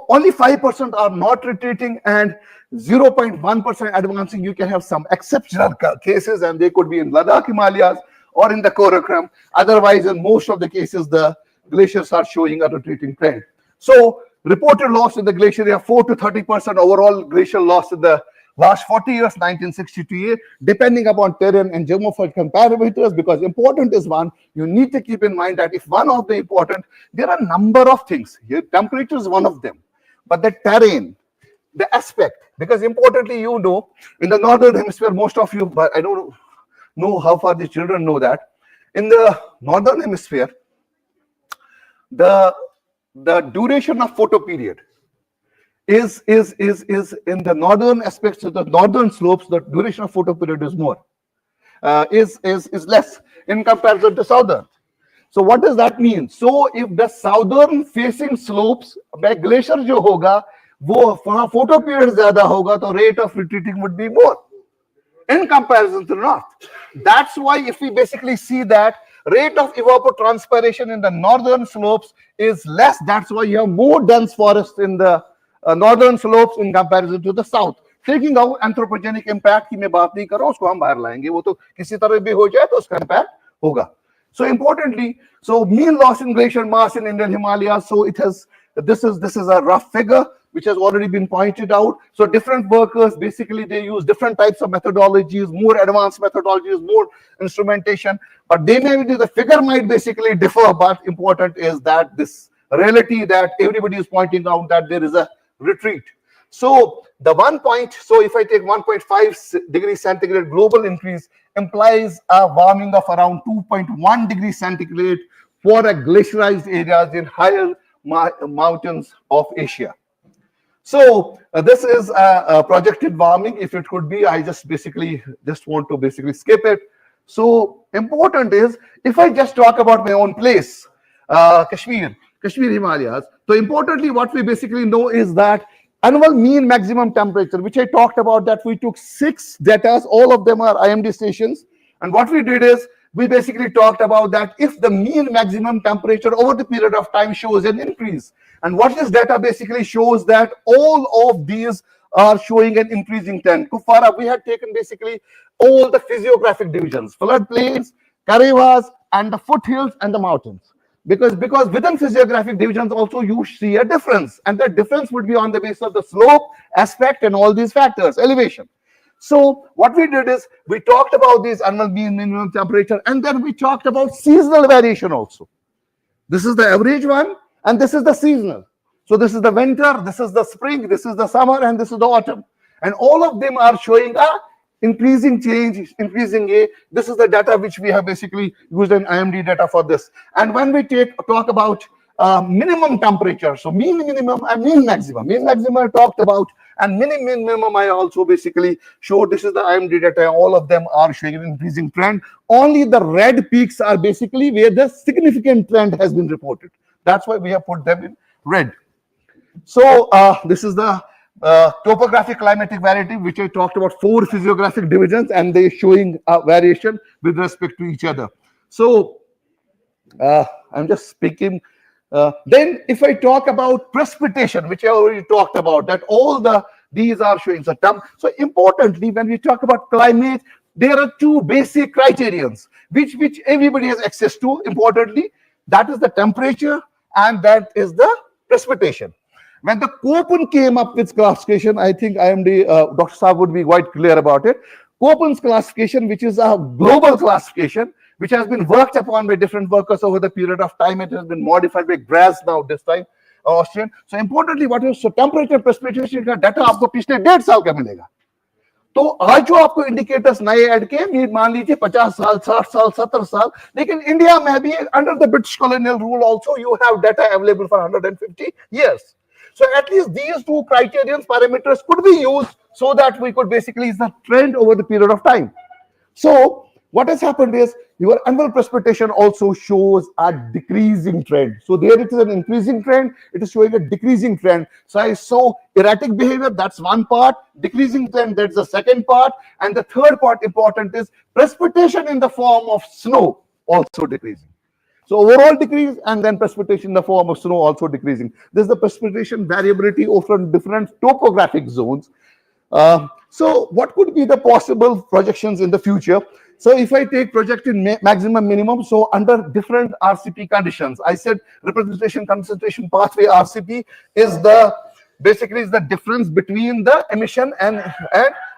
only 5% are not retreating and 0.1% advancing. You can have some exceptional cases, and they could be in Ladakh Himalayas or in the Karakoram. Otherwise, in most of the cases, the glaciers are showing a retreating trend. So reported loss in the glacier area, 4 to 30% overall glacial loss in the last 40 years, 1962, depending upon terrain and geomorphological parameters. Because important is one, you need to keep in mind that if one of the important, there are a number of things. Here, temperature is one of them, but the terrain, the aspect, because importantly, you know, in the northern hemisphere, most of you, but I don't know how far the children know that in the northern hemisphere, the duration of photo period is in the northern aspects of the northern slopes, the duration of photo period is more, is less in comparison to southern. So what does that mean? So if the southern facing slopes by glacier jo hoga, wo photo period zyada hoga, to rate of retreating would be more in comparison to north. That's why if we basically see that rate of evapotranspiration in the northern slopes is less, that's why you have more dense forest in the northern slopes in comparison to the south. Taking out anthropogenic impact की मैं बात नहीं कर रहा हूँ, उसको हम बाहर लाएंगे, वो तो किसी तरह भी हो जाए तो उसका impact होगा. So importantly, so mean loss in glacier mass in Indian Himalayas. So it has, this is a rough figure which has already been pointed out. So different workers, basically they use different types of methodologies, more advanced methodologies, more instrumentation, but the figure might basically differ, but important is that this reality that everybody is pointing out that there is a retreat. So the 1 point, so if I take 1.5 degrees centigrade global increase implies a warming of around 2.1 degrees centigrade for a glaciarized areas in higher mountains of Asia. So this is a projected warming. If it could be, I just want to basically skip it. So important is, if I just talk about my own place, Kashmir Himalayas. So importantly, what we basically know is that annual mean maximum temperature, which I talked about, that we took 6 data, all of them are IMD stations. And what we did is, we basically talked about that if the mean maximum temperature over the period of time shows an increase. And what this data basically shows that all of these are showing an increasing trend. Kufara, we had taken basically all the physiographic divisions, floodplains, Karevas, and the foothills and the mountains. Because within physiographic divisions also you see a difference, and that difference would be on the basis of the slope, aspect, and all these factors, elevation. So what we did is we talked about these annual mean minimum temperature, and then we talked about seasonal variation also. This is the average one, and this is the seasonal. So this is the winter, this is the spring, this is the summer, and this is the autumn. And all of them are showing a increasing change, increasing A. This is the data which we have basically used in IMD data for this. And when we talk about minimum temperature, so mean minimum and mean maximum. Mean maximum I talked about, and minimum I also basically showed. This is the IMD data. All of them are showing an increasing trend. Only the red peaks are basically where the significant trend has been reported. That's why we have put them in red. So this is the topographic climatic variety, which I talked about, 4 physiographic divisions, and they showing a variation with respect to each other. So I'm just speaking. Then if I talk about precipitation, which I already talked about, that all these are showing the term. So importantly, when we talk about climate, there are 2 basic criterions which everybody has access to. Importantly, that is the temperature and that is the precipitation. When the Köppen came up with classification, I think IMD, Dr. Saab would be quite clear about it. Köppen's classification, which is a global classification, which has been worked upon by different workers over the period of time. It has been modified by Graz now this time, Austrian. So importantly, what is, so temperature precipitation का data आपको पिछले 1.5 साल का मिलेगा. तो आज जो आपको इंडिकेटर्स नए ऐड के मान लीजिए 50 साल, 60 साल, 70 साल, लेकिन इंडिया में भी under the British colonial rule also you have data available for 150 years. So at least these 2 criterion parameters could be used so that we could basically is the trend over the period of time. So what has happened is your annual precipitation also shows a decreasing trend. So there it is an increasing trend, it is showing a decreasing trend. So I saw erratic behavior, that's one part, decreasing trend, that's the second part, and the third part important is precipitation in the form of snow also decreasing. So overall decrease, and then precipitation in the form of snow also decreasing. This is the precipitation variability over different topographic zones. So what could be the possible projections in the future? So if I take projected maximum minimum, so under different RCP conditions, I said representation concentration pathway RCP is the basically is the difference between the emission and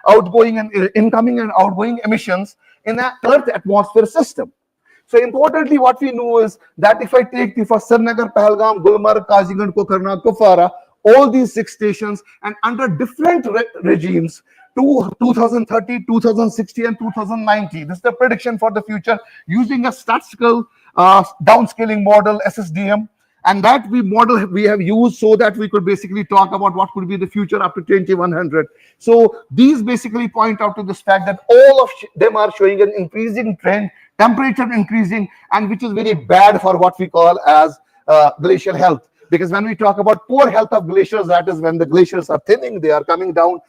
outgoing and incoming and outgoing emissions in an Earth atmosphere system. So importantly, what we know is that if I take the first Srinagar, Pahalgam, Gulmarg, Kazigand, Kokharna, Kupwara, all these 6 stations, and under different regimes, 2030, 2060, and 2090. This is the prediction for the future using a statistical downscaling model, SSDM, and that we have used so that we could basically talk about what could be the future up to 2100. So these basically point out to this fact that all of them are showing an increasing trend, temperature increasing, and which is very bad for what we call as glacial health. Because when we talk about poor health of glaciers, that is when the glaciers are thinning, they are coming down.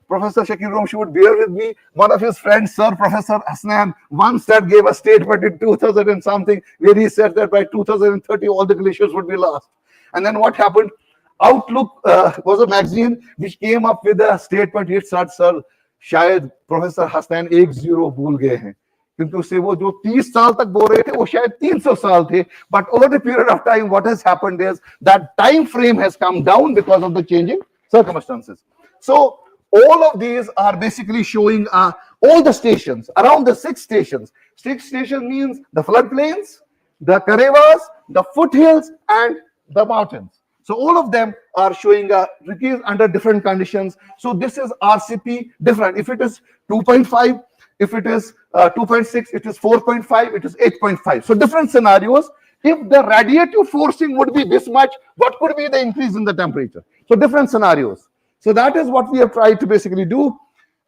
Professor Shakil Ramshu would bear with me. One of his friends, Sir Professor Hasnan, once that gave a statement in 2000 and something, where he said that by 2030, all the glaciers would be lost. And then what happened? Outlook was a magazine which came up with a statement. It said, "Sir, शायद professor Hasan एक zero भूल गए हैं क्योंकि उससे वो जो 30 साल तक बोल रहे थे वो शायद 300 साल थे." But over the period of time, what has happened is that time frame has come down because of the changing circumstances. So all of these are basically showing all the stations, around the 6 stations. 6 stations means the floodplains, the karevas, the foothills, and the mountains. So all of them are showing a decrease under different conditions. So this is RCP different. If it is 2.5, if it is 2.6, it is 4.5, it is 8.5. So different scenarios. If the radiative forcing would be this much, what could be the increase in the temperature? So different scenarios. So that is what we have tried to basically do.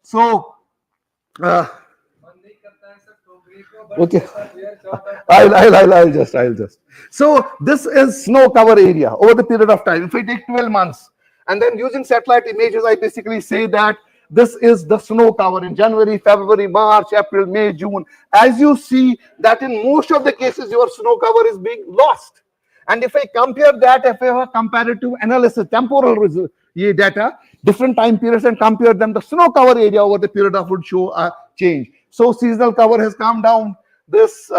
So okay, I'll just. So this is snow cover area over the period of time. If I take 12 months and then using satellite images, I basically say that this is the snow cover in January, February, March, April, May, June. As you see that in most of the cases, your snow cover is being lost. And if I compare that, if I have a comparative analysis, temporal data, different time periods and compare them, the snow cover area over the period of would show a change. So seasonal cover has come down. This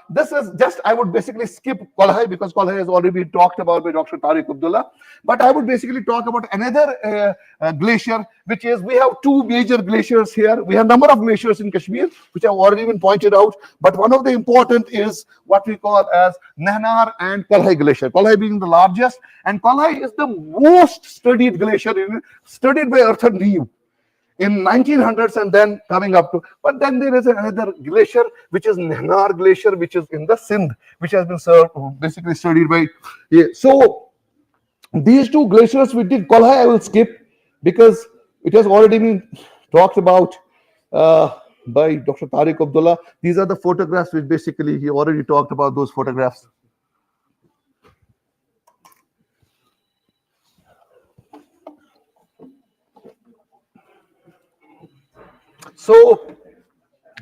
this is just, I would basically skip Kolhai because Kolhai has already been talked about by Dr. Tariq Abdullah. But I would basically talk about another glacier, which is, we have 2 major glaciers here. We have a number of glaciers in Kashmir, which have already been pointed out. But one of the important is what we call as Nahnar and Kolhai glacier. Kolhai being the largest, and Kolhai is the most studied glacier, studied by Earth and Neve in 1900s and then coming up to, but then there is another glacier which is Nahnar glacier, which is in the Sindh, which has been basically studied by. So these 2 glaciers we did. Kolhai I will skip because it has already been talked about by Dr. Tariq Abdullah. These are the photographs which basically he already talked about those photographs. So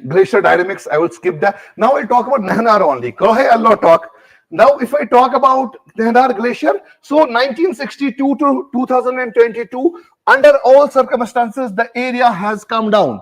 glacier dynamics, I will skip that. Now I'll talk about Nahnar only. Kolhai I'll not talk. Now if I talk about Nahnar glacier, so 1962 to 2022, under all circumstances, the area has come down.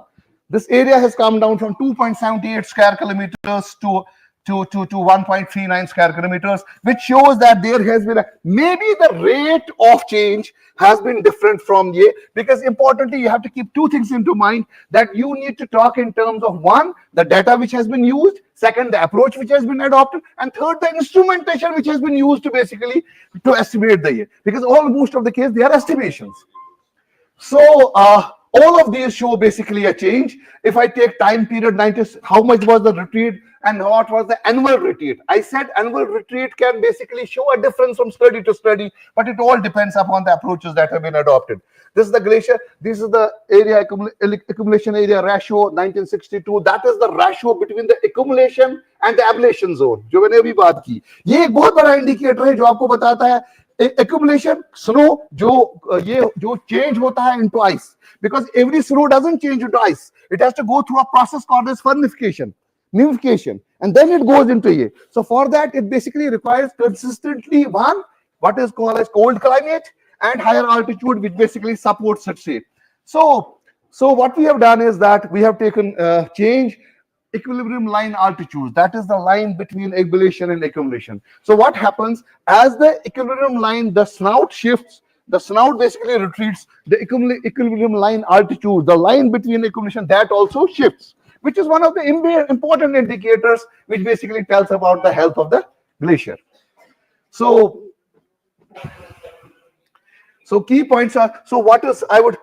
This area has come down from 2.78 square kilometers to 1.39 square kilometers, which shows that there has been maybe the rate of change has been different from here, because importantly you have to keep 2 things into mind, that you need to talk in terms of, 1, the data which has been used, 2nd, the approach which has been adopted, and 3rd, the instrumentation which has been used to basically to estimate the year, because most of the case they are estimations. So all of these show basically a change. If I take time period 90, how much was the retreat and what was the annual retreat? I said annual retreat can basically show a difference from study to study, but it all depends upon the approaches that have been adopted. This is the glacier. This is the area accumulation area ratio 1962. That is the ratio between the accumulation and the ablation zone. जो मैंने अभी बात की, ये एक बहुत बड़ा indicator है जो आपको बताता है accumulation snow जो change होता है into ice, because every snow doesn't change into ice. It has to go through a process called as fernification, and then it goes into here. So for that, it basically requires consistently, 1, what is called as cold climate and higher altitude, which basically supports such state. So what we have done is that we have taken change equilibrium line altitudes. That is the line between ablation and accumulation. So what happens as the equilibrium line, the snout shifts, the snout basically retreats, the equilibrium line altitude, the line between accumulation, that also shifts, which is one of the important indicators which basically tells about the health of the glacier. So key points are,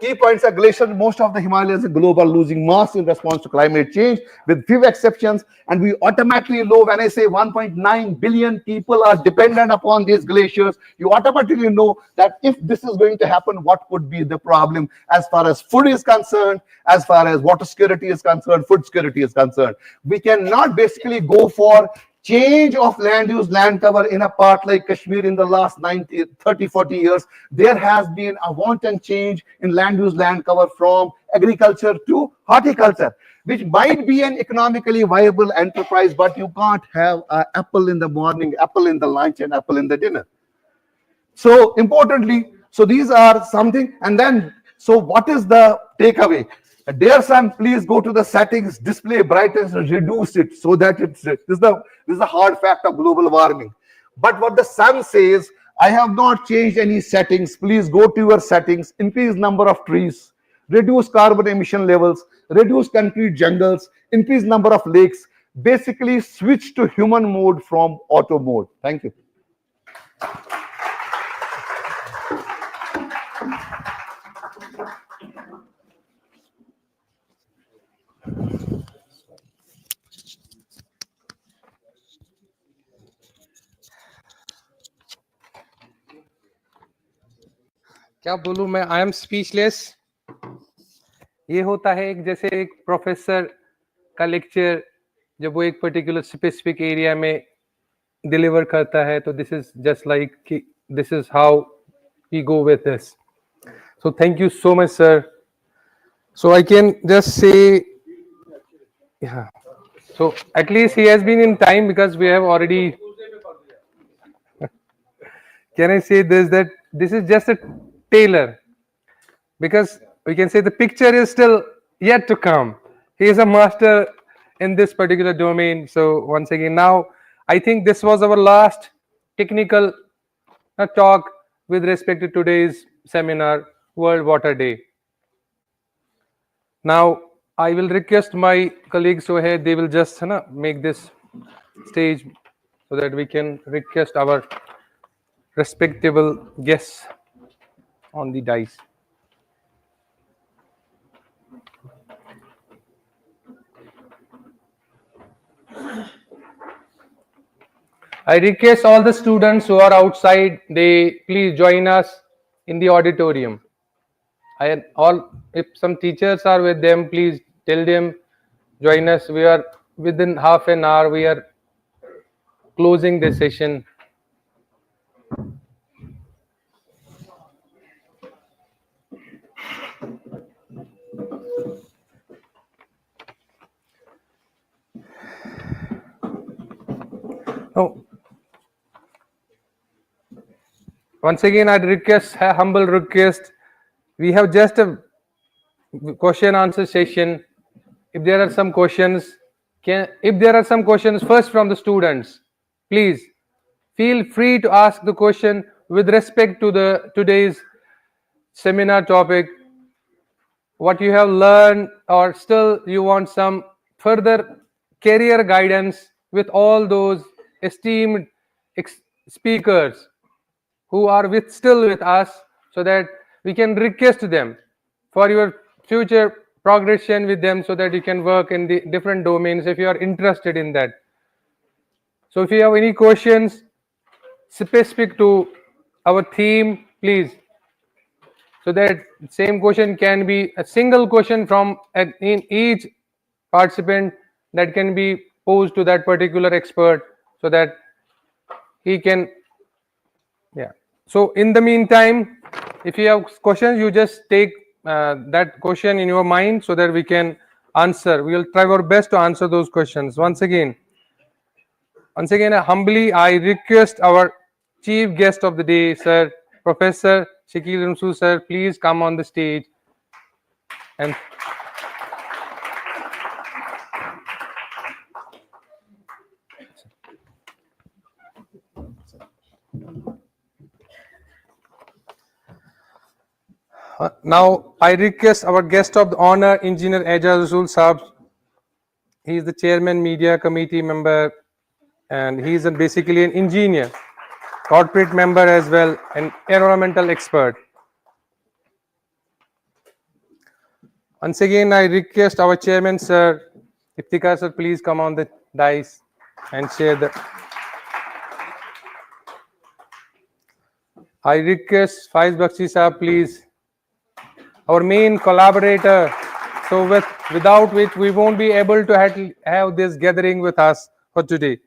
key points are glacier. Most of the Himalayas are global, losing mass in response to climate change, with few exceptions. And we automatically know, when I say 1.9 billion people are dependent upon these glaciers, you automatically know that if this is going to happen, what could be the problem as far as food is concerned, as far as water security is concerned, food security is concerned. We cannot basically go for change of land use, land cover in a part like Kashmir in the last 30-40 years. There has been a wanton change in land use, land cover from agriculture to horticulture, which might be an economically viable enterprise, but you can't have an apple in the morning, apple in the lunch, and apple in the dinner. So importantly, so these are something, and then, so what is the takeaway? Dear son, please go to the settings, display brightness, and reduce it so that this is the hard fact of global warming. But what the son says, I have not changed any settings. Please go to your settings, increase number of trees, reduce carbon emission levels, reduce concrete jungles, increase number of lakes. Basically, switch to human mode from auto mode. Thank you. क्या बोलूं मैं, I am speechless. ये होता है एक जैसे एक professor का लेक्चर जब वो एक पर्टिकुलर स्पेसिफिक एरिया में डिलीवर करता है, तो this is just like this is how we go with this. So thank you so much sir. So I can just say so at least he has been in time because we have already can I say this, that this is just a tailor, because we can say the picture is still yet to come. He is a master in this particular domain. So once again, now I think this was our last technical talk with respect to today's seminar, World Water Day. Now I will request my colleagues over here, they will just make this stage so that we can request our respectable guests on the dais. I request all the students who are outside, they please join us in the auditorium. If some teachers are with them, please tell them join us. We are within half an hour, we are closing the session. Now, once again, I request, a humble request. We have just a question answer session. If there are some questions, first from the students, please feel free to ask the question with respect to the today's seminar topic, what you have learned, or still you want some further career guidance with all those esteemed speakers who are still with us, so that we can request them for your future progression with them, so that you can work in the different domains if you are interested in that. So if you have any questions specific to our theme, please, so that same question can be a single question from in each participant that can be posed to that particular expert, so that he can, so in the meantime, if you have questions, you just take that question in your mind so that we can answer. We will try our best to answer those questions. Once again, humbly I request our chief guest of the day, sir, Professor Shakil Ramsu, sir, please come on the stage. And now I request our guest of the honor, Engineer Ejaz Rasool Saab. He is the chairman, media committee member, and he is basically an engineer, corporate member as well, an environmental expert. Once again, I request our chairman, sir, Iftikhar sir, please come on the dais and share the. I request Faiz Bakshi sir, please, our main collaborator, so without which we won't be able to have this gathering with us for today.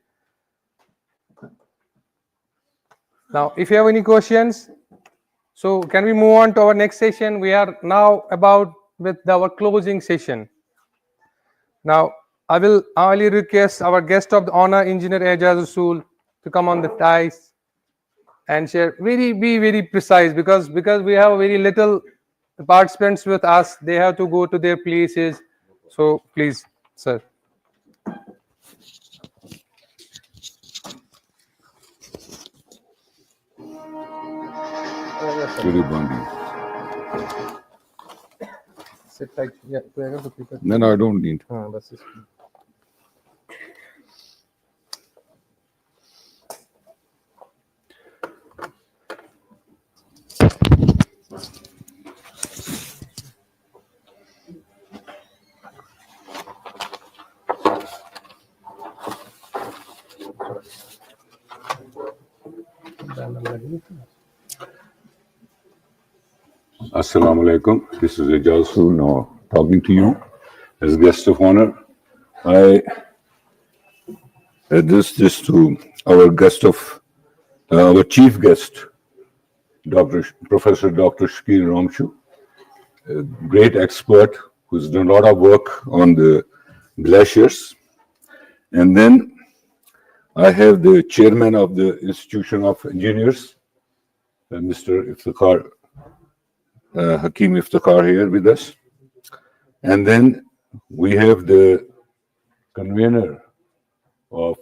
Now, if you have any questions, so can we move on to our next session? We are now about with our closing session. Now, I will request our guest of the honor, Engineer Ejaz Rasool, to come on the dais. and share. Be very precise, because we have very little participants with us. They have to go to their places. So please, sir. Sit tight. Yeah, No, I don't need. that's it. Assalamu alaikum. This is Ejazu now talking to you as guest of honor. I address this to our guest of our chief guest, Professor Dr. Shakil Ramshu, a great expert who's done a lot of work on the glaciers. And then I have the chairman of the Institution of Engineers, Mr. Iftikhar, Hakim Iftikhar here with us. And then we have the convener of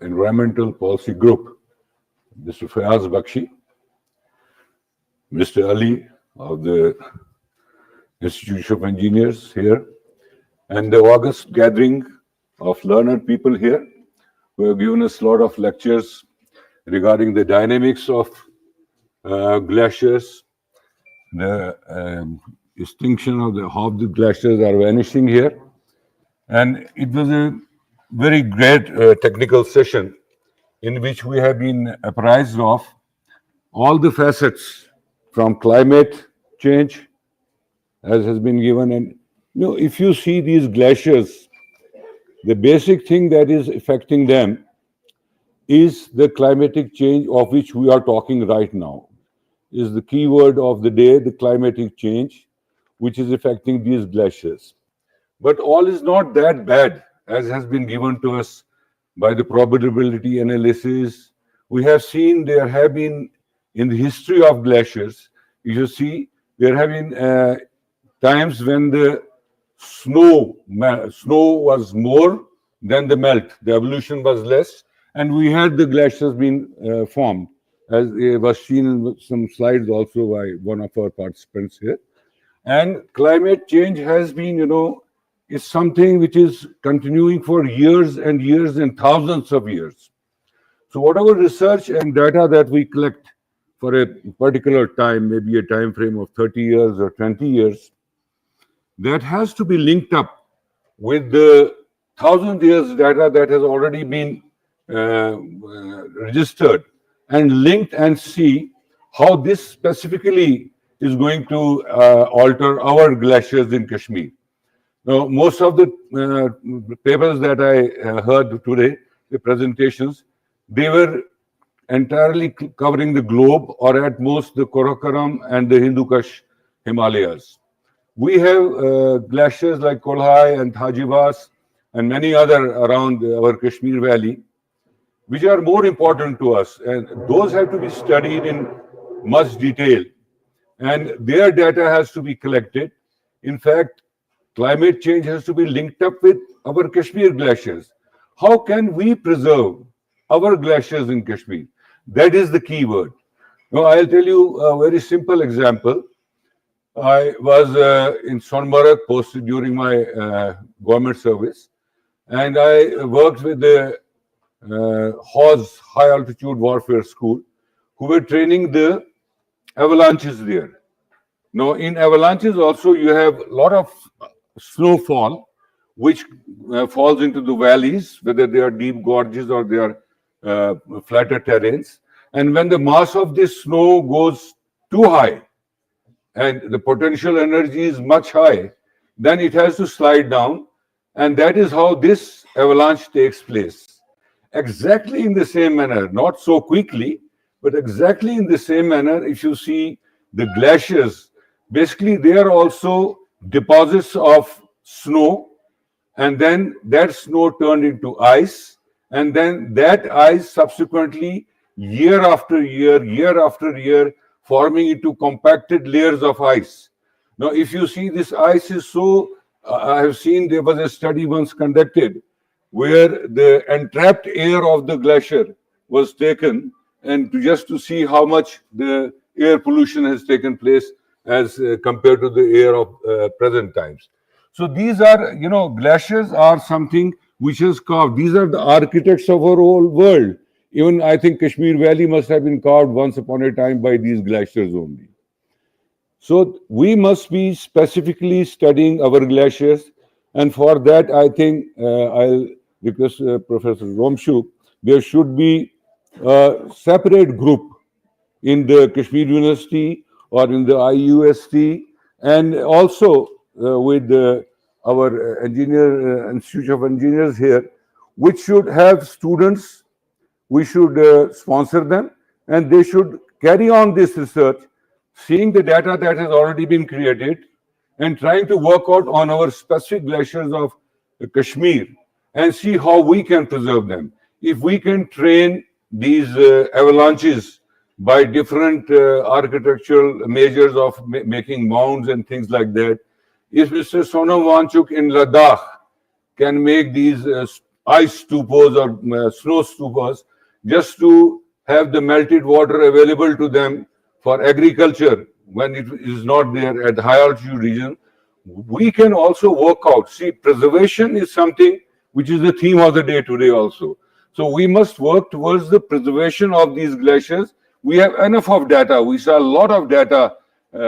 Environmental Policy Group, Mr. Fayaz Bakshi, Mr. Ali of the Institute of Engineers here, and the August gathering of learned people here who have given us a lot of lectures regarding the dynamics of glaciers, the extinction of how the glaciers are vanishing here. And it was a very great technical session in which we have been apprised of all the facets from climate change, as has been given. And if you see these glaciers, the basic thing that is affecting them is the climatic change of which we are talking right now. Is the key word of the day, the climatic change, which is affecting these glaciers. But all is not that bad, as has been given to us by the probability analysis. We have seen there have been, in the history of glaciers, you see, there have been times when the snow was more than the melt. The evolution was less, and we had the glaciers being formed, as was seen in some slides also by one of our participants here. And climate change has been, is something which is continuing for years and years and thousands of years. So whatever research and data that we collect for a particular time, maybe a time frame of 30 years or 20 years, that has to be linked up with the 1,000 years data that has already been registered and linked, and see how this specifically is going to alter our glaciers in Kashmir. Now, most of the papers that I heard today, the presentations, they were entirely covering the globe, or at most the Karakoram and the Hindu Kush Himalayas. We have glaciers like Kolhai and Thajivas and many other around our Kashmir Valley, which are more important to us, and those have to be studied in much detail, and their data has to be collected. In fact, climate change has to be linked up with our Kashmir glaciers. How can we preserve our glaciers in Kashmir? That is the key word. Now, I'll tell you a very simple example. I was in Sonmarg posted during my government service, and I worked with the HAWS, High Altitude Warfare School, who were training the avalanches there. Now, in avalanches also, you have a lot of snowfall, which falls into the valleys, whether they are deep gorges or they are flatter terrains. And when the mass of this snow goes too high, and the potential energy is much high, then it has to slide down. And that is how this avalanche takes place. Exactly in the same manner, not so quickly, but exactly in the same manner, if you see the glaciers, basically they are also deposits of snow, and then that snow turned into ice, and then that ice subsequently, year after year, forming into compacted layers of ice. Now, if you see, this ice is so, I have seen there was a study once conducted where the entrapped air of the glacier was taken, and just to see how much the air pollution has taken place as compared to the air of present times. So these are, glaciers are something which is carved. These are the architects of our whole world. Even I think Kashmir Valley must have been carved once upon a time by these glaciers only. So we must be specifically studying our glaciers, and for that, I think I'll request Professor Romshuk, there should be a separate group in the Kashmir University or in the IUST, and also with our Institute of Engineers here, which should have students. We should sponsor them, and they should carry on this research, seeing the data that has already been created, and trying to work out on our specific glaciers of Kashmir and see how we can preserve them. If we can train these avalanches by different architectural measures of making mounds and things like that, if Mr. Sonam Wanchuk in Ladakh can make these ice stupas or snow stupas just to have the melted water available to them for agriculture when it is not there at the high altitude region, we can also work out. See, preservation is something which is the theme of the day today also. So we must work towards the preservation of these glaciers. We have enough of data. We saw a lot of data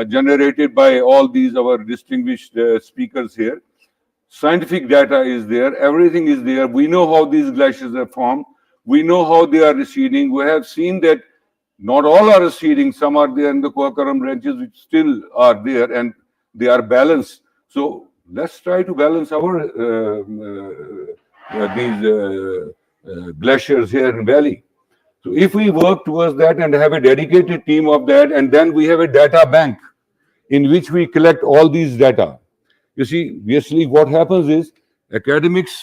generated by all these our distinguished speakers here. Scientific data is there. Everything is there. We know how these glaciers are formed. We know how they are receding. We have seen that not all are receding. Some are there in the Quakaram ranges which still are there and they are balanced. So let's try to balance our glaciers here in Valley. So if we work towards that and have a dedicated team of that, and then we have a data bank in which we collect all these data. You see, basically what happens is academics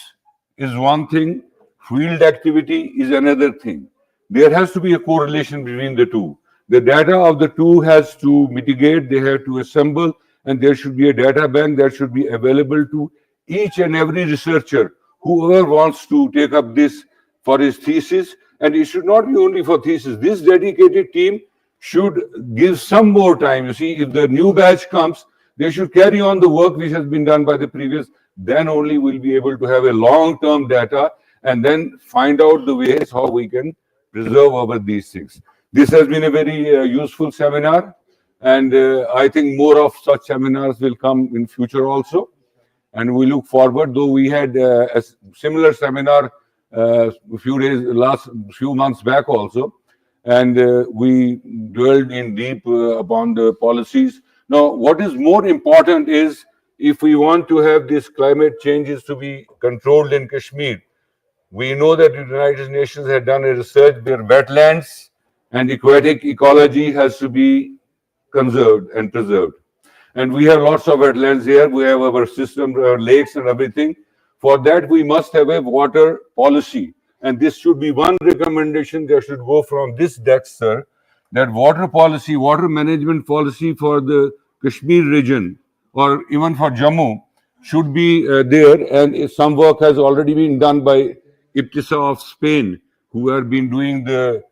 is one thing, field activity is another thing. There has to be a correlation between the two. The data of the two has to mitigate, they have to assemble, and there should be a data bank that should be available to each and every researcher, whoever wants to take up this for his thesis. And it should not be only for thesis. This dedicated team should give some more time. You see, if the new batch comes, they should carry on the work which has been done by the previous. Then only we'll be able to have a long-term data and then find out the ways how we can preserve over these things. This has been a very useful seminar, and I think more of such seminars will come in future also. And we look forward, though we had a similar seminar a few months back also, and we dwelled in deep upon the policies. Now, what is more important is if we want to have these climate changes to be controlled in Kashmir, we know that the United Nations had done a research where wetlands and aquatic ecology has to be conserved and preserved. And we have lots of wetlands here. We have our system, our lakes and everything. For that, we must have a water policy. And this should be one recommendation that should go from this desk, sir, that water policy, water management policy for the Kashmir region or even for Jammu should be there. And some work has already been done by IPTISA of Spain, who have been doing the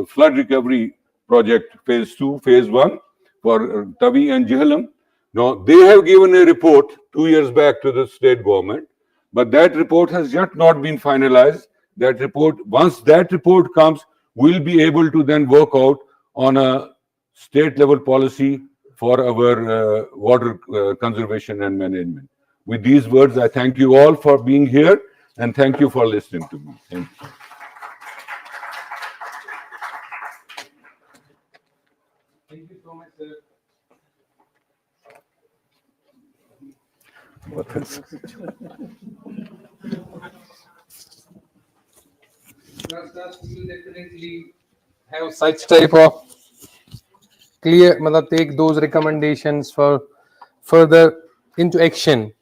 flood recovery project, phase 2, phase 1 for Tavi and Jhelum. Now, they have given a report 2 years back to the state government, but that report has yet not been finalized. That report, once that report comes, we'll be able to then work out on a state level policy for our water conservation and management. With these words, I thank you all for being here and thank you for listening to me. Thank you. Thank you so much, sir. We will definitely have such type of clear, take those recommendations for further into action.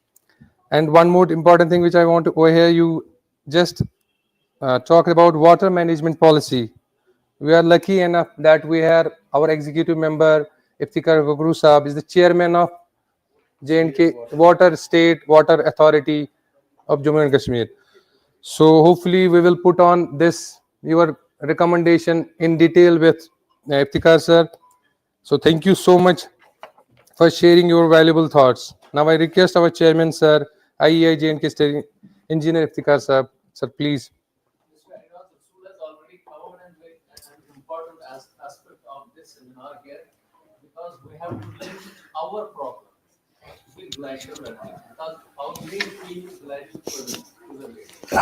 And one more important thing which I want to overhear you just talk about water management policy. We are lucky enough that we have our executive member Iftikhar Gugru Saab is the chairman of J&K Water State Water Authority of Jammu and Kashmir. So hopefully we will put on this your recommendation in detail with Iftikhar sir. So thank you so much for sharing your valuable thoughts. Now I request our chairman sir, IEI J&K State Engineer Iftikhar sir, sir please. Already covered and an important aspect of this seminar here, because we have to link our problem with glacial melting, because our main theme is glacial preservation.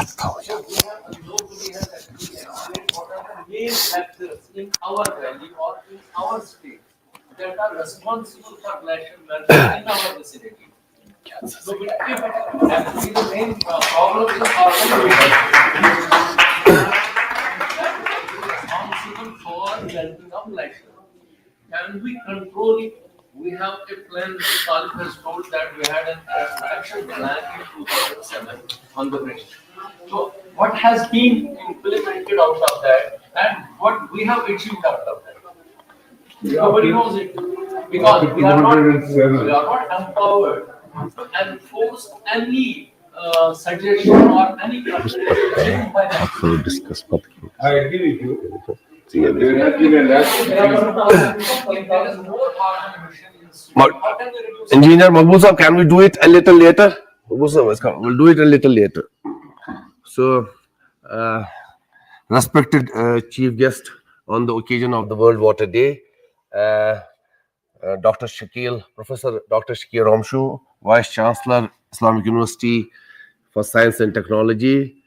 So we have locally has actually explained what are the main factors in our valley or in our state that are responsible for glacial melting in our vicinity. So if actually the main problem is responsible for melting of glacier. Can we control it? We have a plan. Talib has told that we had an action plan in 2007 on the bridge. So what has been implemented out of that, and what we have achieved out of that? Nobody knows it, because we are not empowered to enforce any suggestion or any recommendation by the. I agree with you. There has been a lack of Engineer Mahbub sir, can we do it a little later? Mahbub sir, we'll do it a little later. So, respected chief guest on the occasion of the World Water Day, Dr. Shakil, Professor Dr. Shakil Ramshu, Vice Chancellor, Islamic University for Science and Technology,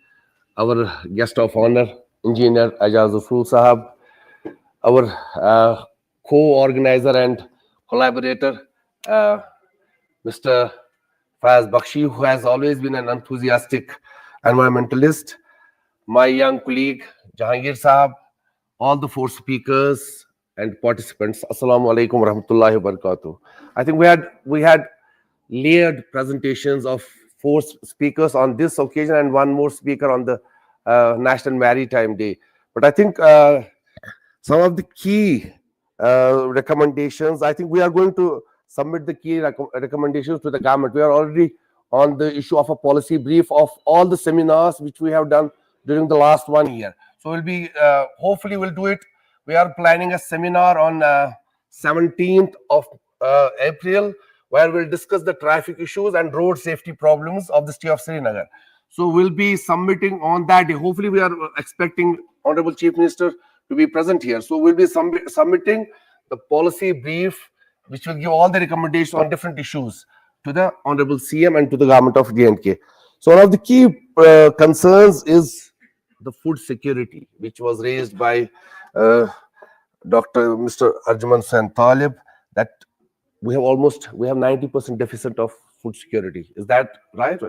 our guest of honor, Engineer Ajaz Zafrul Sahab, our co-organizer and collaborator, Mr. Faiz Bakshi, who has always been an enthusiastic environmentalist, my young colleague, Jahangir Sahab, all the four speakers and participants. Assalamu alaikum warahmatullahi wabarakatuh. I think we had layered presentations of four speakers on this occasion and one more speaker on the National Maritime Day. But I think some of the key recommendations, I think we are going to submit the key recommendations to the government. We are already on the issue of a policy brief of all the seminars which we have done during the last 1 year. So we'll be, hopefully we'll do it. We are planning a seminar on 17th of April, where we'll discuss the traffic issues and road safety problems of the state of Srinagar. So we'll be submitting on that day. Hopefully we are expecting Honorable Chief Minister to be present here. So we'll be submitting the policy brief, which will give all the recommendations on different issues to the Honorable CM and to the government of J&K. So one of the key concerns is the food security, which was raised by Mr. Arjuman Hussain Talib, that we have 90% deficit of food security. Is that right?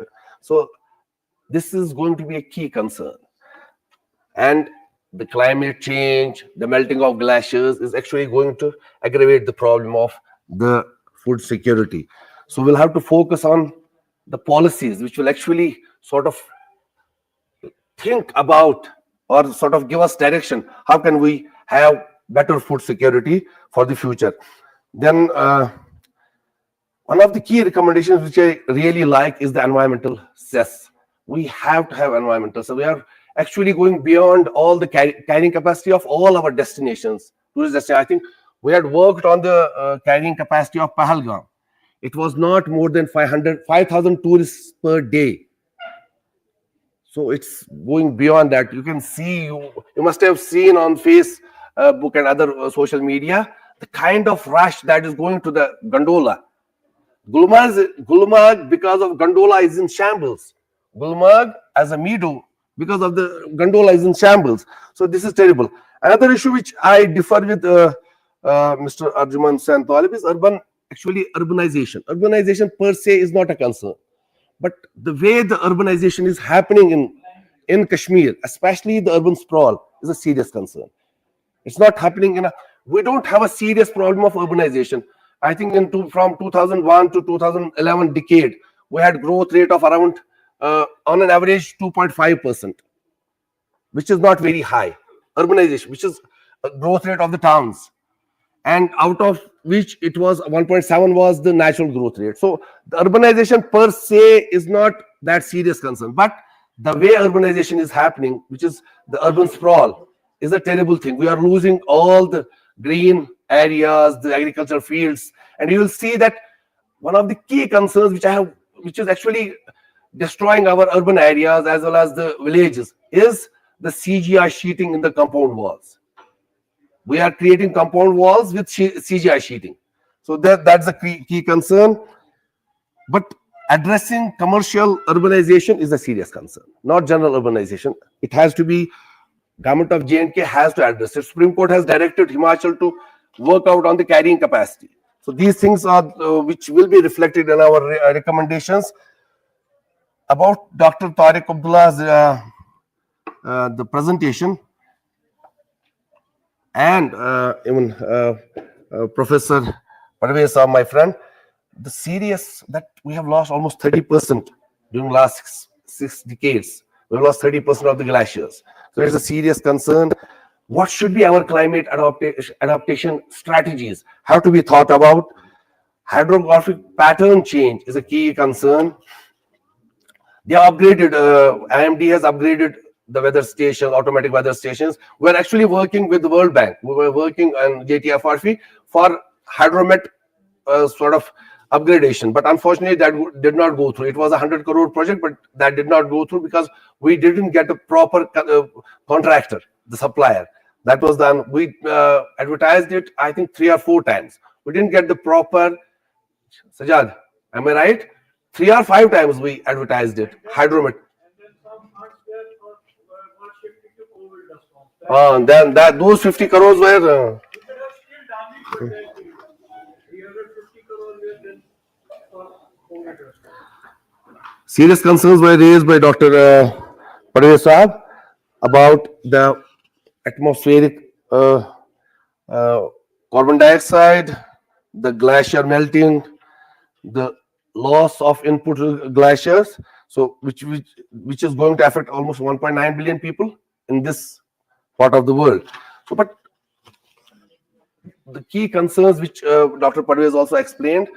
So this is going to be a key concern. And the climate change, the melting of glaciers is actually going to aggravate the problem of the food security. So we'll have to focus on the policies which will actually sort of think about or sort of give us direction. How can we have better food security for the future? Then one of the key recommendations which I really like is the environmental cess. We have to have environmental. So we are actually going beyond all the carrying capacity of all our destinations. I think we had worked on the carrying capacity of Pahalgam. It was not more than 5,000 tourists per day. So it's going beyond that. You can see, you must have seen on Facebook and other social media, the kind of rush that is going to the gondola. Gulmarg, because of gondola, is in shambles. Gulmarg as a meadow, because of the gondola, is in shambles. So this is terrible. Another issue which I differ with Mr. Arjuman Hussain Talib is urbanization. Urbanization per se is not a concern. But the way the urbanization is happening in Kashmir, especially the urban sprawl, is a serious concern. It's not happening we don't have a serious problem of urbanization. I think from 2001 to 2011 decade, we had growth rate of around, on an average, 2.5%. which is not very high, urbanization, which is a growth rate of the towns, and out of which it was 1.7 was the natural growth rate. So the urbanization per se is not that serious concern, but the way urbanization is happening, which is the urban sprawl, is a terrible thing. We are losing all the green areas, the agricultural fields, and you will see that one of the key concerns which is actually destroying our urban areas as well as the villages, is the CGI sheeting in the compound walls. We are creating compound walls with CGI sheeting. So that's the key concern. But addressing commercial urbanization is a serious concern, not general urbanization. It has to be, government of J&K has to address it. Supreme Court has directed Himachal to work out on the carrying capacity. So these things are which will be reflected in our recommendations. About Dr. Tariq Abdullah's the presentation, and even Professor Parvez, my friend, the serious that we have lost almost 30% during last six decades. We lost 30% of the glaciers. So it's a serious concern. What should be our climate adaptation strategies? Have to be thought about. Hydrographic pattern change is a key concern. They are upgraded. IMD has upgraded the weather station, automatic weather stations. We're actually working with the World Bank. We were working on JTFRP for hydromet sort of upgradation, but unfortunately that did not go through. It was a 100 crore project, but that did not go through because we didn't get a proper contractor, the supplier. That was done. We advertised it, I think 3 or 4 times. We didn't get the proper, Sajad, am I right? 3 or 5 times we advertised it, hydromet. Then those 50 crores were serious concerns were raised by Dr. Parvez Saab about the atmospheric carbon dioxide, the glacier melting, the loss of input glaciers, so which is going to affect almost 1.9 billion people in this part of the world. So, but the key concerns which Dr. Parvez also explained,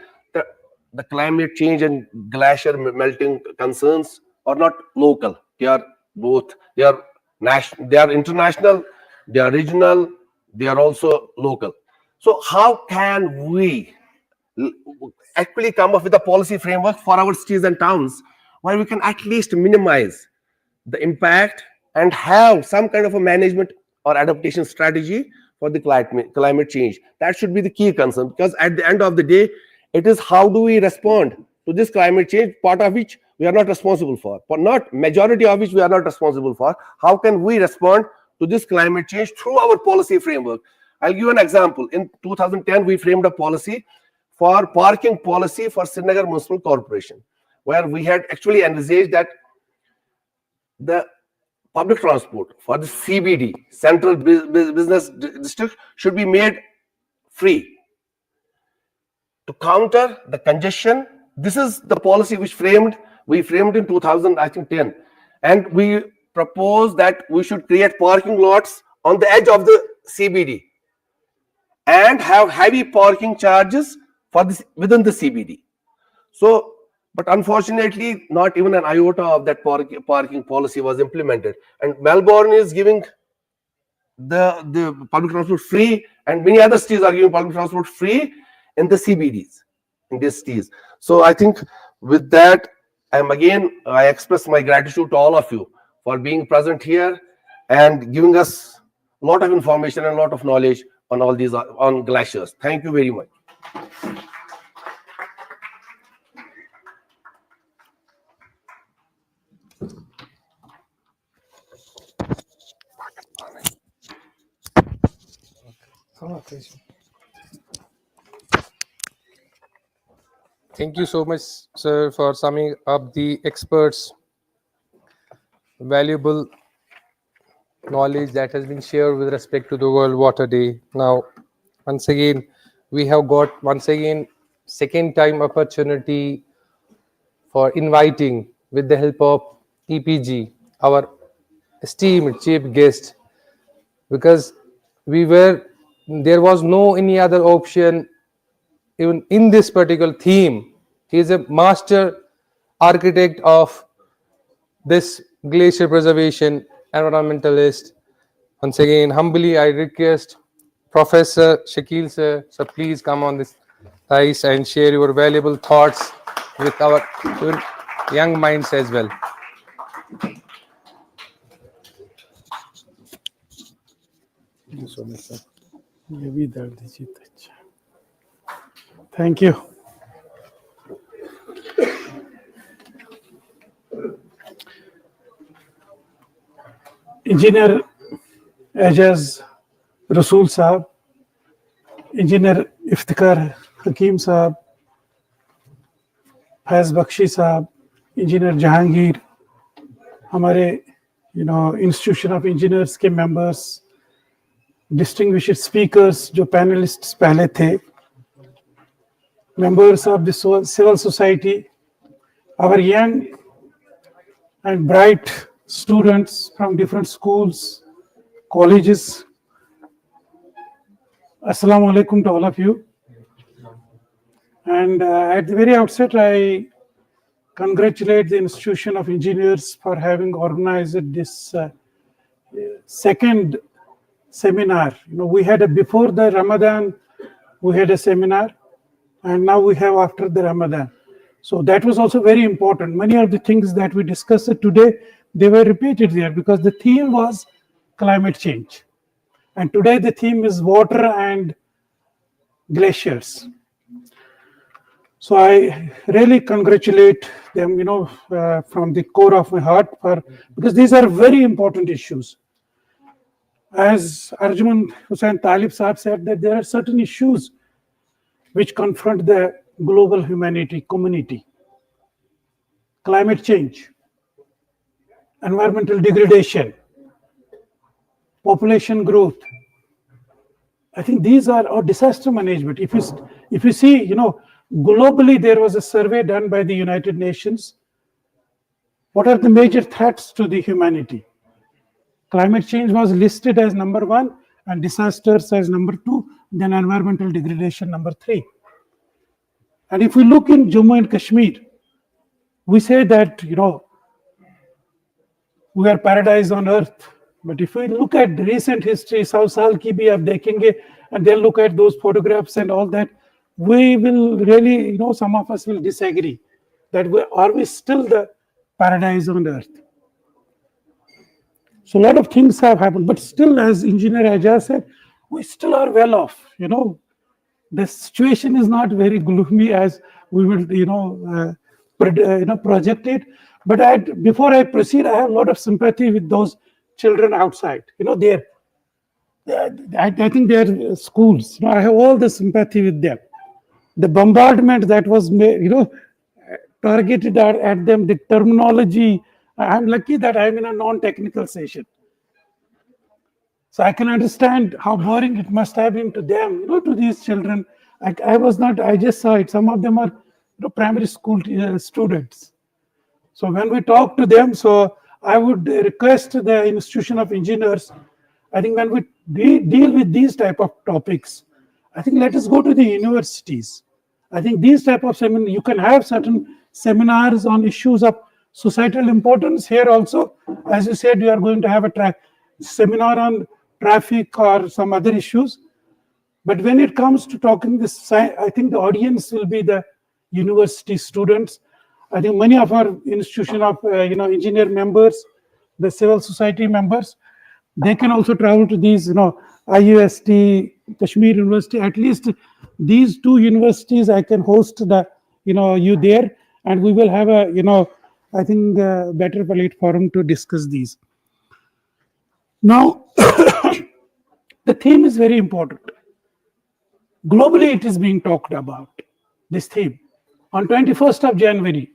the climate change and glacier melting concerns are not local. They are both. They are national. They are international. They are regional. They are also local. So, how can we actually come up with a policy framework for our cities and towns where we can at least minimize the impact and have some kind of a management or adaptation strategy for the climate change? That should be the key concern, because at the end of the day, it is how do we respond to this climate change, part of which we are not responsible for, but not majority of which we are not responsible for. How can we respond to this climate change through our policy framework? I'll give an example. In 2010, we framed a policy for parking policy for Srinagar Municipal Corporation, where we had actually envisaged that the public transport for the CBD, Central Business District, should be made free to counter the congestion. This is the policy which we framed in 2010, and we proposed that we should create parking lots on the edge of the CBD and have heavy parking charges for this within the CBD. So, but unfortunately, not even an iota of that parking policy was implemented. And Melbourne is giving the public transport free, and many other cities are giving public transport free in the CBDs, in these cities. So I think with that, I express my gratitude to all of you for being present here and giving us a lot of information and a lot of knowledge on all these on glaciers. Thank you very much. Thank you so much, sir, for summing up the experts' valuable knowledge that has been shared with respect to the World Water Day. Now, once again, we have got second time opportunity for inviting, with the help of EPG, our esteemed chief guest, because there was no any other option even in this particular theme. He is a master architect of this glacier preservation, environmentalist. Once again, humbly I request Professor Shakil sir, so please come on this dais and share your valuable thoughts with our young minds as well. Thank you. Engineer Ajaz Rasool Saab, Engineer Iftikhar Hakim Saab, Faiz Bakshi Saab, Engineer Jahangir, हमारे Institution of Engineers के members, distinguished speakers जो panelists पहले थे, members of the civil society, our young and bright students from different schools, colleges. Assalamu alaikum to all of you. And at the very outset, I congratulate the Institution of Engineers for having organized this second seminar. We had before the Ramadan, we had a seminar, and now we have after the Ramadan. So that was also very important. Many of the things that we discussed today, they were repeated there because the theme was climate change. And today the theme is water and glaciers. So I really congratulate them, from the core of my heart, because these are very important issues. As Arjun Hussain Talib Saab said, that there are certain issues which confront the global humanity community. Climate change, environmental degradation, population growth. I think these are our disaster management. If you see, globally there was a survey done by the United Nations. What are the major threats to the humanity? Climate change was listed as number 1 and disasters as number 2, then environmental degradation number 3. And if we look in Jammu and Kashmir, we say that, we are paradise on earth. But if we look at the recent history, South Saal ki bhi aap dekhenge, and then look at those photographs and all that, we will really, some of us will disagree that are we still the paradise on earth? So a lot of things have happened, but still, as Engineer Ajaz said, we still are well off. The situation is not very gloomy as we will, project it. But before I proceed, I have a lot of sympathy with those children outside. I think they are schools. I have all the sympathy with them. The bombardment that was made, targeted at them, the terminology. I'm lucky that I'm in a non-technical session. So I can understand how boring it must have been to them, to these children. I just saw it. Some of them are primary school students. So when we talk to them, so I would request the Institution of Engineers, I think when we deal with these type of topics, I think let us go to the universities. I think these type of seminars, you can have certain seminars on issues of societal importance. Here also, as you said, you are going to have a seminar on traffic or some other issues. But when it comes to talking this, I think the audience will be the university students. I think many of our institution of engineer members, the civil society members, they can also travel to these, IUST, Kashmir University. At least these 2 universities, I can host you there, and we will have a, I think, better platform to discuss these. Now, the theme is very important. Globally, it is being talked about, this theme. On 21st of January,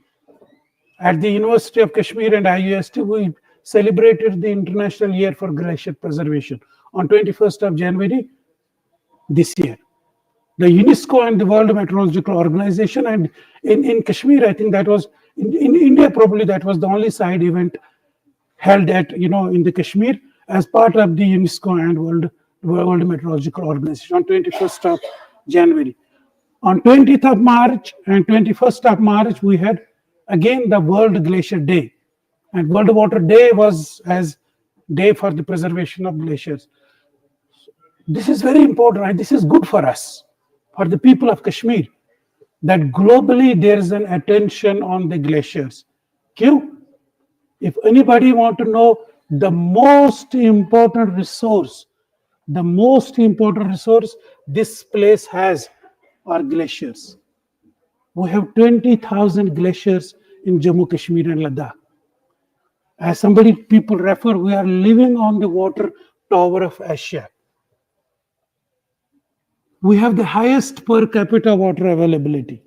at the University of Kashmir and IUST, we celebrated the International Year for Glacier Preservation on 21st of January this year. The UNESCO and the World Meteorological Organization, and in Kashmir, I think that was, in India probably that was the only side event held at, in the Kashmir as part of the UNESCO and World Meteorological Organization on 21st of January. On 20th of March and 21st of March, we had again the World Glacier Day. And World Water Day was as day for the preservation of glaciers. This is very important, right? This is good for us, for the people of Kashmir, that globally there is an attention on the glaciers. Q, if anybody want to know the most important resource this place has are glaciers. We have 20,000 glaciers in Jammu, Kashmir and Ladakh. As people refer, we are living on the water tower of Asia. We have the highest per capita water availability.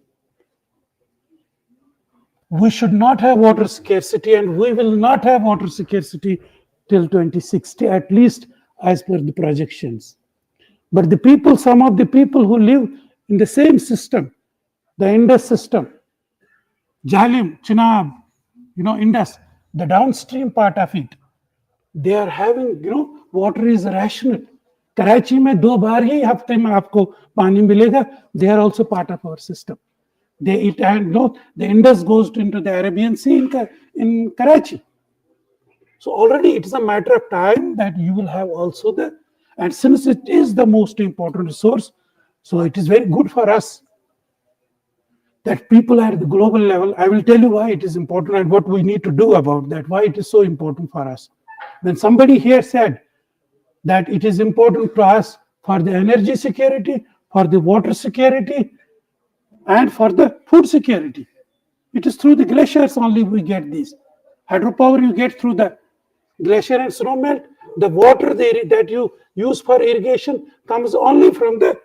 We should not have water scarcity, and we will not have water scarcity till 2060, at least as per the projections. But some of the people who live in the same system, the Indus system, Jhelum, Chenab, Indus, the downstream part of it, they are having, water is rational. Karachi mein 2 baar hi hafte mein aapko pani milega. They are also part of our system. The Indus goes into the Arabian Sea in Karachi. So already it is a matter of time that you will have also and since it is the most important resource, so it is very good for us that people are at the global level. I will tell you why it is important and what we need to do about that, why it is so important for us. When somebody here said that it is important to us for the energy security, for the water security, and for the food security, it is through the glaciers only we get these. Hydropower you get through the glacier and snow melt. The water that you use for irrigation comes only from the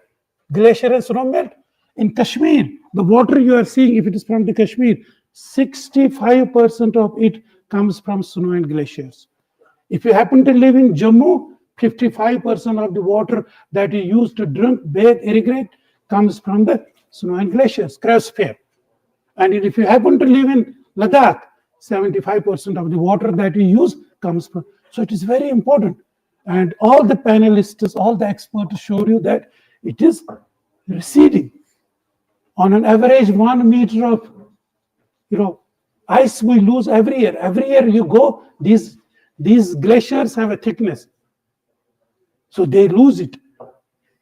glacier and snow melt. In Kashmir, the water you are seeing, if it is from the Kashmir, 65% of it comes from snow and glaciers. If you happen to live in Jammu, 55% of the water that you use to drink, bathe, irrigate comes from the snow and glaciers, cryosphere. And if you happen to live in Ladakh, 75% of the water that you use comes from. So it is very important. And all the panelists, all the experts show you that it is receding. On an average 1 meter of ice we lose every year. Every year you go, these glaciers have a thickness. So they lose it.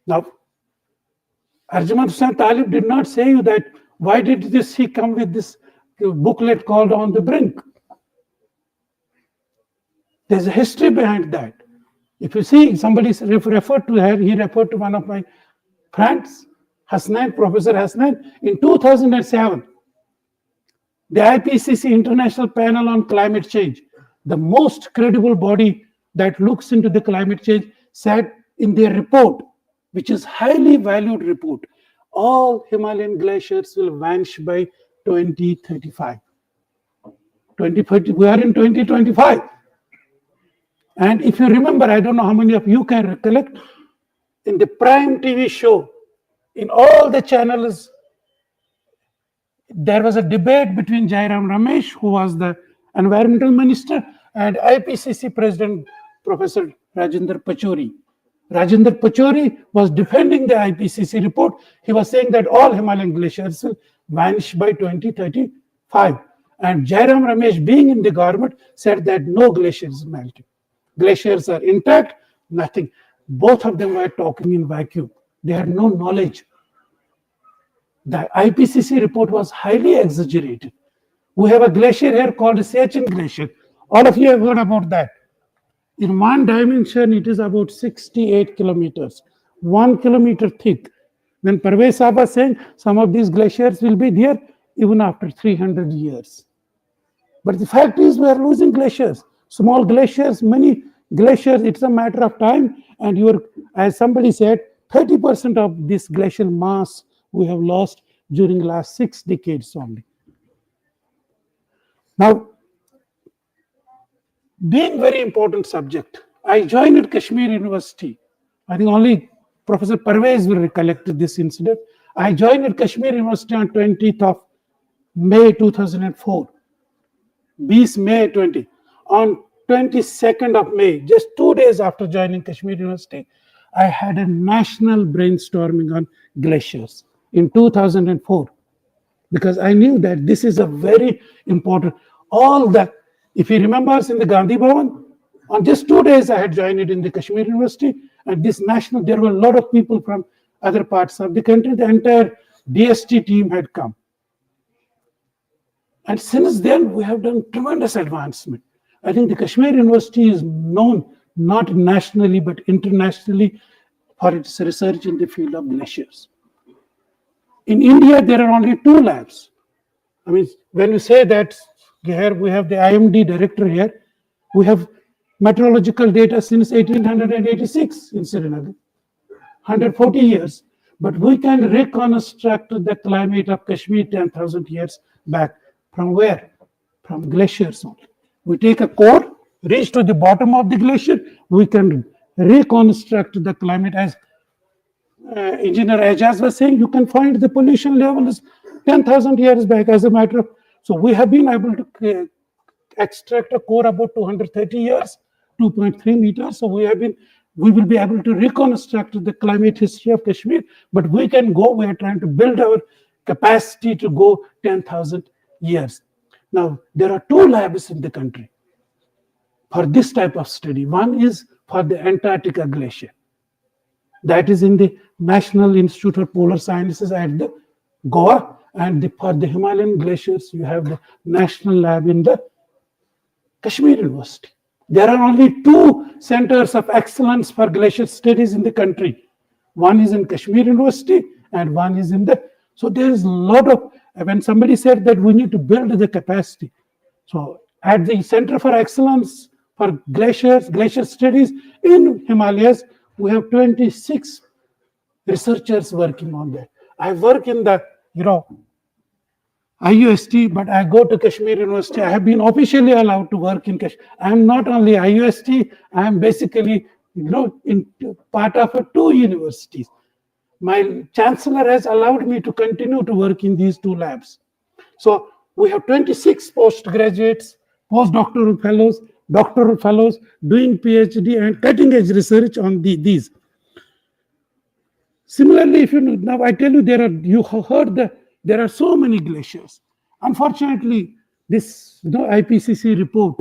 Now, Arjun Hussain Talib did not say you that why did he come with this booklet called On the Brink. There's a history behind that. If you see, somebody referred to her, he referred to one of my friends, Hasnain, Professor Hasnain, in 2007. The IPCC International Panel on Climate Change, the most credible body that looks into the climate change, said in their report, which is highly valued report, all Himalayan glaciers will vanish by 2035. 2030, we are in 2025. And if you remember, I don't know how many of you can recollect, in the prime TV show, in all the channels, there was a debate between Jairam Ramesh, who was the environmental minister, and IPCC president, Professor Rajendra Pachauri. Rajendra Pachauri was defending the IPCC report. He was saying that all Himalayan glaciers will vanish by 2035. And Jairam Ramesh, being in the government, said that no glaciers are melting. Glaciers are intact, nothing. Both of them were talking in vacuum. They had no knowledge. The IPCC report was highly exaggerated. We have a glacier here called the Siachen Glacier. All of you have heard about that. In one dimension, it is about 68 kilometers, 1 kilometer thick. When Parvez Saab was saying some of these glaciers will be there even after 300 years. But the fact is we are losing glaciers, small glaciers, many glaciers. It's a matter of time. And as somebody said, 30% of this glacial mass we have lost during the last 6 decades only. Now, being very important subject, I joined Kashmir University. I think only Professor Parvez will recollect this incident. I joined Kashmir University on 20th of May 2004. 20 May 20. On 22nd of May, just 2 days after joining Kashmir University, I had a national brainstorming on glaciers in 2004, because I knew that this is a very important, all that, if you remember us in the Gandhi Bhavan, on just 2 days I had joined it in the Kashmir University, and this national, there were a lot of people from other parts of the country, the entire DST team had come. And since then, we have done tremendous advancement. I think the Kashmir University is known not nationally, but internationally for its research in the field of glaciers. In India, there are only 2 labs. I mean, when you say that, here we have the IMD director here, we have meteorological data since 1886 in Srinagar, 140 years. But we can reconstruct the climate of Kashmir 10,000 years back. From where? From glaciers only. We take a core, reach to the bottom of the glacier, we can reconstruct the climate. As Engineer Ajaz was saying, you can find the pollution levels 10,000 years back as a matter of. So we have been able to extract a core about 230 years, 2.3 meters. So we will be able to reconstruct the climate history of Kashmir, but we are trying to build our capacity to go 10,000 years. Now, there are 2 labs in the country for this type of study. One is for the Antarctica Glacier. That is in the National Institute of Polar Sciences at the Goa, and for the Himalayan glaciers, you have the National Lab in the Kashmir University. There are only 2 centers of excellence for glacier studies in the country. One is in Kashmir University and one is in the, so there is a lot of, when somebody said that we need to build the capacity. So at the Center for Excellence for glacier studies in Himalayas, we have 26 researchers working on that. I work in the, IUST, but I go to Kashmir University. I have been officially allowed to work in Kashmir. I am not only IUST, I am basically, in part of 2 universities. My chancellor has allowed me to continue to work in these 2 labs. So we have 26 postgraduates, postdoctoral fellows, doctoral fellows doing PhD and cutting edge research on these. Similarly, if now I tell you, you have heard that there are so many glaciers. Unfortunately, this IPCC report,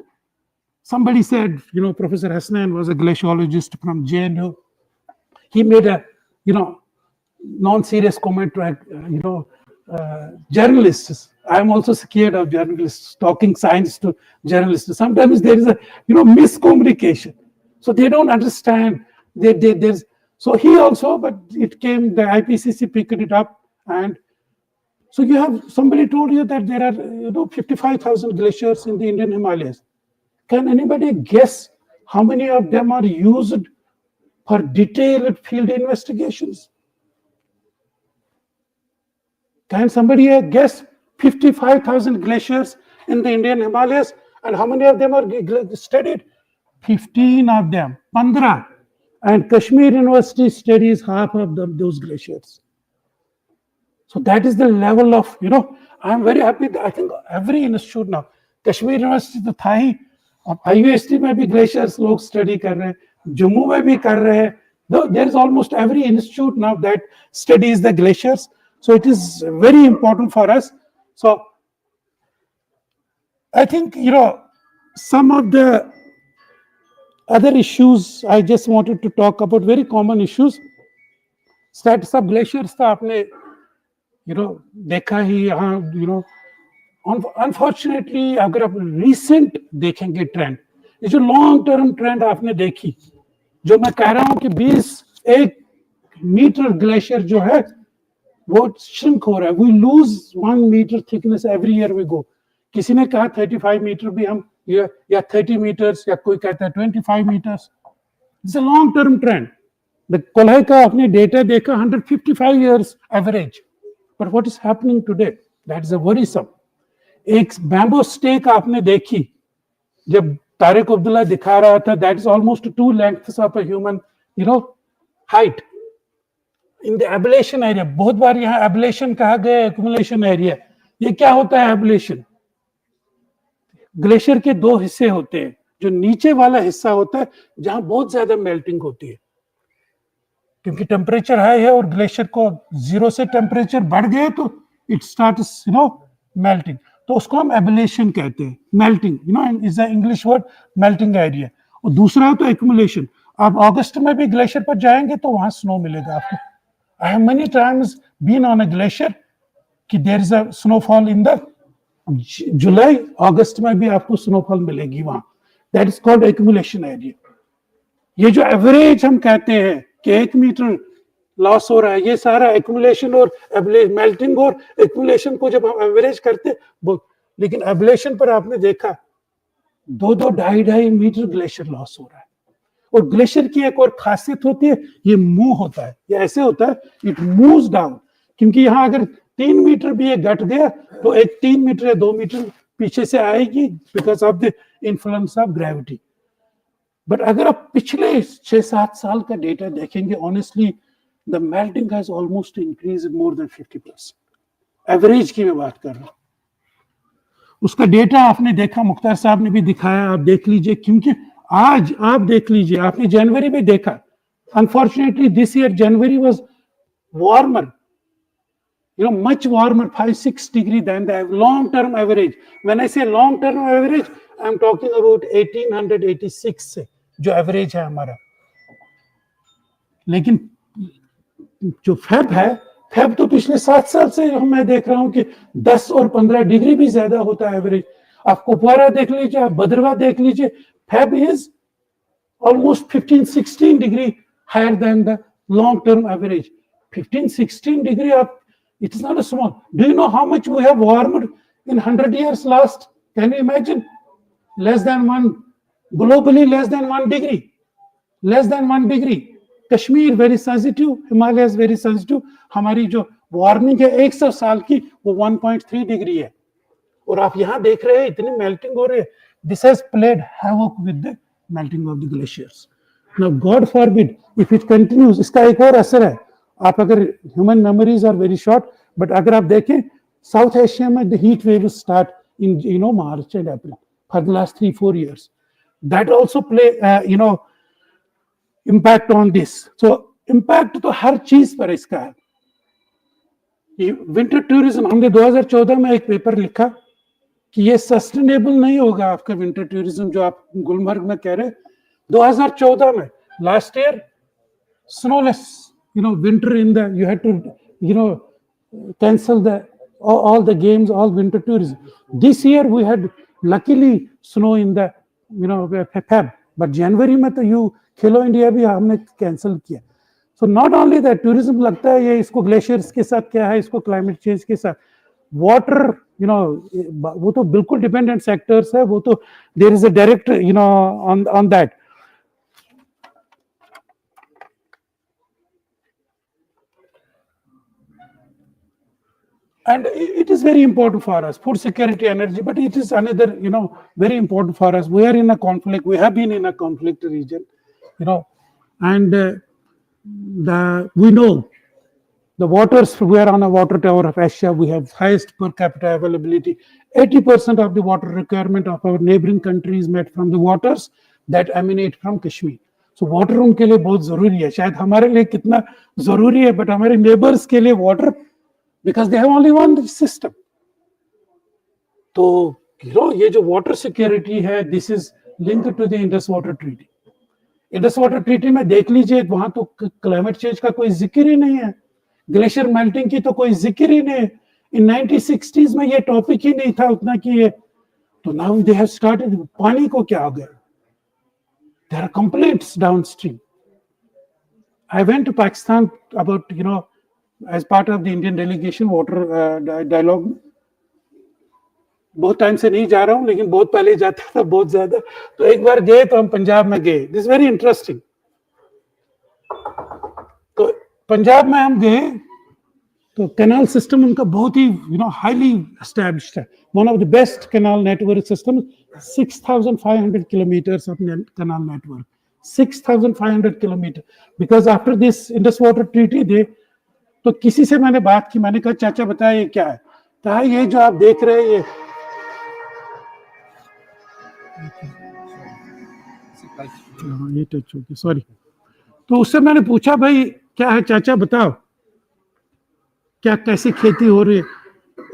somebody said, Professor Hasnan was a glaciologist from JNU. He made a, non-serious comment to, journalists. I'm also scared of journalists talking science to journalists. Sometimes there is a, miscommunication. So they don't understand. So he also, but it came, the IPCC picked it up. And so you have, somebody told you that there are, 55,000 glaciers in the Indian Himalayas. Can anybody guess how many of them are used for detailed field investigations? Can somebody guess 55,000 glaciers in the Indian Himalayas, and how many of them are studied? 15 of them, 15. And Kashmir University studies half of those glaciers. So that is the level of, I'm very happy that I think every institute now, Kashmir University to tha hi, IUST mein bhi glaciers log study kar rahe, Jammu mein bhi kar rahe. There is almost every institute now that studies the glaciers. So it is very important for us. So I think, some of the other issues I just wanted to talk about, very common issues. Status of glaciers tha aapne, dekha hi, unfortunately, अगर आप recent देखेंगे trend, ये जो long term trend आपने देखी, जो मैं कह रहा हूं कि 21 मीटर ग्लेशियर जो है वो shrink हो रहा है. We lose 1 meter thickness every year we go. किसी ने कहा 35 मीटर भी हम या 30 meters या कोई कहता है 25 meters. It's a long term trend. The कोल्हाई का आपने डेटा देखा 155 years average. But what is happening today? That is a worrisome. एक बैम्बो स्टेक आपने देखी जब तारिक अब्दुल्ला दिखा रहा था, that is almost 2 lengths of a human, height. In the ablation area, बहुत बार यहाँ ablation कहा गया, accumulation area. ये क्या होता है ablation? ग्लेशियर के 2 हिस्से होते हैं. जो नीचे वाला हिस्सा होता है जहां बहुत ज्यादा मेल्टिंग होती है, क्योंकि टेम्परेचर हाई है और ग्लेशियर को जीरो से टेम्परेचर बढ़ गए तो इट स्टार्ट्स मेल्टिंग, तो उसको हम एबलेशन कहते हैं, melting is the English word melting area. और दूसरा तो एक्यूमुलेशन। आप अगस्त में भी ग्लेशियर पर जाएंगे तो वहां स्नो मिलेगा आपको। I have many times been on a glacier कि there is a snowfall in the July अगस्त में भी आपको स्नोफॉल मिलेगी वहां, that is called accumulation area. ये जो एवरेज हम कहते हैं कि 1 मीटर लॉस हो रहा है, ये सारा एक्यूमुलेशन और मेल्टिंग और एक्यूमुलेशन को जब हम एवरेज करते लेकिन एब्लेशन पर आपने देखा 2-2, 2.5 मीटर ग्लेशियर लॉस हो रहा है। और ग्लेशियर की एक और खासियत होती है, ये मूव होता है, ये ऐसे होता है, इट मूव्स डाउन, क्योंकि यहां अगर 3 मीटर भी ये घट गया तो एक 3 मीटर या 2 मीटर पीछे से आएगी because of the influence of gravity. But अगर आप पिछले 6-7 साल का डेटा देखेंगे, honestly the melting has almost increased more than 50%। Average की मैं बात कर रहा हूं। उसका डेटा आपने देखा, मुख्तार साहब ने भी दिखाया, आप देख लीजिए, क्योंकि आज आप देख लीजिए, आपने जनवरी में देखा, unfortunately this year January was warmer, much warmer, 5-6 degree than the long term average. When I say long term average, I'm talking about 1886 से जो एवरेज है हमारा। लेकिन जो फेब है, फेब तो पिछले 7 साल से मैं देख रहा हूं कि 10 और 15 डिग्री भी ज्यादा होता है एवरेज। आप कुपवारा देख लीजिए, आप भद्रवा देख लीजिए, Feb is almost 15-16 degree higher than the long term average. 15-16 degree up, it is not a small. Do you know how much we have warmed in 100 years last? Can you imagine? Less than 1, globally less than 1 degree. Less than 1 degree. Kashmir very sensitive, Himalayas very sensitive. हमारी जो warming है 100 साल की, वो 1.3 degree है। और आप यहाँ देख रहे हैं इतनी मेल्टिंग हो रही है। This has played havoc with the melting of the glaciers. Now, God forbid, if it continues, इसका एक और असर है। आप अगर human memories are very short, but अगर आप देखें South Asia में the heat waves start in March and April for the last 3-4 years. That also play impact on this. So impact तो हर चीज पर इसका है। विंटर टूरिज्म, हमने 2014 में एक पेपर लिखा कि ये सस्टेनेबल नहीं होगा आपका विंटर टूरिज्म जो आप गुलमर्ग में कह रहे। 2014 में, last year snowless winter in the, you had to cancel all the games, all winter tourism. This year we had luckily snow in the Feb, but January में तो you खेलो इंडिया भी हमने कैंसिल किया। So not only that, tourism लगता है ये इसको glaciers के साथ क्या है, इसको क्लाइमेट चेंज के साथ, वाटर वो तो बिल्कुल डिपेंडेंट सेक्टर्स है, वो तो there is a direct on that. And it is very important for us, food security, energy, but it is another, very important for us. We are in a conflict, we have been in a conflict region, and we know the waters, we are on a water tower of Asia, we have highest per capita availability. 80% of the water requirement of our neighboring countries met from the waters that emanate from Kashmir. So water उनके लिए बहुत जरूरी है, शायद हमारे लिए कितना जरूरी है, but हमारे neighbors के लिए water, because they have only one system. तो ये जो water security है, this is linked to the Indus Water Treaty. Indus Water Treaty में देख लीजिए, वहां तो climate change का कोई जिक्र ही नहीं है, ग्लेशियर मेल्टिंग की तो कोई जिक्र ही नहीं। इन 1960s में ये टॉपिक ही नहीं था उतना कि ये, तो नाउ दे हैव स्टार्टेड। पानी को क्या हो गया, there are complaints downstream. I went to Pakistan about as part of the Indian delegation water dialogue. बहुत टाइम से नहीं जा रहा हूं, लेकिन बहुत पहले जाता था, बहुत ज्यादा। तो एक बार गए तो हम पंजाब में गए, दिस वेरी इंटरेस्टिंग। तो पंजाब में हम गए तो कैनाल सिस्टम उनका बहुत ही हाईली एस्टैब्लिश्ड है, one of the best canal network system. 6,500 kilometres of canal network, 6,500 kilometre. Because after this Indus water treaty they, तो किसी से मैंने बात की, मैंने कहा चाचा बताया ये क्या है, कहा ये जो आप देख रहे हैं हाँ, ये टच हो गया, सॉरी। तो उससे मैंने पूछा, भाई क्या है चाचा, बताओ क्या कैसी खेती हो रही है।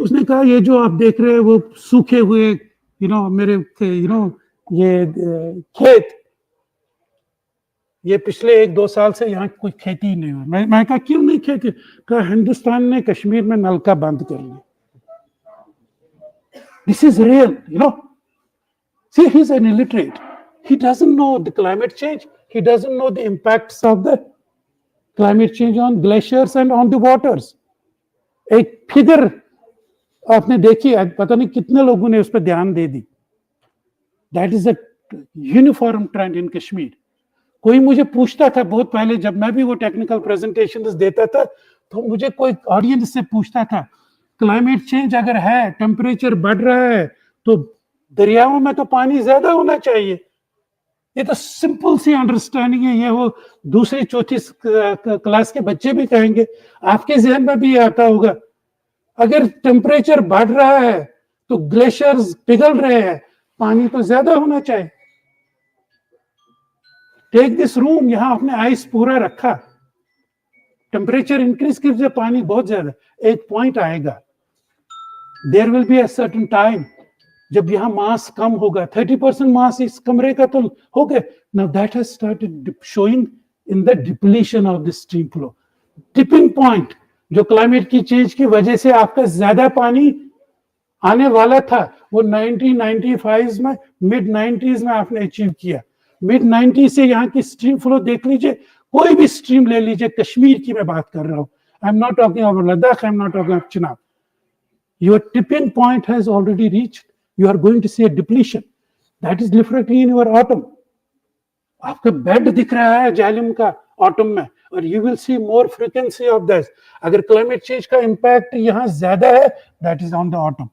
उसने कहा ये जो आप देख रहे हैं वो सूखे हुए मेरे ये खेत, ये पिछले 1-2 साल से यहाँ कोई खेती ही नहीं हुई। मैं कहा क्यों नहीं खेती? कहा हिंदुस्तान ने कश्मीर में नलका बंद कर लिया। This is real, See, he's an illiterate. He doesn't know the climate change. He doesn't know the impacts of the climate change on glaciers and on the waters. एक फिगर आपने देखी, पता नहीं कितने लोगों ने उस पर ध्यान दे दी। That is a uniform trend in Kashmir. कोई मुझे पूछता था बहुत पहले, जब मैं भी वो टेक्निकल प्रेजेंटेशंस देता था, तो मुझे कोई ऑडियंस से पूछता था, क्लाइमेट चेंज अगर है, टेम्परेचर बढ़ रहा है, तो दरियाओं में तो पानी ज्यादा होना चाहिए। ये तो सिंपल सी अंडरस्टैंडिंग है, ये वो दूसरी चौथी क्लास के बच्चे भी कहेंगे, आपके जहन में भी आता होगा। अगर टेम्परेचर बढ़ रहा है तो ग्लेशियर्स पिघल रहे हैं, पानी तो ज्यादा होना चाहिए। टेक दिस रूम, यहां आपने आइस पूरा रखा, टेम्परेचर इंक्रीज कर पानी बहुत ज्यादा, एक पॉइंट आएगा, there will be a certain time जब यहाँ मास कम होगा, 30% मास इस कमरे का तो हो गया। Now that has started showing in the depletion of the stream flow. Tipping point जो क्लाइमेट की चेंज की वजह से आपका ज्यादा पानी आने वाला था, वो 1995 में, मिड 90s में आपने अचीव किया। मिड 90 से यहाँ की स्ट्रीम फ्लो देख लीजिए, कोई भी स्ट्रीम ले लीजिए, कश्मीर की मैं बात कर रहा हूँ, I am not talking about Ladakh, I am not talking about Chenab. Your tipping point has already reached, you are going to see a depletion that is reflecting in your autumn. आपका बेड दिख रहा है जालिम का ऑटम में, और you will see more frequency of this. अगर climate change का इम्पैक्ट यहाँ ज्यादा है, that is on the autumn.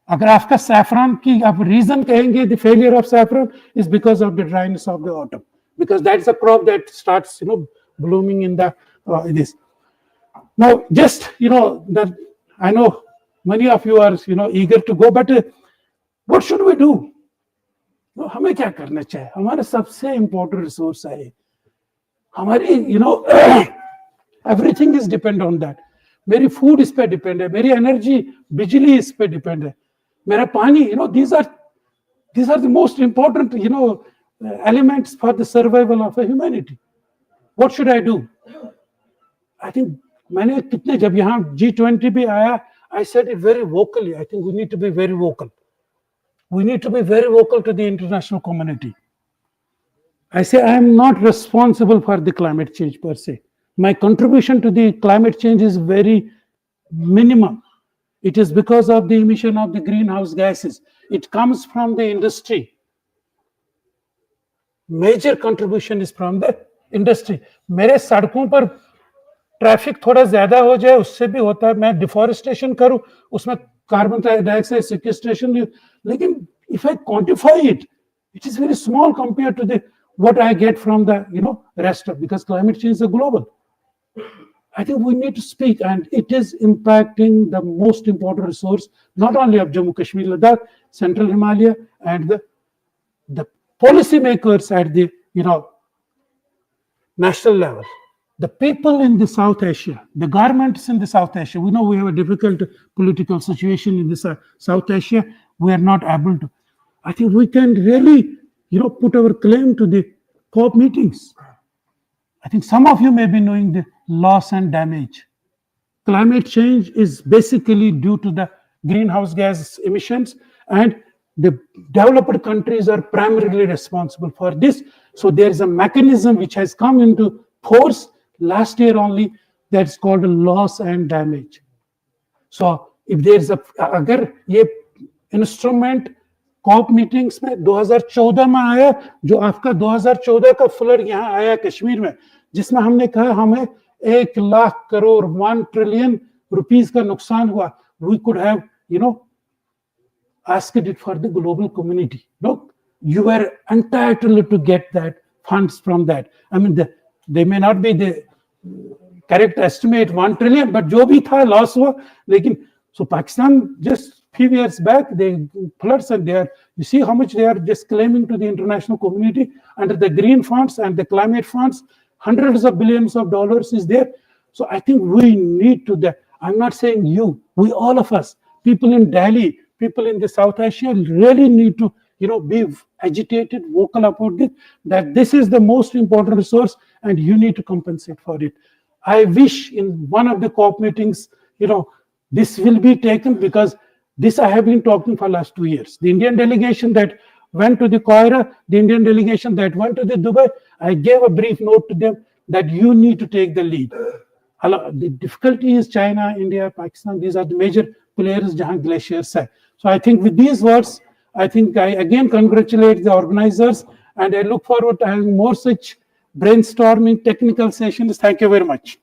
अगर आपका सैफरन की आप रीजन कहेंगे, the failure of saffron is because of the dryness of the autumn, because that's a crop that starts blooming in the this. Now just that I know many of you are eager to go, but what should we do? हमें क्या करना चाहिए? हमारा सबसे important resource है हमारी, everything is depend on that. मेरी food इस पे डिपेंड है, मेरी एनर्जी, बिजली इस पे डिपेंड है, मेरा पानी, these are the most important elements for the survival of a humanity. What should I do? I think मैंने कितने, जब यहाँ G20 भी आया, I said it very vocally. I think we need to be very vocal. We need to be very vocal to the international community. I say I am not responsible for the climate change per se. My contribution to the climate change is very minimum. It is because of the emission of the greenhouse gases. It comes from the industry. Major contribution is from the industry. मेरे सड़कों पर traffic थोड़ा ज्यादा हो जाए, उससे भी होता है। मैं डिफॉरेस्टेशन करूं, उसमें कार्बन डाइऑक्साइड सिक्वेस्ट्रेशन, लेकिन if I quantify it, it is very small compare to the what I get from the rest of, because climate change is global. I think we need to speak, and it is impacting the most important resource, not only of Jammu Kashmir, Ladakh, Central Himalaya, and the policy makers at the national level. The people in the South Asia, the governments in the South Asia, we know we have a difficult political situation in this South Asia. We are not able to. I think we can really, put our claim to the COP meetings. I think some of you may be knowing the loss and damage. Climate change is basically due to the greenhouse gas emissions, and the developed countries are primarily responsible for this. So there is a mechanism which has come into force last year only, that's called loss and damage. So if there is अगर ये instrument COP meetings में 2014 में आया, जो आपका 2014 का flood यहाँ आया कश्मीर में, जिसमें हमने कहा हमें 1 लाख करोड़ 1 ट्रिलियन रुपीस का नुकसान हुआ, we could have asked it for the global community. Look, you were entitled to get that funds from that. I mean, they may not be the correct estimate 1 trillion, but जो भी था loss हुआ, लेकिन so Pakistan just few years back, they floods and you see how much they are just claiming to the international community under the green funds and the climate funds, hundreds of billions of dollars is there. So I think we need to, I'm not saying you, we all of us, people in Delhi, people in the South Asia really need to, be agitated, vocal about it, that this is the most important resource and you need to compensate for it. I wish in one of the COP meetings, this will be taken, because this I have been talking for last 2 years. The Indian delegation that went to the Cairo, the Indian delegation that went to the Dubai, I gave a brief note to them that you need to take the lead. The difficulty is China, India, Pakistan, these are the major players jahan glaciers hai. So I think with these words, I think I again congratulate the organizers, and I look forward to having more such brainstorming technical sessions. Thank you very much.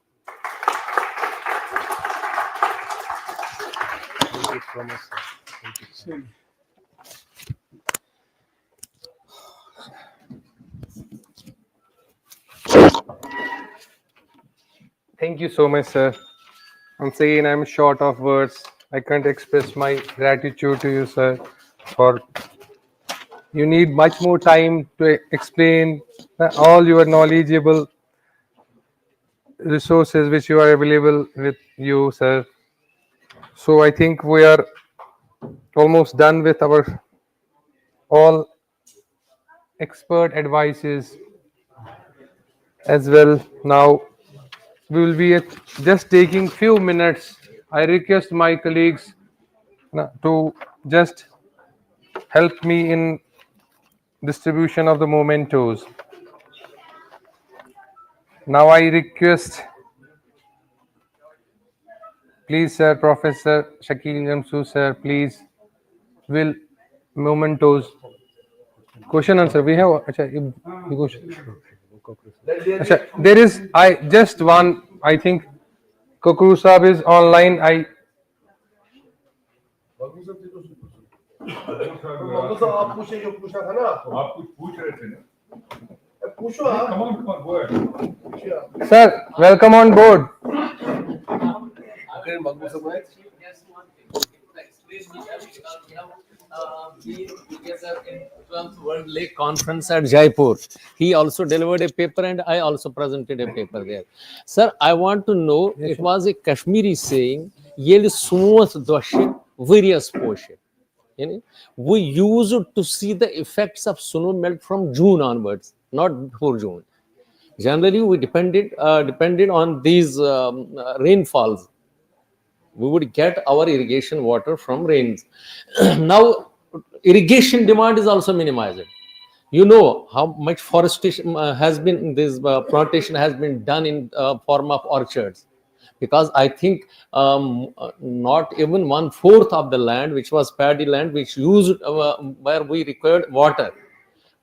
Thank you so much, sir. Once again, I'm short of words. I can't express my gratitude to you, sir, for you need much more time to explain all your knowledgeable resources which you are available with you, sir. So I think we are almost done with our all expert advices as well. Now we will be just taking few minutes. I request my colleagues to just help me in distribution of the mementos. Now I request, please, sir, Professor Shakil Jamsu, sir, please, will mementos. Question answer. We have. There is just one. I think Kokru Saab is online. Sir, welcome on board. Together in 12th World Lake Conference at Jaipur. He also delivered a paper and I also presented a paper there. Sir, I want to know, it was a Kashmiri saying, Yel smooth doshe, various poshe. We used to see the effects of snow melt from June onwards, not before June. Generally, we depended on these rainfalls. We would get our irrigation water from rains. Now, irrigation demand is also minimized. You know how much forestation has been, this plantation has been done in form of orchards. Because I think not even 1/4 of the land, which was paddy land, which used where we required water.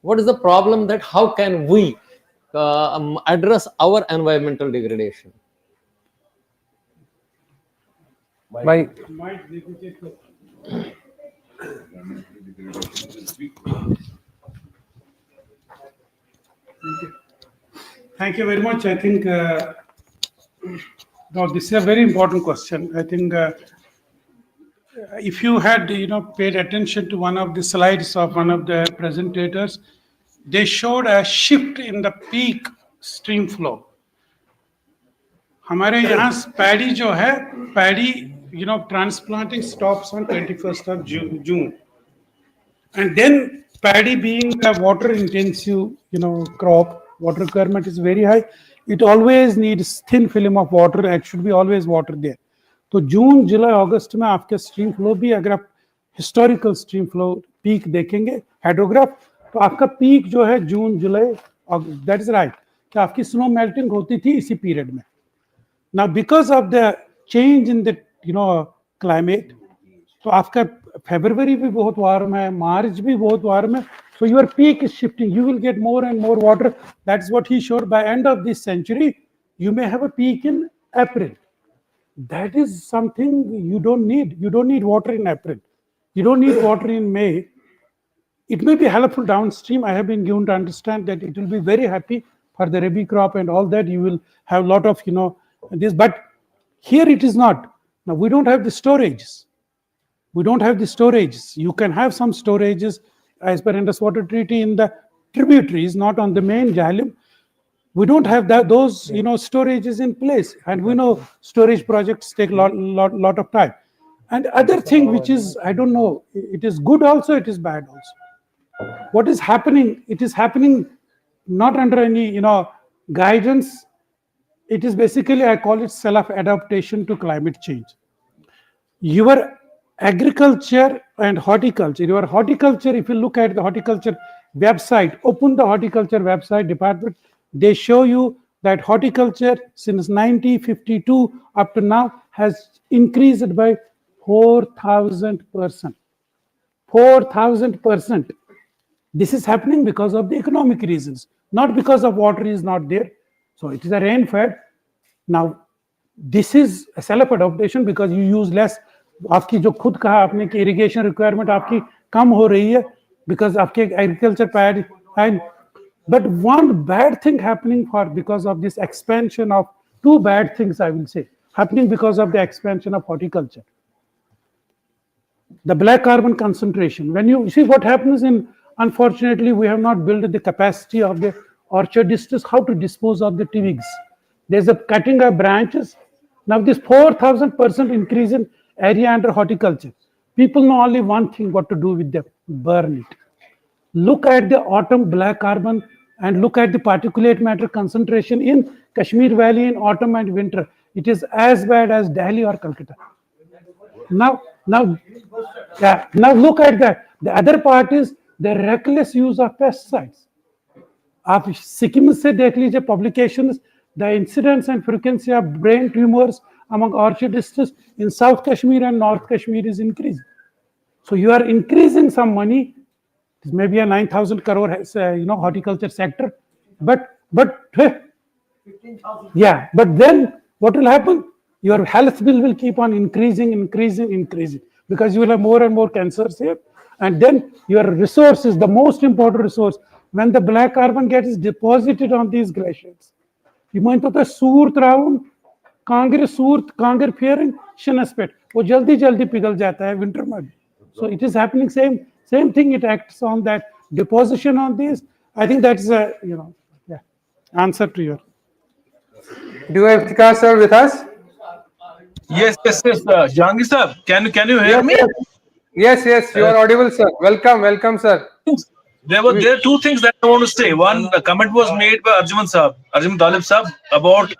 What is the problem that how can we address our environmental degradation? Thank you very much. I think now this is a very important question. I think if you had paid attention to one of the slides of one of the presentators, they showed a shift in the peak stream flow. हमारे यहाँ paddy जो है, paddy transplanting stops on 21st of June, and then paddy being a water intensive crop, water requirement is very high. It always needs thin film of water. It should be always water there. So June, July, August में आपके stream flow भी, अगर आप historical stream flow peak देखेंगे hydrograph, तो आपका peak जो है June, July, August, that is right, कि आपकी snow melting होती थी इसी period में. Now because of the change in the climate, तो आपका February भी बहुत warm है, March भी बहुत warm है, so your peak is shifting. You will get more and more water. That's what he showed. By end of this century, you may have a peak in April. That is something you don't need. You don't need water in April. You don't need water in May. It may be helpful downstream. I have been given to understand that it will be very happy for the rabi crop and all that. You will have a lot of this, but here it is not. Now we don't have the storages. We don't have the storages. You can have some storages as per Indus Water Treaty in the tributaries, not on the main Jhelum. We don't have those storages in place, and we know storage projects take lot of time. And other thing which is, I don't know, it is good also, it is bad also. What is happening? It is happening not under any guidance. It is basically, I call it self-adaptation to climate change. Your agriculture and horticulture, if you look at the horticulture website, open the horticulture website department, they show you that horticulture since 1952 up to now has increased by 4,000%. 4,000%. This is happening because of the economic reasons, not because of water is not there. So it is a rain-fed. Now, this is a self-adaptation because you use less. आपकी जो खुद कहा आपने कि irrigation requirement आपकी कम हो रही है because आपके agriculture pad and but one bad thing happening because of this expansion of two bad things, I will say, happening because of the expansion of horticulture. The black carbon concentration. When you see what happens unfortunately, we have not built the capacity of the orchardists how to dispose of the twigs. There's a cutting of branches. Now this 4,000% increase in area under horticulture. People know only one thing what to do with them, burn it. Look at the autumn black carbon and look at the particulate matter concentration in Kashmir Valley in autumn and winter. It is as bad as Delhi or Calcutta. Now look at that. The other part is the reckless use of pesticides. आप सिक्किम से देख लीजिए publications, the incidence and frequency of brain tumors among orchardists in South Kashmir and North Kashmir is increasing. So you are increasing some money. It may be a 9,000 crore horticulture sector, but yeah, but then what will happen? Your health bill will keep on increasing because you will have more and more cancers here. And then your resources, the most important resource, when the black carbon gets deposited on these glaciers, you might have सूर त्राउन Kanger fairing शिनस्पेट वो जल्दी पिघल जाता है winter में. So it is happening same thing. It acts on that deposition on these. I think that's a answer to your. Do you have Tika sir with us? Yes. Jahangir sir, can you hear me? Yes, you are audible, sir. Welcome, sir. There are two things that I want to say. One, a comment was made by Arjun Talib Saab, about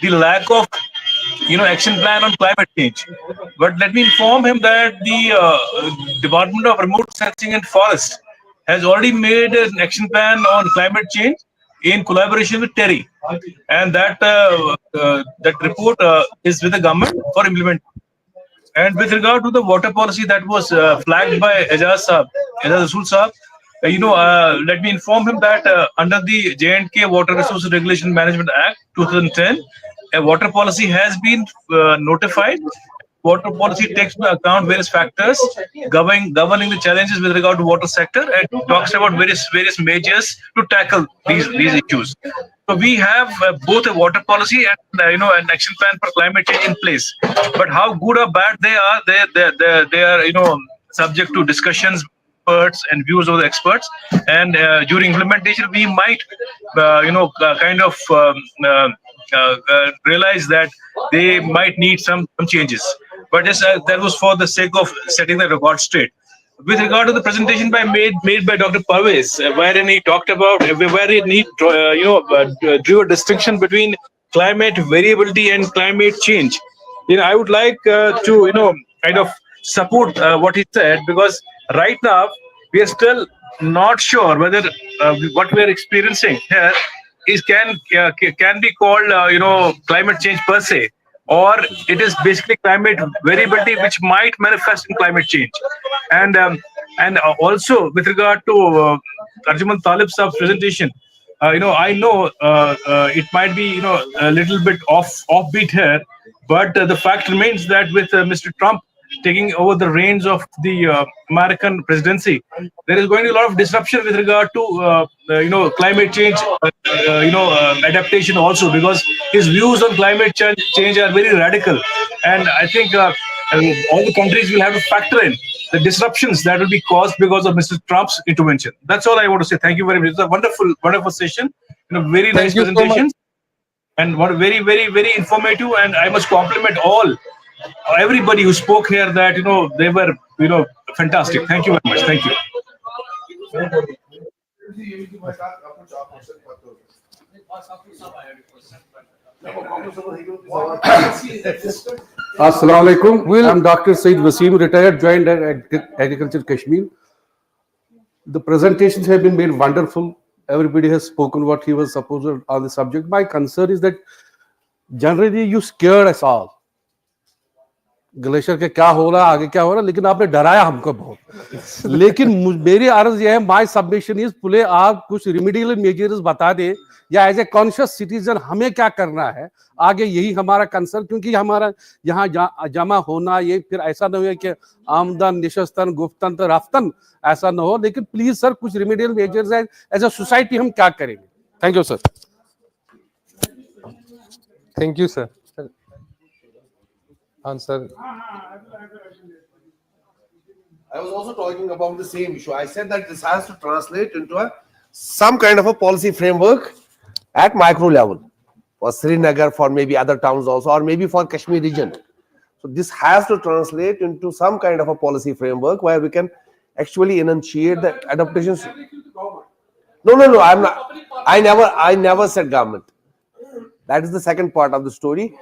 the lack of action plan on climate change. But let me inform him that the Department of Remote Sensing and Forest has already made an action plan on climate change in collaboration with TERI, and that report is with the government for implementation. And with regard to the water policy that was flagged by Ejaz Rasool Saab, let me inform him that under the J&K Water Resources Regulation Management Act 2010, a water policy has been notified. Water policy takes into account various factors governing the challenges with regard to water sector, and talks about various measures to tackle these issues. So we have both a water policy and an action plan for climate change in place. But how good or bad they are subject to discussions, experts and views of the experts. And during implementation, we might realize that they might need some changes. But that was for the sake of setting the record straight. With regard to the presentation made by Dr. Parvez, wherein he talked about wherein he drew a distinction between climate variability and climate change. I would like to kind of support what he said, because right now we are still not sure whether what we are experiencing here can be called climate change per se, or it is basically climate variability which might manifest in climate change. And also with regard to Arjun Talib Saab's presentation, I know it might be a little bit offbeat here, but the fact remains that with Mr. Trump taking over the reins of the American presidency, there is going to be a lot of disruption with regard to climate change adaptation also, because his views on climate change are very radical. And I think And all the countries will have to factor in the disruptions that will be caused because of Mr. Trump's intervention. That's all I want to say. Thank you very much. It's a wonderful, wonderful session. Very nice Thank you so much. presentations, and what very, very, very informative. And I must compliment everybody who spoke here. That they were fantastic. Thank you very much. Thank you. Assalamu alaikum. I'm Dr. Said Wasim, retired joint agriculture Kashmir. The presentations have been made wonderful. Everybody has spoken what he was supposed on the subject. My concern is that generally you scared us all. Glacier के क्या हो रहा है, आगे क्या हो रहा है, लेकिन आपने डराया हमको बहुत. लेकिन मेरी अर्ज ये है, माय सबमिशन इज पुले आप कुछ रिमेडियल मेजर्स बता दे, या एज ए कॉन्शियस सिटीजन हमें क्या करना है आगे. यही हमारा कंसर्न, क्योंकि हमारा यहाँ जमा होना, ये फिर ऐसा ना हो कि आमदन निशस्तन गुफ्तन तो रफ्तन ऐसा ना हो. लेकिन प्लीज सर कुछ रिमेडियल मेजर्स है, एज ए सोसाइटी हम क्या करेंगे. Thank you sir. Thank you, sir. Answer. I was also talking about the same issue. I said that this has to translate into some kind of a policy framework at micro level for Srinagar, for maybe other towns also, or maybe for Kashmir region. So this has to translate into some kind of a policy framework where we can actually enunciate the adaptations. No. I'm not. I never said government. That is the second part of the story.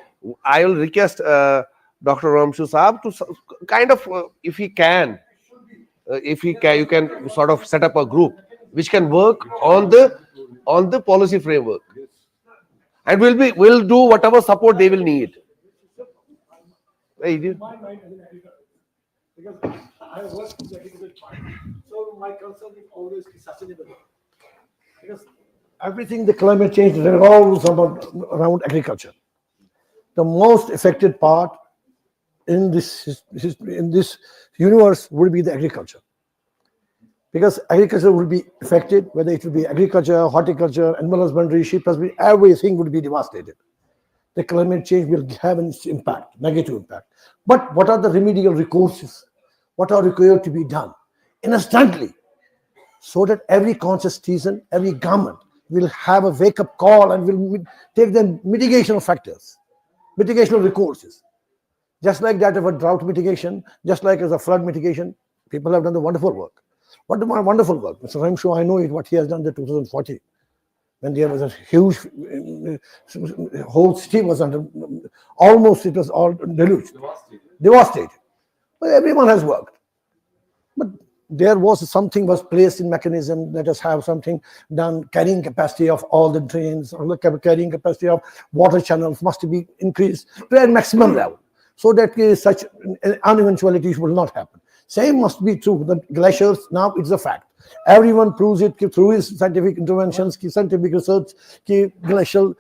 I will request Dr. Ramshu Saab to kind of, if he can, you can sort of set up a group which can work on the policy framework, and we'll do whatever support they will need. Because I work in the agriculture department, so my concern is always sustainability. Because everything, the climate change revolves around agriculture. The most affected part in this universe would be the agriculture, because agriculture will be affected, whether it will be agriculture, horticulture, animal husbandry, sheep husbandry, everything would be devastated. The climate change will have an impact, negative impact. But what are the remedial recourses? What are required to be done instantly, so that every conscious citizen, every government will have a wake-up call and will take the mitigation factors, mitigation recourses. Just like that of a drought mitigation, just like as a flood mitigation, people have done the wonderful work. What a wonderful work. Mr. Ramshaw, I know it, what he has done in 2040. When there was a huge, whole city was under, almost it was all deluged, devastated. But everyone has worked. But there was something was placed in mechanism, let us have something done, carrying capacity of all the drains, or the carrying capacity of water channels must be increased to a maximum level, so that such uneventualities will not happen. Same must be true. The glaciers, now it's a fact. Everyone proves it through his scientific interventions, scientific research. Glacial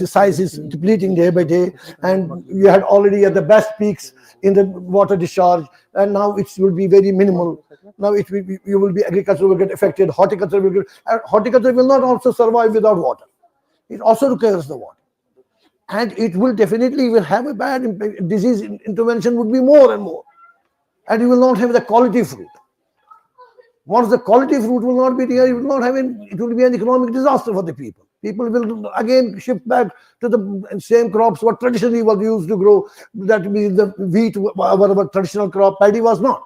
size is depleting day by day, and you had already at the best peaks in the water discharge, and now it will be very minimal. Now it will be, agriculture will get affected, horticulture will not also survive without water. It also requires the water, and it will definitely will have a bad impact. Disease intervention would be more and more, and you will not have the quality fruit. Once the quality fruit will not be there, it will be an economic disaster for the people. People will again shift back to the same crops what traditionally was used to grow. That means the wheat, our traditional crop. Paddy was not.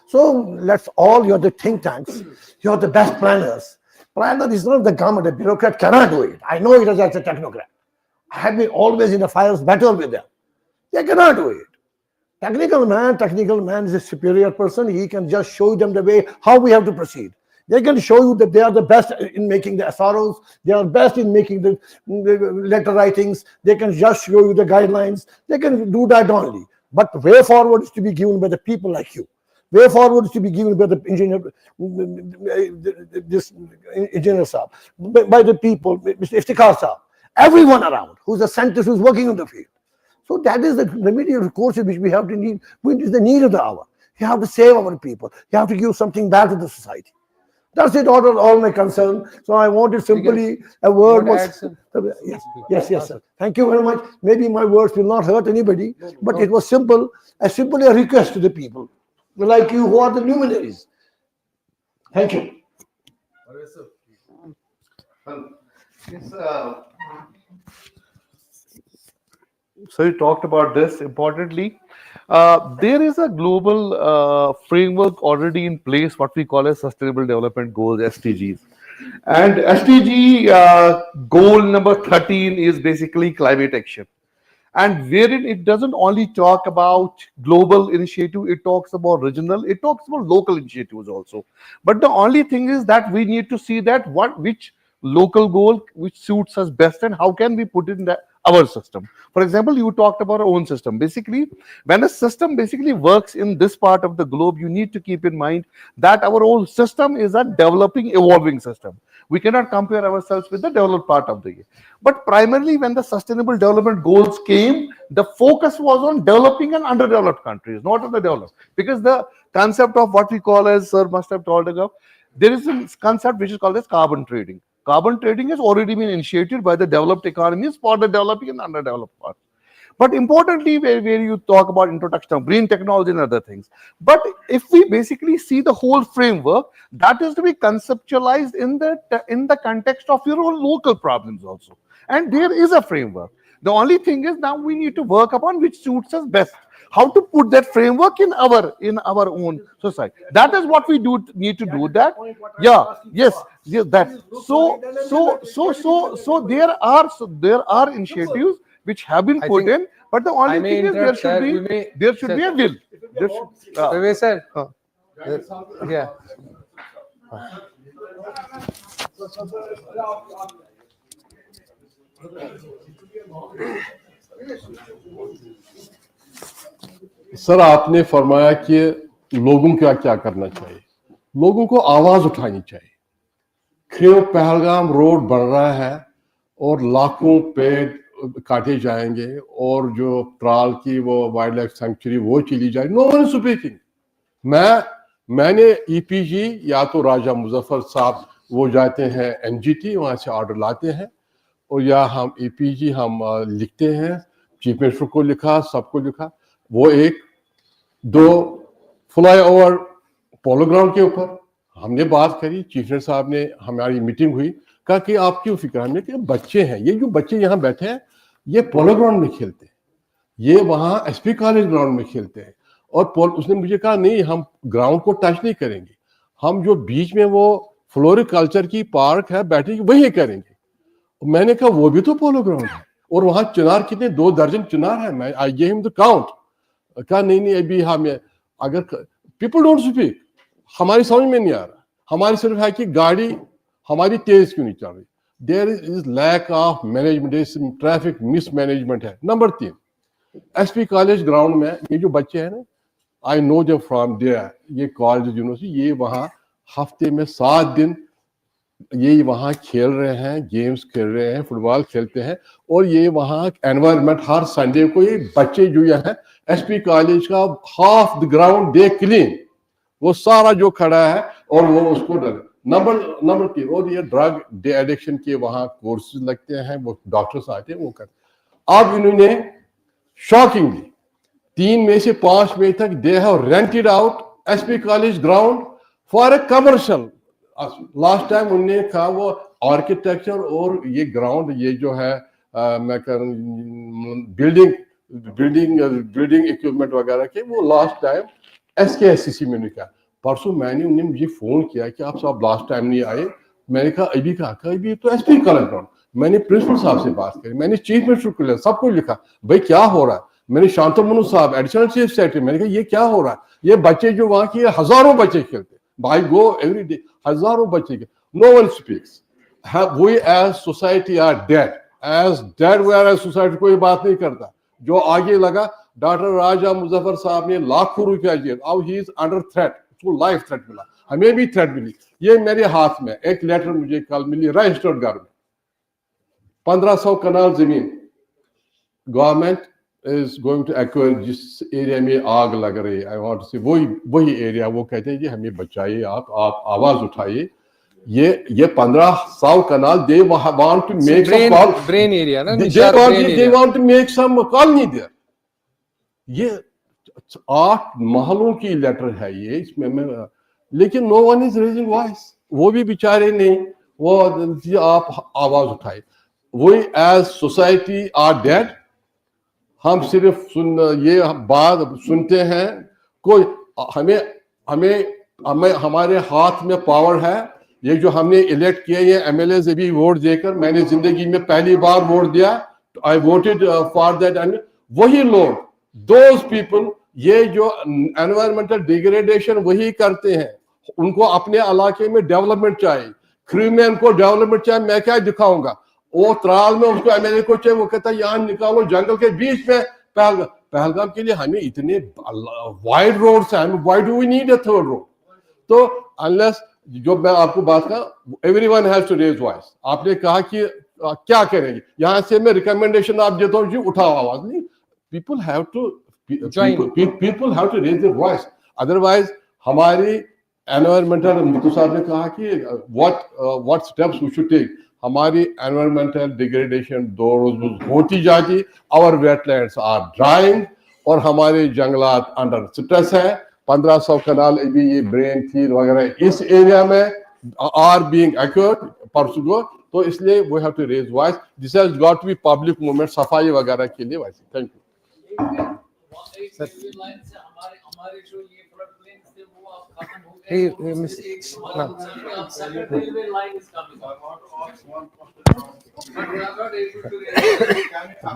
So let's all, you're the think tanks, you're the best planners. Planner is not the government, a bureaucrat cannot do it. I know it as a technocrat. I have been always in the fires battle with them. They cannot do it. Technical man is a superior person. He can just show them the way how we have to proceed. They can show you that they are the best in making the SROs. They are best in making the letter writings. They can just show you the guidelines. They can do that only. But the way forward is to be given by the people like you. Way forward is to be given by the engineer, this engineer Saab, by the people, Mr. Iftikhar Saab, everyone around who's a scientist who's working on the field. So that is the remedial recourses which we have to need, which is the need of the hour. You have to save our people. You have to give something back to the society. That's it, all my concern. So I wanted simply a word was. Yes, sir. Thank you very much. Maybe my words will not hurt anybody, but it was simply a request to the people, like you who are the luminaries. Thank you. Yes, so you talked about this importantly. There is a global framework already in place, what we call as Sustainable Development Goals, SDGs. And SDG goal number 13 is basically climate action. And wherein it doesn't only talk about global initiative, it talks about regional, it talks about local initiatives also. But the only thing is that we need to see that which local goal which suits us best and how can we put it in our system. For example, you talked about our own system. Basically, when a system basically works in this part of the globe, you need to keep in mind that our own system is a developing, evolving system. We cannot compare ourselves with the developed part of the year. But primarily when the Sustainable Development Goals came, the focus was on developing and underdeveloped countries, not on the developed. Because the concept of what we call as, sir must have told ago, there is a concept which is called as carbon trading. Carbon trading has already been initiated by the developed economies for the developing and underdeveloped parts. But importantly, where you talk about introduction of green technology and other things. But if we basically see the whole framework, that is to be conceptualized in the context of your own local problems also. And there is a framework. The only thing is now we need to work upon which suits us best. How to put that framework in our own society. That is what we need to do that. Yeah, yes, that. So there are initiatives which have been put in, but the only thing is there should be a will. Sir. Yeah. Sir आपने फरमाया कि लोगों का क्या करना चाहिए. लोगों को आवाज उठानी चाहिए. क्यों पहलगाम रोड बन रहा है और लाखों पेड़ काटे जाएंगे और जो त्राल की वो वाइल्ड लाइफ सेंचुरी वो चली जाएगी. No one is speaking. मैंने ईपीजी या तो राजा मुजफ्फर साहब वो जाते हैं एनजीटी वहां से ऑर्डर लाते हैं और या हम ईपीजी हम लिखते हैं. चीफ मिनिस्टर को लिखा, सबको लिखा. वो एक दो फ्लाईओवर पोलो ग्राउंड के ऊपर हमने बात करी. चीफ मिनिस्टर साहब ने हमारी मीटिंग हुई, कहा कि आप क्यों फिक्र. हमने कहा बच्चे हैं, ये जो बच्चे यहाँ बैठे हैं ये पोलो ग्राउंड में खेलते हैं, ये वहाँ एसपी कॉलेज ग्राउंड में खेलते हैं. और उसने मुझे कहा नहीं हम ग्राउंड को टच नहीं करेंगे, हम जो बीच में वो फ्लोरिकल्चर की पार्क है बैठेंगे वही करेंगे. मैंने कहा वो भी तो पोलो ग्राउंड है और वहां चिनार कितने 2 दर्जन चिनार है. मैं I gave him the count. कहा नहीं अभी हम अगर पीपल डोंट स्पीक, हमारी समझ में नहीं आ रहा. हमारी सिर्फ है कि गाड़ी हमारी तेज क्यों नहीं चल रही. There is lack of management, traffic mismanagement है. नंबर 3 एसपी कॉलेज ग्राउंड में ये जो बच्चे हैं ना, I know them from there, ये कॉलेज यूनिवर्सिटी, ये वहाँ हफ्ते में 7 दिन ये वहाँ खेल रहे हैं, गेम्स खेल रहे हैं, फुटबॉल खेलते हैं. और ये वहाँ एनवायरनमेंट हर संडे को ये बच्चे जो यहाँ एसपी कॉलेज का half the ground they clean, वो सारा जो खड़ा है और वो उसको डर. नंबर 3 और ये ड्रग डे एडिक्शन के वहाँ कोर्सेज लगते हैं, वो डॉक्टर्स आते हैं वो करते. अब इन्होंने शॉकिंगली 3 मई से 5 मई तक they have rented out SP college ground for a commercial. Last time उन्होंने कहा वो आर्किटेक्चर और ये ग्राउंड ये जो है मैं कह बिल्डिंग इक्विपमेंट वगैरह के वो लास्ट टाइम SKSCC में कहा. परसों मैंने उन्हें मुझे फोन किया कि आप साहब लास्ट टाइम नहीं आए. मैंने कहा अभी कहा अभी तो एसपी कॉलेज ग्राउंड. मैंने प्रिंसिपल साहब से बात करी, मैंने चीफ मिनिस्टर को लिया, सबको लिखा भाई क्या हो रहा है. मैंने शांतमनु साहब एडिशनल चीफ सेक्रेटरी, मैंने कहा ये क्या हो रहा है. ये बच्चे जो वहाँ की हजारों बच्चे खेलते भाई गो एवरी डे, हजारों बच्चे के. No one speaks. We as society are dead, as dead we are as society. कोई बात नहीं करता. जो आगे लगा डॉक्टर राजा मुजफ्फर साहब ने लाखों रुपया दिए, अब ही इज अंडर थ्रेट, उसको लाइफ थ्रेट मिला, हमें भी थ्रेट मिली. ये मेरे हाथ में एक लेटर मुझे कल मिली रजिस्टर्ड घर में 1500 कनाल जमीन government is going to acquire. जिस एरिया में आग लग रही है, आई वांट टू से वही एरिया. वो कहते हैं कि हमें बचाइए, आप आवाज उठाइए. ये 1500 canal, they want to make some brain area, na? they want to make some colony there. ये 8 महलों की लेटर है ये, इसमें मैं, लेकिन no one is raising voice, वो भी बेचारे नहीं, वो आप आवाज उठाए, वो एज सोसाइटी आर डेड, हम सिर्फ ये बात सुनते हैं, कोई हमें हमें हमें हमारे हाथ में पावर है, ये जो हमने इलेक्ट किए ये एमएलए से भी वोट देकर, मैंने जिंदगी में पहली बार वोट दिया, आई वोटेड फॉर दैट, एंड वही लोग, दोज पीपल, ये जो एनवायरमेंटल डिग्रेडेशन वही करते हैं, उनको अपने इलाके में डेवलपमेंट चाहिए, क्रीमैन को डेवलपमेंट चाहिए, मैं क्या दिखाऊंगा, वो त्राल में उसको एमएलए को चाहिए, वो कहता है यहाँ निकालो जंगल के बीच में पहलगाम के लिए हमें इतने वाइड रोड्स हैं, why do we need a third road? तो अनलेस, जो मैं आपको बात कहा, everyone has to raise voice, आपने कहा कि क्या करेंगे, यहाँ से मैं रिकमेंडेशन आप देता हूँ जी, उठाओ आवाज, नहीं, people have to raise their voice, otherwise हमारी environmental, मुत्तू साहब ने कहा कि what steps we should take, हमारी environmental degradation दो रोज होती जाती, our wetlands are drying, और हमारे जंगलात under stress है, 1500 कनाल अभी ये ब्रेन थीर वगैरह इस एरिया में are being occurred परसों को, तो इसलिए we have to raise voice, this has got to be public movement सफाई वगैरह के लिए, वैसे thank you. Hey,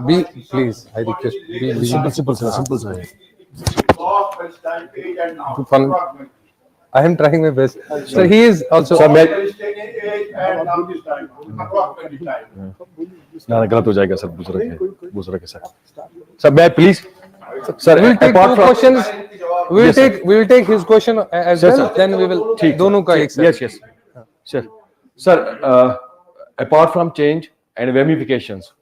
be please, I request, be simple, sir. I am trying my best. Sir, he is also. ना गलत हो जाएगा sir, दूसरा के साथ सर, मैं please sir, we'll take two questions, we'll take his question as well, then we will दोनों का एक साथ. yes sir, apart from change and ramifications,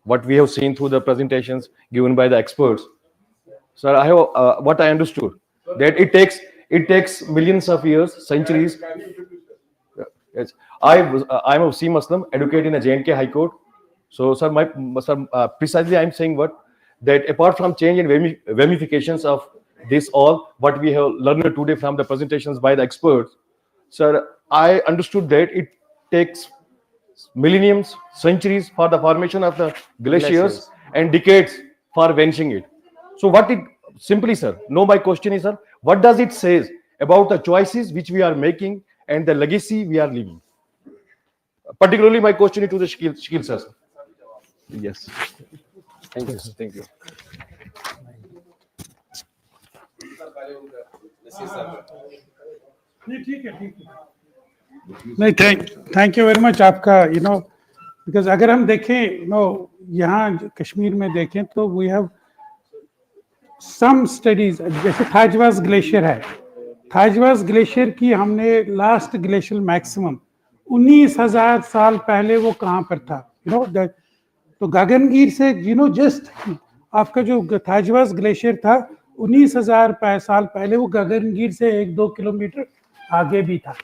what we have seen through the presentations given by the experts, sir, I have what I understood that it takes millions of years, centuries. Yes, I'm a C Muslim, educated in a J&K High Court. So, sir, precisely I'm saying that apart from change and ramifications of this all, what we have learned today from the presentations by the experts, sir, I understood that it takes millenniums, centuries for the formation of the glaciers and decades for vanishing it. So simply, sir, my question is, sir, what does it say about the choices which we are making and the legacy we are leaving? Particularly, my question is to the Shakil sir. Yes. Thank you. Thank you. नहीं, thank you very much आपका, because अगर हम देखें, यहाँ कश्मीर में देखें तो we have some studies, जैसे थाजवास ग्लेशियर है, थाजवास ग्लेशियर की हमने लास्ट ग्लेशियर मैक्सिमम 19,000 साल पहले वो कहाँ पर था, तो गगनगीर से जस्ट आपका जो थाजवास ग्लेशियर था 19,000 साल पहले वो गगनगीर से 1-2 किलोमीटर आगे भी था।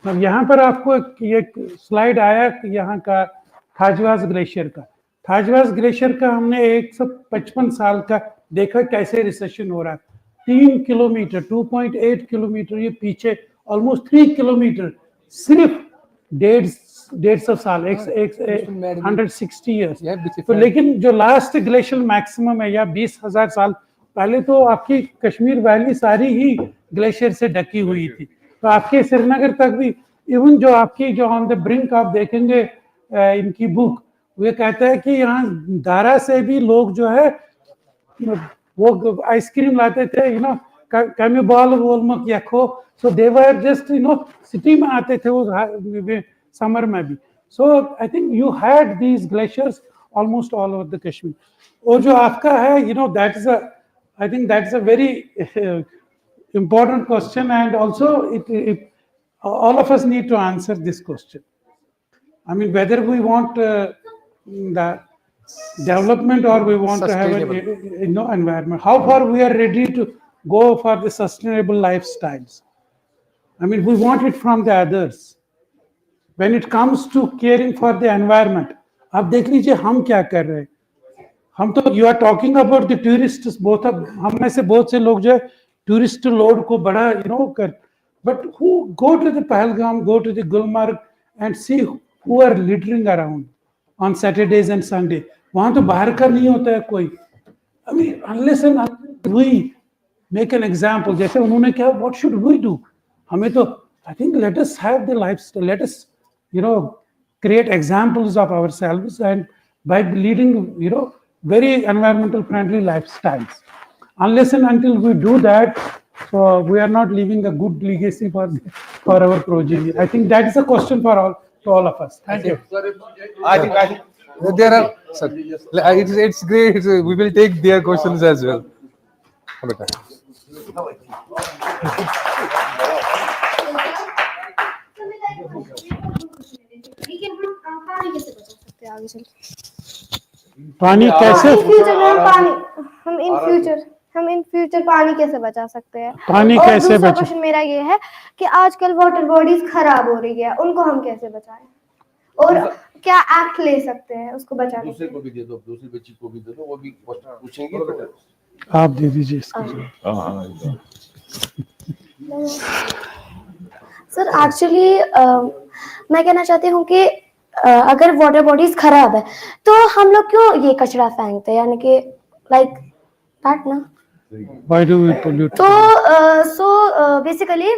अब यहाँ पर आपको एक स्लाइड आया यहाँ का थाजवास ग्लेशियर का, थाजवास ग्लेशियर का हमने 155 साल का देखा कैसे रिसेशन हो रहा है, 3 किलोमीटर 2.8 किलोमीटर ये पीछे, ऑलमोस्ट 3 किलोमीटर सिर्फ 150 साल, 160 ईयर्स। तो लेकिन जो लास्ट ग्लेशियर मैक्सिमम है या 20,000 साल पहले तो आपकी कश्मीर वैली सारी ही ग्लेशियर से ढकी हुई थी, तो आपके श्रीनगर तक भी, इवन जो आपकी जो ऑन द ब्रिंक आप देखेंगे इनकी बुक, वो कहता है कि यहाँ दारा से भी लोग जो है वो आइसक्रीम लाते थे, कमी बॉल वोलमक यखो, so they were just city में आते थे वो समर में भी। So I think you had these glaciers almost all over the Kashmir. और जो आपका है that is I think that's a very important question, and also all of us need to answer this question. I mean, whether we want the development or we want to have an environment, how far we are ready to go for the sustainable lifestyles. I mean, we want it from the others, when it comes to caring for the environment, आप देख लीजिए हम क्या कर रहे हैं. हम तो you are talking about the tourist, बहुत हम में से बहुत से लोग जो है टूरिस्ट लोड को बड़ा कर, but who go to the Pahalgam, go to the Gulmarg and see who are littering around on Saturdays and Sunday. वहां तो बाहर का नहीं होता है कोई. I mean unless and we make an example, जैसे उन्होंने क्या, व्हाट शुड वी डू? हमें तो I think let us have the lifestyle, let us create examples of ourselves and by leading very environmental friendly lifestyles. Unless and until we do that, so we are not leaving a good legacy for our progeny. I think that is a question for all of us. Thank you. I think there are, sir, it's great. We will take their questions as well. पानी कैसे, हम in future पानी कैसे बचा सकते हैं? पानी और कैसे दूसरा बचा? क्वेश्चन मेरा ये है कि आजकल वाटर बॉडीज खराब हो रही है, उनको हम कैसे बचाएं और क्या एक्ट ले सकते हैं उसको बचाने? दूसरे को भी दे दो, दूसरी बच्ची को भी दे दो, वो भी क्वेश्चन पूछेंगे तो आप दे दीजिए इसको. सर एक्चुअली मैं कहना चाहती हूँ कि अगर वाटर बॉडीज खराब है तो हम लोग क्यों ये कचरा फेंकते हैं, यानी कि लाइक दैट ना. Why do we pollute? तो बेसिकली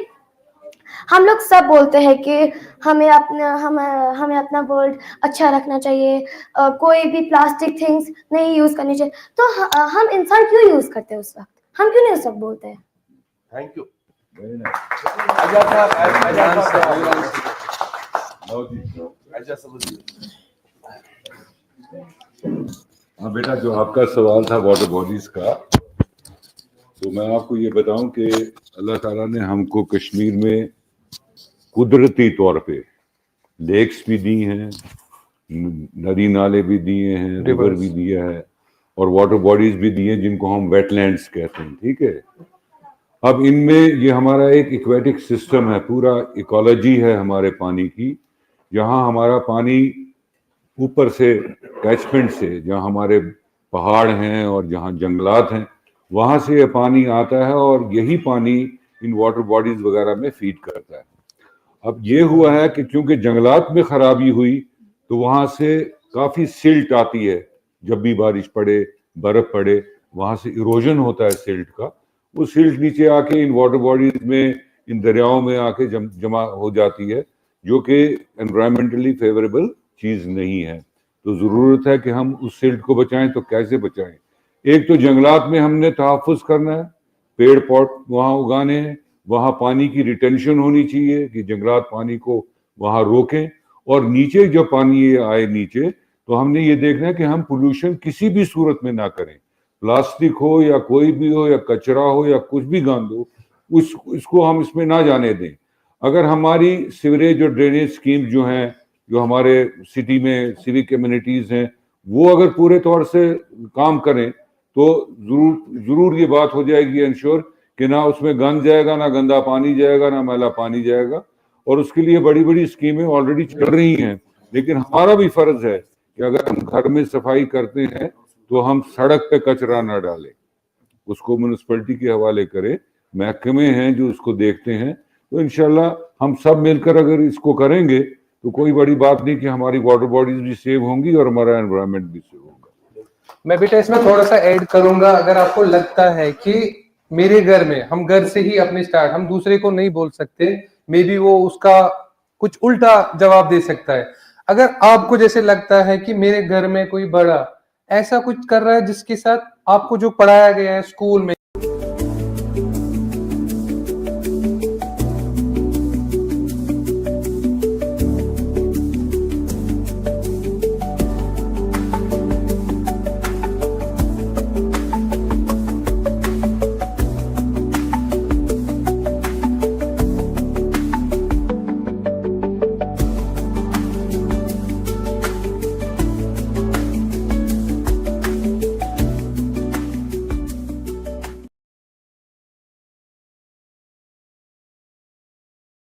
हम लोग सब बोलते हैं कि हमें अपना वर्ल्ड अच्छा रखना चाहिए, कोई भी प्लास्टिक थिंग्स नहीं यूज करनी चाहिए, तो हम इंसान क्यों यूज करते हैं उस वक्त? हम क्यों नहीं सब बोलते हैं? Thank you. हाँ बेटा, जो आपका सवाल था वाटर बॉडीज का, तो मैं आपको ये बताऊं कि अल्लाह ताला ने हमको कश्मीर में कुदरती तौर पे लेक्स भी दी हैं, नदी नाले भी दिए हैं, रिवर भी दिया है, और वाटर बॉडीज भी दिए हैं जिनको हम वेटलैंड्स कहते हैं. ठीक है. अब इनमें ये हमारा एक एक्वेटिक सिस्टम है, पूरा इकोलॉजी है हमारे पानी की, जहाँ हमारा पानी ऊपर से कैचमेंट से, जहाँ हमारे पहाड़ हैं और जहाँ जंगलात हैं, वहाँ से ये पानी आता है और यही पानी इन वाटर बॉडीज वगैरह में फीड करता है. अब ये हुआ है कि क्योंकि जंगलात में खराबी हुई तो वहाँ से काफ़ी सिल्ट आती है, जब भी बारिश पड़े, बर्फ पड़े, वहाँ से इरोजन होता है सिल्ट का. वो सिल्ट नीचे आके इन वाटर बॉडीज में, इन दरियाओं में आके जमा हो जाती है, जो कि एनवायरमेंटली फेवरेबल चीज़ नहीं है. तो ज़रूरत है कि हम उस सिल्ट को बचाएं. तो कैसे बचाएं? एक तो जंगलात में हमने तहफ़्फ़ुज़ करना है, पेड़ पौध वहाँ उगाने हैं, वहाँ पानी की रिटेंशन होनी चाहिए कि जंगलात पानी को वहाँ रोकें, और नीचे जो पानी ये आए नीचे, तो हमने ये देखना है कि हम पोल्यूशन किसी भी सूरत में ना करें. प्लास्टिक हो या कोई भी हो या कचरा हो या कुछ भी गंद हो, इसको हम इसमें ना जाने दें. अगर हमारी सीवरेज और ड्रेनेज स्कीम जो हैं, जो हमारे सिटी में सिविक कम्युनिटीज़ हैं, वो अगर पूरे तौर से काम करें तो ज़रूर ये बात हो जाएगी इंश्योर कि ना उसमें गंद जाएगा, ना गंदा पानी जाएगा, ना मैला पानी जाएगा. और उसके लिए बड़ी बड़ी स्कीमें ऑलरेडी चल रही हैं. लेकिन हमारा भी फ़र्ज़ है कि अगर हम घर में सफाई करते हैं तो हम सड़क पे कचरा ना डालें, उसको म्यूनिसिपैलिटी के हवाले करें. महकमे हैं जो उसको देखते हैं. तो इंशाल्लाह हम सब मिलकर अगर इसको करेंगे तो कोई बड़ी बात नहीं कि हमारी वाटर बॉडीज भी सेव होंगी और हमारा एनवायरनमेंट भी सेव होगा. मैं बेटा इसमें थोड़ा सा ऐड करूंगा. अगर आपको लगता है कि मेरे घर में, हम घर से ही अपने स्टार्ट, हम दूसरे को नहीं बोल सकते, मे बी वो उसका कुछ उल्टा जवाब दे सकता है. अगर आपको जैसे लगता है कि मेरे घर में कोई बड़ा ऐसा कुछ कर रहा है जिसके साथ आपको जो पढ़ाया गया है स्कूल में